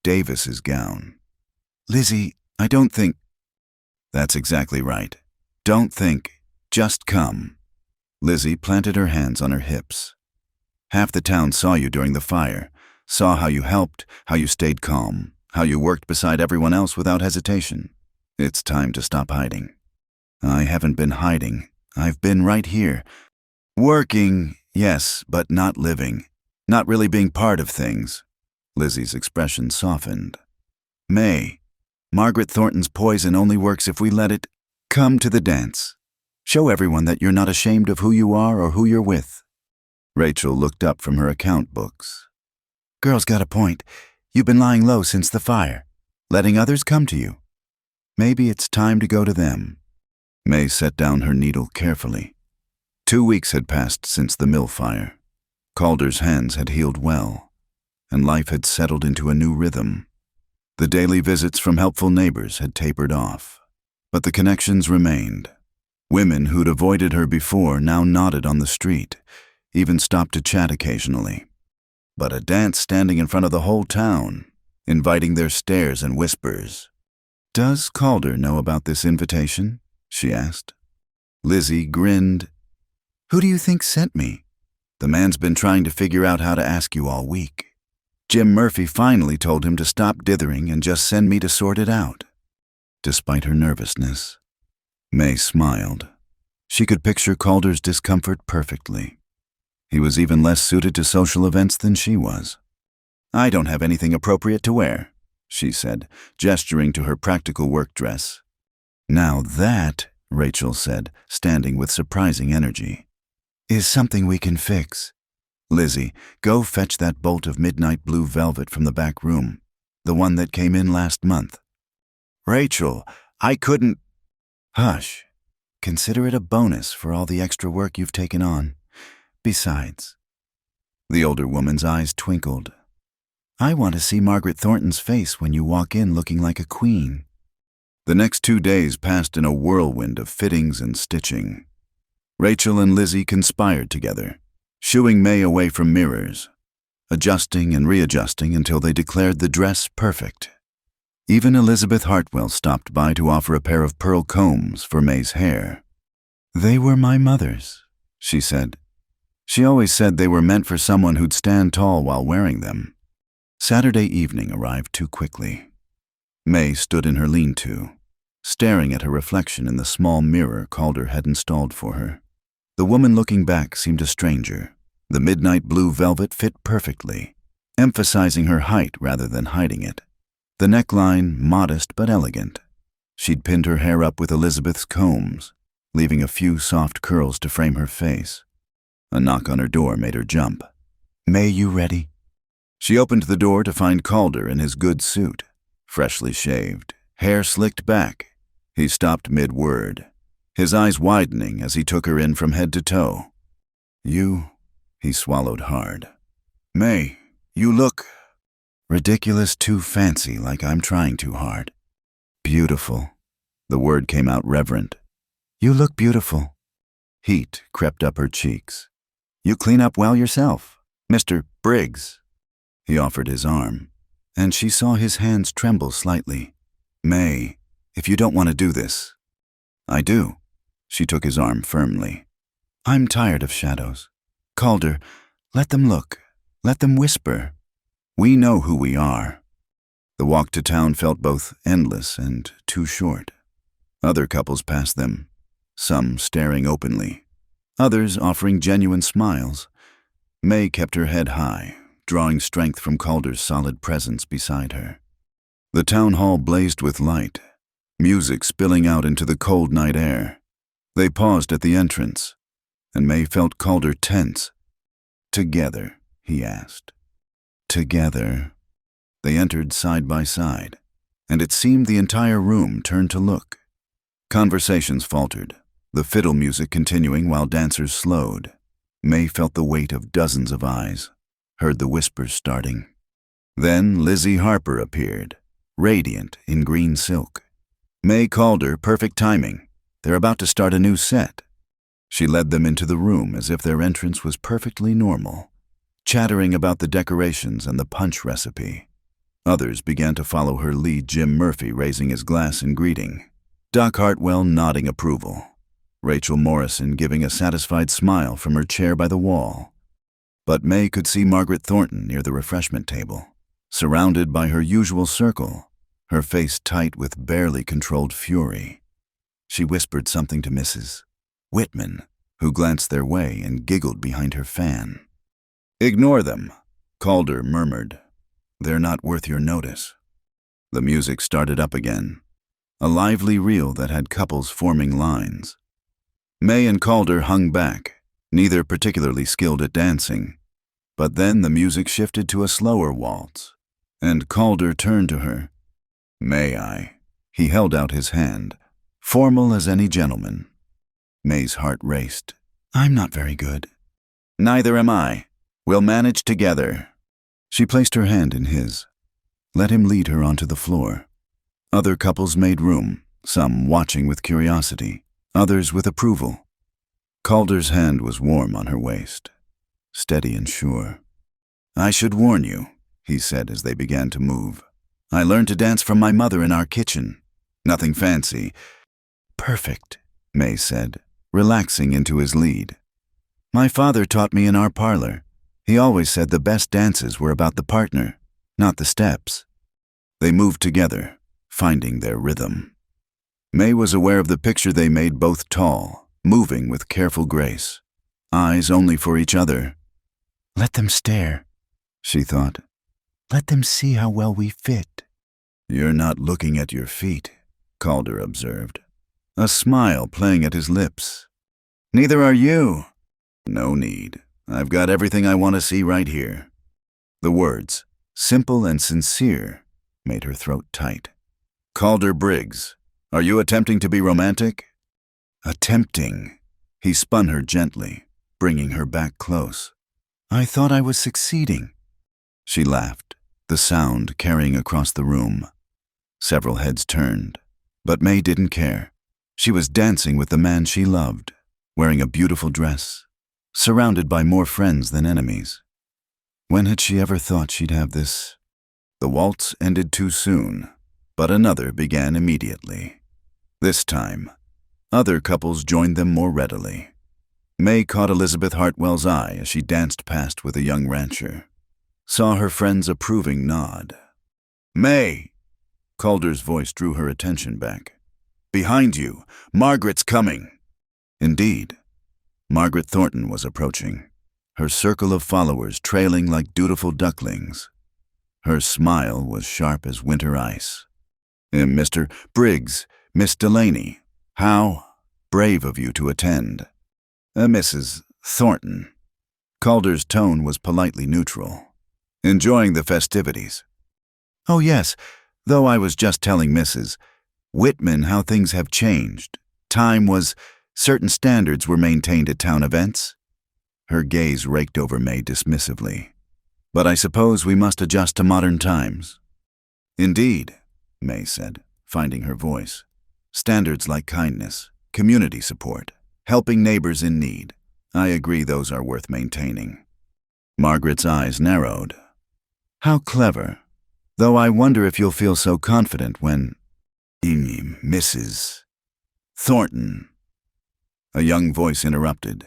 Davis's gown. Lizzie, I don't think... That's exactly right. Don't think, just come. Lizzie planted her hands on her hips. Half the town saw you during the fire, saw how you helped, how you stayed calm, how you worked beside everyone else without hesitation. It's time to stop hiding. I haven't been hiding. I've been right here. Working, yes, but not living. Not really being part of things. Lizzie's expression softened. May, Margaret Thornton's poison only works if we let it come to the dance. Show everyone that you're not ashamed of who you are or who you're with. Rachel looked up from her account books. Girl's got a point. You've been lying low since the fire, letting others come to you. Maybe it's time to go to them. May set down her needle carefully. 2 weeks had passed since the mill fire. Calder's hands had healed well, and life had settled into a new rhythm. The daily visits from helpful neighbors had tapered off, but the connections remained. Women who'd avoided her before now nodded on the street, even stopped to chat occasionally. But a dance standing in front of the whole town, inviting their stares and whispers. Does Calder know about this invitation? She asked. Lizzie grinned. Who do you think sent me? The man's been trying to figure out how to ask you all week. Jim Murphy finally told him to stop dithering and just send me to sort it out. Despite her nervousness, May smiled. She could picture Calder's discomfort perfectly. He was even less suited to social events than she was. "I don't have anything appropriate to wear," she said, gesturing to her practical work dress. "Now that," Rachel said, standing with surprising energy, "is something we can fix. Lizzie, go fetch that bolt of midnight blue velvet from the back room, the one that came in last month." "Rachel, I couldn't—" "Hush. Consider it a bonus for all the extra work you've taken on. Besides," the older woman's eyes twinkled, "I want to see Margaret Thornton's face when you walk in looking like a queen." The next 2 days passed in a whirlwind of fittings and stitching. Rachel and Lizzie conspired together, shooing May away from mirrors, adjusting and readjusting until they declared the dress perfect. Even Elizabeth Hartwell stopped by to offer a pair of pearl combs for May's hair. "They were my mother's," she said. She always said they were meant for someone who'd stand tall while wearing them. Saturday evening arrived too quickly. May stood in her lean-to, staring at her reflection in the small mirror Calder had installed for her. The woman looking back seemed a stranger. The midnight blue velvet fit perfectly, emphasizing her height rather than hiding it. The neckline modest but elegant. She'd pinned her hair up with Elizabeth's combs, leaving a few soft curls to frame her face. A knock on her door made her jump. "May, you ready?" She opened the door to find Calder in his good suit, freshly shaved, hair slicked back. He stopped mid-word, his eyes widening as he took her in from head to toe. He swallowed hard. "May, you look—" "Ridiculous, too fancy, like I'm trying too hard." "Beautiful." The word came out reverent. "You look beautiful." Heat crept up her cheeks. "You clean up well yourself, Mr. Briggs." He offered his arm, and she saw his hands tremble slightly. "May, if you don't want to do this—" "I do." She took his arm firmly. "I'm tired of shadows. Calder, let them look. Let them whisper. We know who we are." The walk to town felt both endless and too short. Other couples passed them, some staring openly, others offering genuine smiles. May kept her head high, drawing strength from Calder's solid presence beside her. The town hall blazed with light, music spilling out into the cold night air. They paused at the entrance, and May felt Calder tense. "Together?" he asked. "Together." They entered side by side, and it seemed the entire room turned to look. Conversations faltered, the fiddle music continuing while dancers slowed. May felt the weight of dozens of eyes, heard the whispers starting. Then Lizzie Harper appeared, radiant in green silk. May called her perfect timing. They're about to start a new set. She led them into the room as if their entrance was perfectly normal, chattering about the decorations and the punch recipe. Others began to follow her lead, Jim Murphy raising his glass in greeting, Doc Hartwell nodding approval, Rachel Morrison giving a satisfied smile from her chair by the wall. But May could see Margaret Thornton near the refreshment table, surrounded by her usual circle, her face tight with barely controlled fury. She whispered something to Mrs. Whitman, who glanced their way and giggled behind her fan. "Ignore them," Calder murmured. "They're not worth your notice." The music started up again, a lively reel that had couples forming lines. May and Calder hung back, neither particularly skilled at dancing. But then the music shifted to a slower waltz, and Calder turned to her. "May I?" He held out his hand, formal as any gentleman. May's heart raced. "I'm not very good." "Neither am I. We'll manage together." She placed her hand in his, let him lead her onto the floor. Other couples made room, some watching with curiosity, others with approval. Calder's hand was warm on her waist, steady and sure. "I should warn you," he said as they began to move. "I learned to dance from my mother in our kitchen. Nothing fancy." "Perfect," May said, relaxing into his lead. "My father taught me in our parlor. He always said the best dances were about the partner, not the steps." They moved together, finding their rhythm. May was aware of the picture they made, both tall, moving with careful grace, eyes only for each other. Let them stare, she thought. let them see how well we fit. You're not looking at your feet, Calder observed, a smile playing at his lips. Neither are you. No need. I've got everything I want to see right here. The words, simple and sincere, made her throat tight. Calder Briggs, are you attempting to be romantic? Attempting. He spun her gently, bringing her back close. I thought I was succeeding. She laughed, the sound carrying across the room. Several heads turned, but May didn't care. She was dancing with the man she loved, wearing a beautiful dress, surrounded by more friends than enemies. When had she ever thought she'd have this? The waltz ended too soon, but another began immediately. This time, other couples joined them more readily. May caught Elizabeth Hartwell's eye as she danced past with a young rancher, saw her friend's approving nod. May! Calder's voice drew her attention back. Behind you, Margaret's coming. Indeed, Margaret Thornton was approaching, her circle of followers trailing like dutiful ducklings. Her smile was sharp as winter ice. Mr. Briggs, Miss Delaney, how brave of you to attend. Mrs. Thornton. Calder's tone was politely neutral. Enjoying the festivities. Oh yes, though I was just telling Mrs. Whitman how things have changed. Time was, certain standards were maintained at town events. Her gaze raked over May dismissively. But I suppose we must adjust to modern times. Indeed, May said, finding her voice. Standards like kindness, community support, helping neighbors in need. I agree those are worth maintaining. Margaret's eyes narrowed. How clever. Though I wonder if you'll feel so confident when... Mrs. Thornton. A young voice interrupted.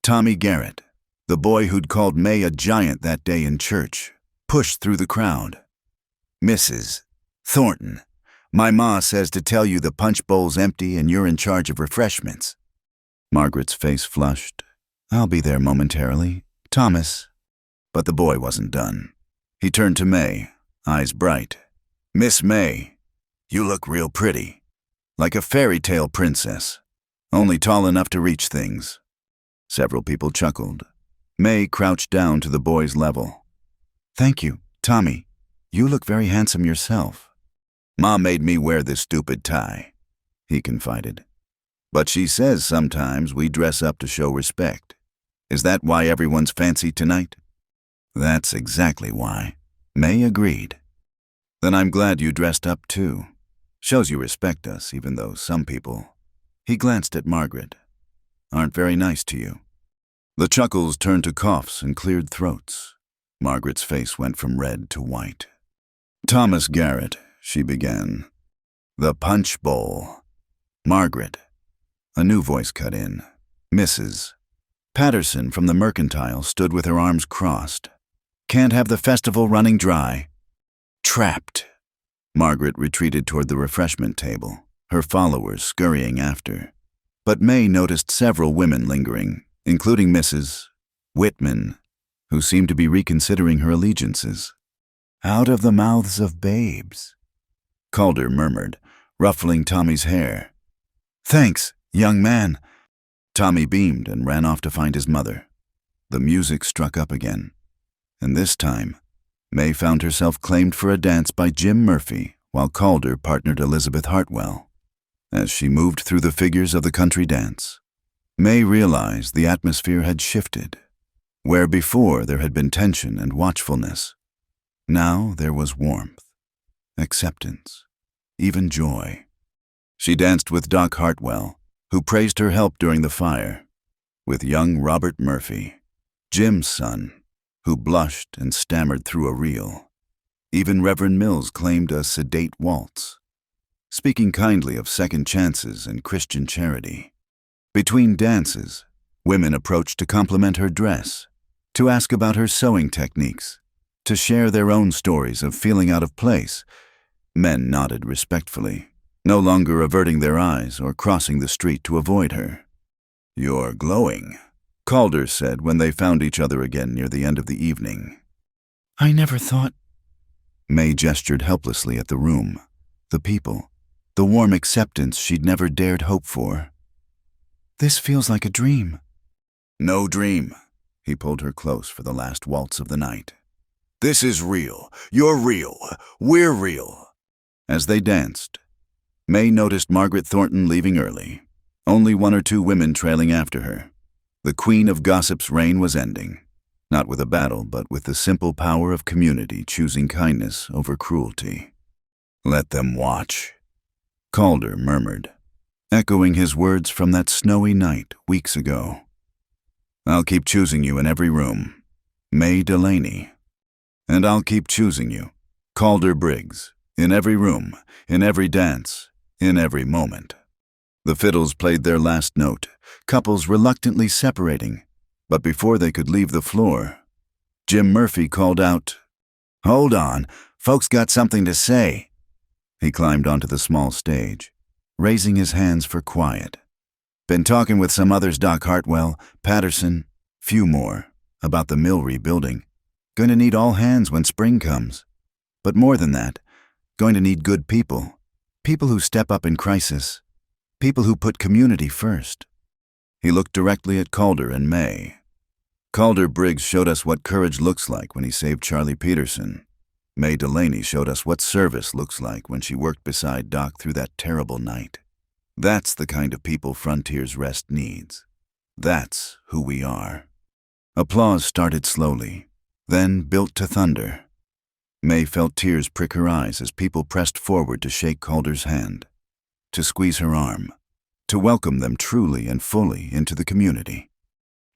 Tommy Garrett, the boy who'd called May a giant that day in church, pushed through the crowd. Mrs. Thornton, my ma says to tell you the punch bowl's empty and you're in charge of refreshments. Margaret's face flushed. I'll be there momentarily. Thomas. But the boy wasn't done. He turned to May, eyes bright. Miss May, you look real pretty. Like a fairy tale princess, only tall enough to reach things. Several people chuckled. May crouched down to the boy's level. Thank you, Tommy. You look very handsome yourself. Ma made me wear this stupid tie, he confided. But she says sometimes we dress up to show respect. Is that why everyone's fancy tonight? That's exactly why, May agreed. Then I'm glad you dressed up too. Shows you respect us, even though some people, he glanced at Margaret, aren't very nice to you. The chuckles turned to coughs and cleared throats. Margaret's face went from red to white. Thomas Garrett, she began. The punch bowl. Margaret. A new voice cut in. Mrs. Patterson from the Mercantile stood with her arms crossed. Can't have the festival running dry. Trapped. Margaret retreated toward the refreshment table, her followers scurrying after. But May noticed several women lingering, including Mrs. Whitman, who seemed to be reconsidering her allegiances. Out of the mouths of babes, Calder murmured, ruffling Tommy's hair. Thanks, young man. Tommy beamed and ran off to find his mother. The music struck up again, and this time, May found herself claimed for a dance by Jim Murphy while Calder partnered Elizabeth Hartwell. As she moved through the figures of the country dance, May realized the atmosphere had shifted. Where before there had been tension and watchfulness, now there was warmth, acceptance, even joy. She danced with Doc Hartwell, who praised her help during the fire, with young Robert Murphy, Jim's son, who blushed and stammered through a reel. Even Reverend Mills claimed a sedate waltz, speaking kindly of second chances and Christian charity. Between dances, women approached to compliment her dress, to ask about her sewing techniques, to share their own stories of feeling out of place. Men nodded respectfully, no longer averting their eyes or crossing the street to avoid her. "You're glowing," Calder said when they found each other again near the end of the evening. I never thought. May gestured helplessly at the room, the people, the warm acceptance she'd never dared hope for. This feels like a dream. "No dream." He pulled her close for the last waltz of the night. "This is real. You're real. We're real." As they danced, May noticed Margaret Thornton leaving early, only one or two women trailing after her. The queen of gossip's reign was ending, not with a battle, but with the simple power of community choosing kindness over cruelty. "Let them watch," Calder murmured, echoing his words from that snowy night weeks ago. "I'll keep choosing you in every room, May Delaney. And I'll keep choosing you, Calder Briggs, in every room, in every dance, in every moment." The fiddles played their last note, couples reluctantly separating, but before they could leave the floor, Jim Murphy called out, "Hold on, folks got something to say." He climbed onto the small stage, raising his hands for quiet. "Been talking with some others, Doc Hartwell, Patterson, few more, about the mill rebuilding. Going to need all hands when spring comes. But more than that, going to need good people. People who step up in crisis. People who put community first." He looked directly at Calder and May. "Calder Briggs showed us what courage looks like when he saved Charlie Peterson. May Delaney showed us what service looks like when she worked beside Doc through that terrible night. That's the kind of people Frontier's Rest needs. That's who we are." Applause started slowly, then built to thunder. May felt tears prick her eyes as people pressed forward to shake Calder's hand, to squeeze her arm, to welcome them truly and fully into the community.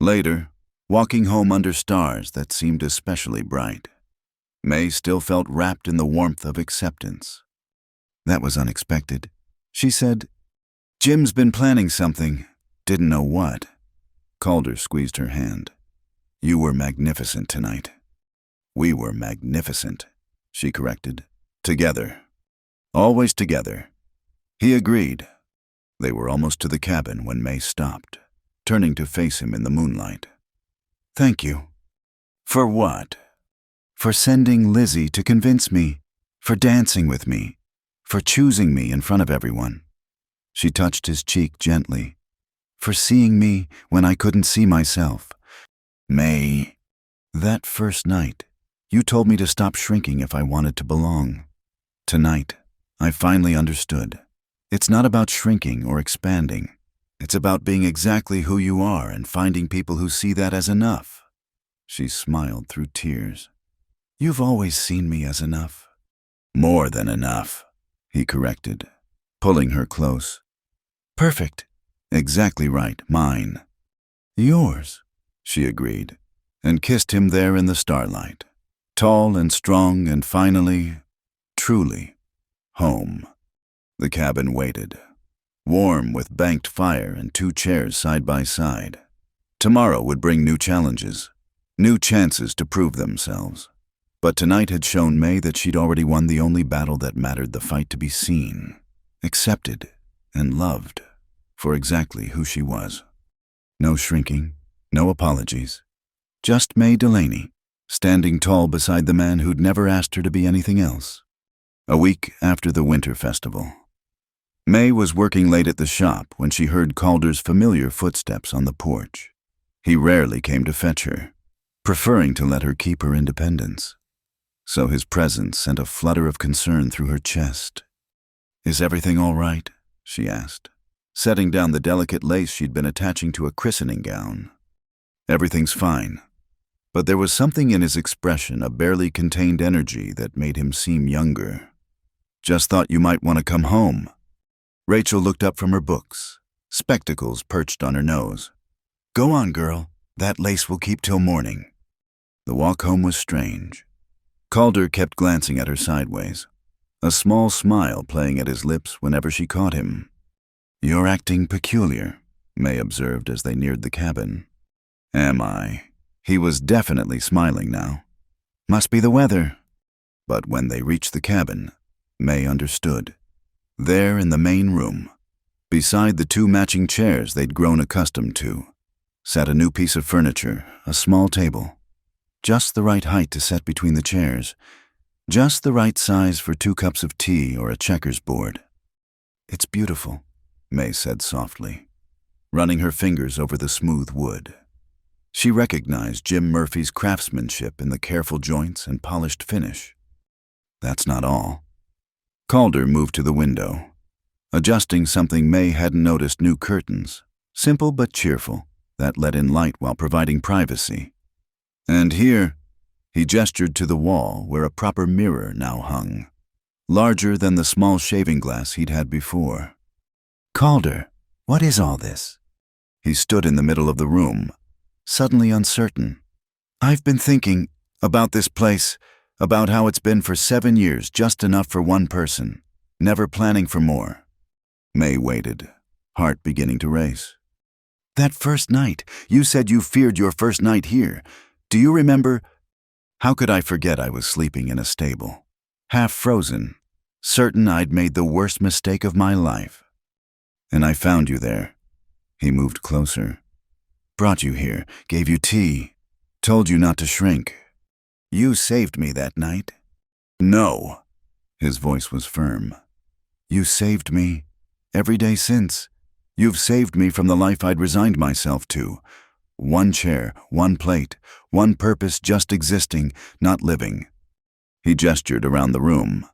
Later, walking home under stars that seemed especially bright, May still felt wrapped in the warmth of acceptance. "That was unexpected," she said. "Jim's been planning something, didn't know what." Calder squeezed her hand. "You were magnificent tonight." "We were magnificent," she corrected. "Together. Always together." He agreed. They were almost to the cabin when May stopped, turning to face him in the moonlight. "Thank you." "For what?" "For sending Lizzie to convince me, for dancing with me, for choosing me in front of everyone." She touched his cheek gently. "For seeing me when I couldn't see myself." "May, that first night, you told me to stop shrinking if I wanted to belong. Tonight, I finally understood. It's not about shrinking or expanding. It's about being exactly who you are and finding people who see that as enough." She smiled through tears. "You've always seen me as enough." "More than enough," he corrected, pulling her close. "Perfect." "Exactly right, mine." "Yours," she agreed, and kissed him there in the starlight, tall and strong and finally, truly, home. The cabin waited, warm with banked fire and 2 chairs side by side. Tomorrow would bring new challenges, new chances to prove themselves. But tonight had shown May that she'd already won the only battle that mattered, the fight to be seen, accepted, and loved for exactly who she was. No shrinking, no apologies. Just May Delaney, standing tall beside the man who'd never asked her to be anything else. A week after the winter festival, May was working late at the shop when she heard Calder's familiar footsteps on the porch. He rarely came to fetch her, preferring to let her keep her independence. So his presence sent a flutter of concern through her chest. "Is everything all right?" she asked, setting down the delicate lace she'd been attaching to a christening gown. "Everything's fine." But there was something in his expression, a barely contained energy that made him seem younger. "Just thought you might want to come home." Rachel looked up from her books, spectacles perched on her nose. "Go on, girl. That lace will keep till morning." The walk home was strange. Calder kept glancing at her sideways, a small smile playing at his lips whenever she caught him. "You're acting peculiar," May observed as they neared the cabin. "Am I?" He was definitely smiling now. "Must be the weather." But when they reached the cabin, May understood. There in the main room, Beside the two matching chairs they'd grown accustomed to, sat a new piece of furniture, a small table. Just the right height to set between the chairs, just the right size for 2 cups of tea or a checkers board. "It's beautiful," May said softly, running her fingers over the smooth wood. She recognized Jim Murphy's craftsmanship in the careful joints and polished finish. That's not all. Calder moved to the window, adjusting something May hadn't noticed: new curtains, simple but cheerful, that let in light while providing privacy. And here, he gestured to the wall where a proper mirror now hung, larger than the small shaving glass he'd had before. "Calder, what is all this?" He stood in the middle of the room, suddenly uncertain. "I've been thinking about this place, about how it's been for 7 years, just enough for one person, never planning for more." May waited, heart beginning to race. "That first night, you said you feared your first night here. Do you remember?" How could I forget I was sleeping in a stable, half frozen, certain I'd made the worst mistake of my life. "And I found you there." He moved closer. "Brought you here, gave you tea, told you not to shrink. You saved me that night." "No." His voice was firm. "You saved me every day since. You've saved me from the life I'd resigned myself to. One chair, one plate, one purpose, just existing, not living." He gestured around the room.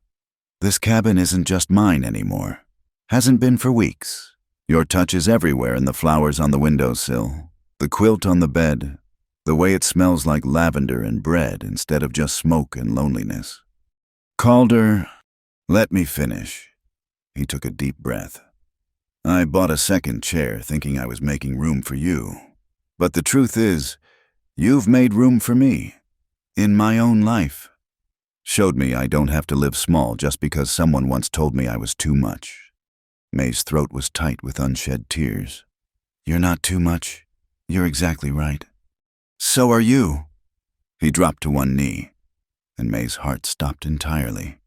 "This cabin isn't just mine anymore. Hasn't been for weeks. Your touch is everywhere, in the flowers on the windowsill, the quilt on the bed, the way it smells like lavender and bread instead of just smoke and loneliness." "Calder, let me finish." He took a deep breath. "I bought a second chair thinking I was making room for you. But the truth is, you've made room for me, in my own life. Showed me I don't have to live small just because someone once told me I was too much." May's throat was tight with unshed tears. "You're not too much. You're exactly right. So are you." He dropped to one knee, and May's heart stopped entirely.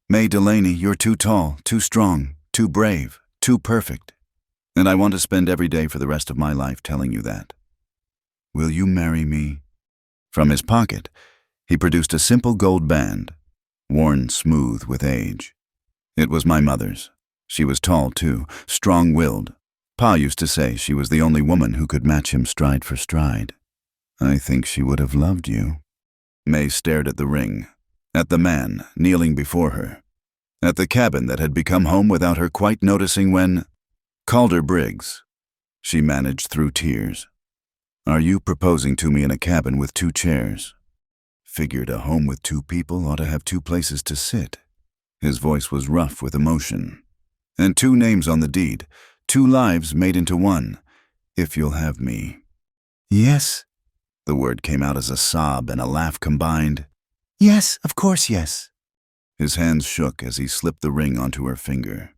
"May Delaney, you're too tall, too strong, too brave, too perfect. And I want to spend every day for the rest of my life telling you that. Will you marry me?" From his pocket, he produced a simple gold band, worn smooth with age. It was my mother's. She was tall, too, strong-willed. Pa used to say she was the only woman who could match him stride for stride. "I think she would have loved you." May stared at the ring, at the man kneeling before her, at the cabin that had become home without her quite noticing when— "Calder Briggs," she managed through tears. "Are you proposing to me in a cabin with 2 chairs? Figured a home with 2 people ought to have 2 places to sit." His voice was rough with emotion. "And 2 names on the deed, 2 lives made into one, if you'll have me." "Yes." The word came out as a sob and a laugh combined. "Yes, of course, yes." His hands shook as he slipped the ring onto her finger.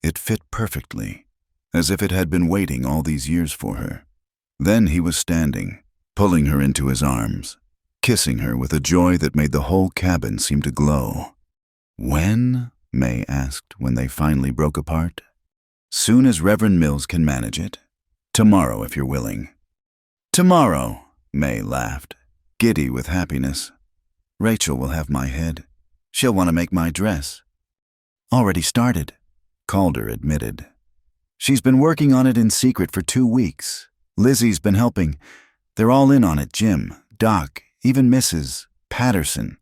It fit perfectly, as if it had been waiting all these years for her. Then he was standing, pulling her into his arms, kissing her with a joy that made the whole cabin seem to glow. "When?" May asked when they finally broke apart. "Soon as Reverend Mills can manage it. Tomorrow, if you're willing." "Tomorrow," May laughed, giddy with happiness. "Rachel will have my head. She'll want to make my dress." "Already started," Calder admitted. "She's been working on it in secret for 2 weeks. Lizzie's been helping. They're all in on it, Jim, Doc, even Mrs. Patterson."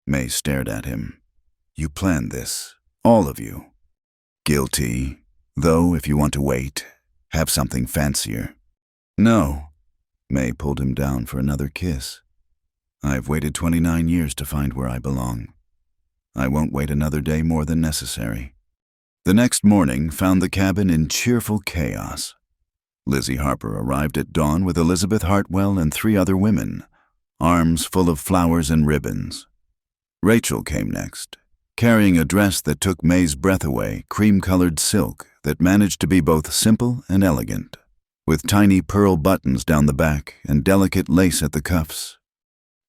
May stared at him. "You planned this, all of you." "Guilty, though, if you want to wait, have something fancier." "No." May pulled him down for another kiss. "I've waited 29 years to find where I belong. I won't wait another day more than necessary." The next morning found the cabin in cheerful chaos. Lizzie Harper arrived at dawn with Elizabeth Hartwell and 3 other women, arms full of flowers and ribbons. Rachel came next, carrying a dress that took May's breath away, cream-colored silk that managed to be both simple and elegant, with tiny pearl buttons down the back and delicate lace at the cuffs.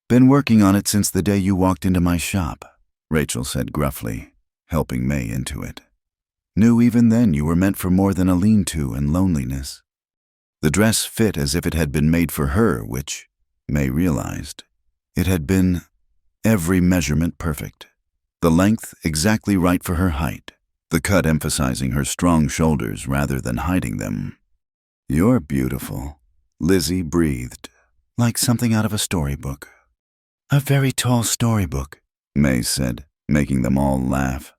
"Been working on it since the day you walked into my shop," Rachel said gruffly, helping May into it. Knew even then you were meant for more than a lean-to and loneliness. The dress fit as if it had been made for her, which, May realized, it had been every measurement perfect. The length exactly right for her height, the cut emphasizing her strong shoulders rather than hiding them. "You're beautiful," Lizzie breathed. Like something out of a storybook. A very tall storybook, May said, making them all laugh.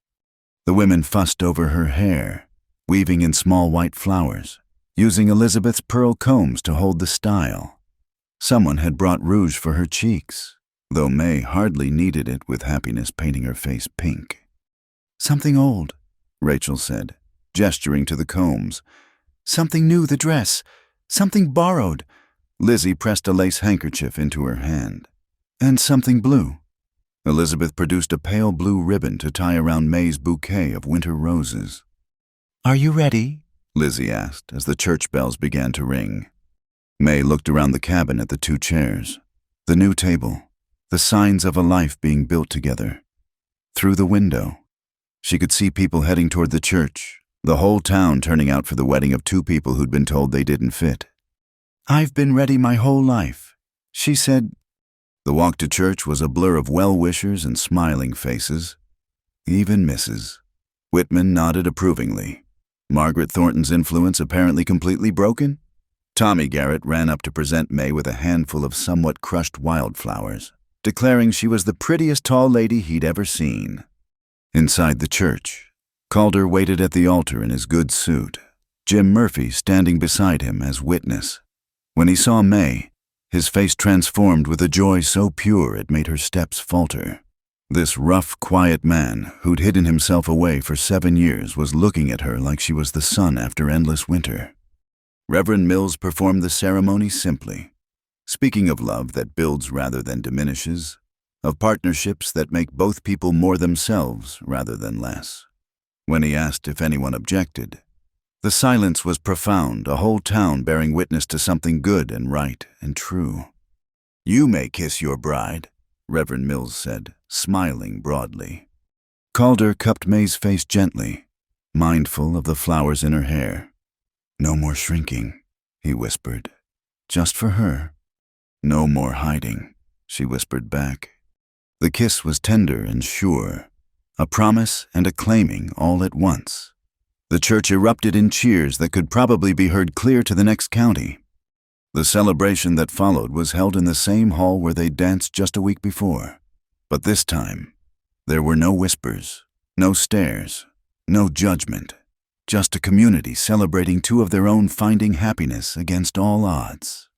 The women fussed over her hair, weaving in small white flowers, using Elizabeth's pearl combs to hold the style. Someone had brought rouge for her cheeks, though May hardly needed it with happiness painting her face pink. Something old, Rachel said, gesturing to the combs. Something new, the dress. Something borrowed. Lizzie pressed a lace handkerchief into her hand. And something blue. Elizabeth produced a pale blue ribbon to tie around May's bouquet of winter roses. "Are you ready?" Lizzie asked as the church bells began to ring. May looked around the cabin at the 2 chairs, the new table, the signs of a life being built together. Through the window, she could see people heading toward the church, the whole town turning out for the wedding of 2 people who'd been told they didn't fit. "I've been ready my whole life," she said. The walk to church was a blur of well-wishers and smiling faces. Even Mrs. Whitman nodded approvingly. Margaret Thornton's influence apparently completely broken? Tommy Garrett ran up to present May with a handful of somewhat crushed wildflowers, declaring she was the prettiest tall lady he'd ever seen. Inside the church, Calder waited at the altar in his good suit, Jim Murphy standing beside him as witness. When he saw May, his face transformed with a joy so pure it made her steps falter. This rough, quiet man who'd hidden himself away for 7 years was looking at her like she was the sun after endless winter. Reverend Mills performed the ceremony simply, speaking of love that builds rather than diminishes, of partnerships that make both people more themselves rather than less. When he asked if anyone objected, the silence was profound, a whole town bearing witness to something good and right and true. "You may kiss your bride," Reverend Mills said, smiling broadly. Calder cupped May's face gently, mindful of the flowers in her hair. "No more shrinking," he whispered. "Just for her." "No more hiding," she whispered back. The kiss was tender and sure, a promise and a claiming all at once. The church erupted in cheers that could probably be heard clear to the next county. The celebration that followed was held in the same hall where they danced just a week before. But this time, there were no whispers, no stares, no judgment. Just a community celebrating 2 of their own finding happiness against all odds.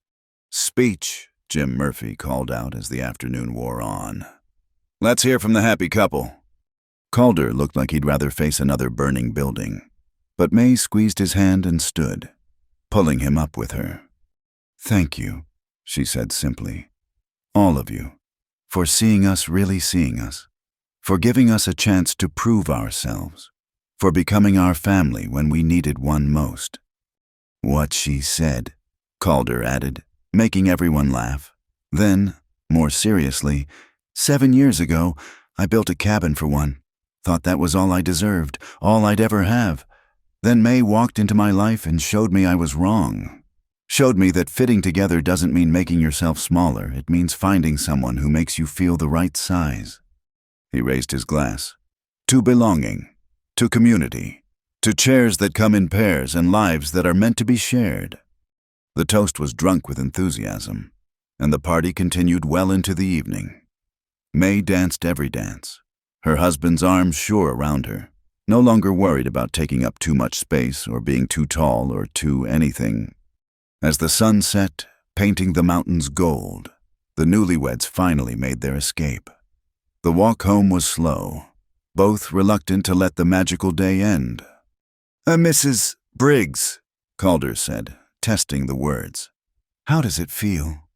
"Speech," Jim Murphy called out as the afternoon wore on. "Let's hear from the happy couple." Calder looked like he'd rather face another burning building, but May squeezed his hand and stood, pulling him up with her. "Thank you," she said simply. "All of you, for seeing us really seeing us, for giving us a chance to prove ourselves, for becoming our family when we needed one most." "What she said," Calder added, making everyone laugh. Then, more seriously, 7 years ago, I built a cabin for one. Thought that was all I deserved, all I'd ever have. Then May walked into my life and showed me I was wrong. Showed me that fitting together doesn't mean making yourself smaller. It means finding someone who makes you feel the right size. He raised his glass. To belonging, to community, to chairs that come in pairs and lives that are meant to be shared. The toast was drunk with enthusiasm, and the party continued well into the evening. May danced every dance, her husband's arms sure around her, no longer worried about taking up too much space or being too tall or too anything. As the sun set, painting the mountains gold, the newlyweds finally made their escape. The walk home was slow, both reluctant to let the magical day end. "Mrs. Briggs," Calder said, testing the words. "How does it feel?"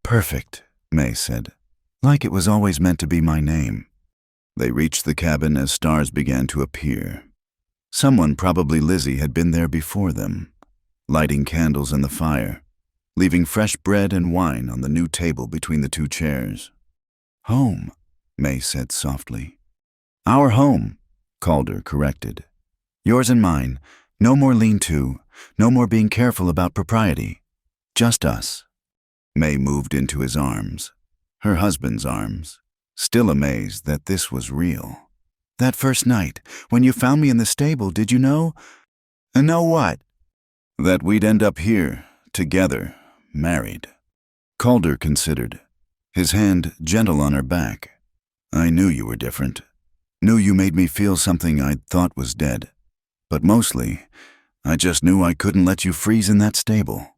"Perfect," May said, "like it was always meant to be my name." They reached the cabin as stars began to appear. Someone, probably Lizzie, had been there before them, lighting candles in the fire, leaving fresh bread and wine on the new table between the 2 chairs. "Home," May said softly. "Our home," Calder corrected. Yours and mine. No more lean-to. No more being careful about propriety. Just us. May moved into his arms, her husband's arms, still amazed that this was real. That first night, when you found me in the stable, did you know? Know what? That we'd end up here, together, married. Calder considered, his hand gentle on her back. I knew you were different. Knew you made me feel something I'd thought was dead. But mostly, I just knew I couldn't let you freeze in that stable.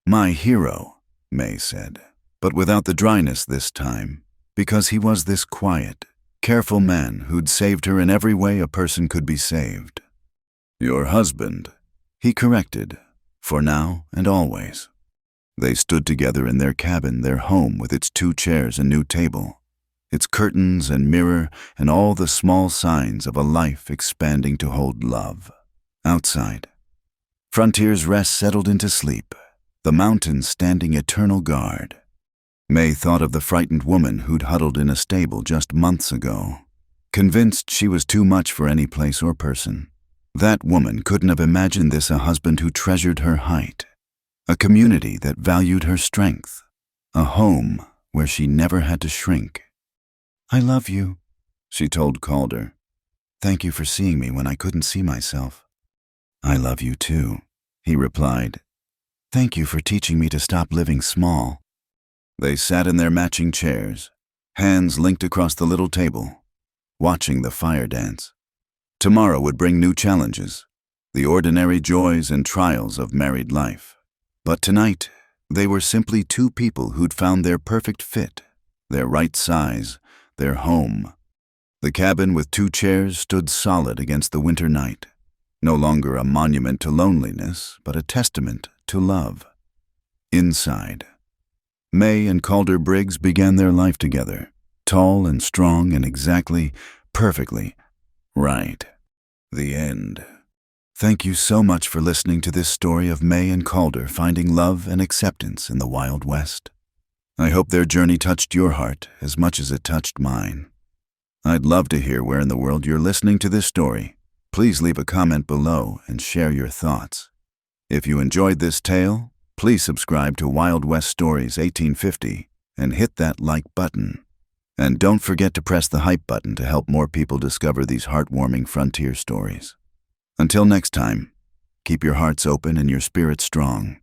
My hero, May said, but without the dryness this time, because he was this quiet, careful man who'd saved her in every way a person could be saved. Your husband, he corrected, for now and always. They stood together in their cabin, their home with its 2 chairs and new table, its curtains and mirror and all the small signs of a life expanding to hold love. Outside, Frontier's rest settled into sleep, the mountains standing eternal guard. May thought of the frightened woman who'd huddled in a stable just months ago, convinced she was too much for any place or person. That woman couldn't have imagined this a husband who treasured her height, a community that valued her strength, a home where she never had to shrink. I love you, she told Calder. Thank you for seeing me when I couldn't see myself. I love you too, he replied. Thank you for teaching me to stop living small. They sat in their matching chairs, hands linked across the little table, watching the fire dance. Tomorrow would bring new challenges, the ordinary joys and trials of married life. But tonight, they were simply 2 people who'd found their perfect fit, their right size, their home. The cabin with 2 chairs stood solid against the winter night, no longer a monument to loneliness, but a testament to love. Inside, May and Calder Briggs began their life together, tall and strong and exactly, perfectly right. The end. Thank you so much for listening to this story of May and Calder finding love and acceptance in the Wild West. I hope their journey touched your heart as much as it touched mine. I'd love to hear where in the world you're listening to this story. Please leave a comment below and share your thoughts. If you enjoyed this tale, please subscribe to Wild West Stories 1850 and hit that like button. And don't forget to press the hype button to help more people discover these heartwarming frontier stories. Until next time, keep your hearts open and your spirits strong.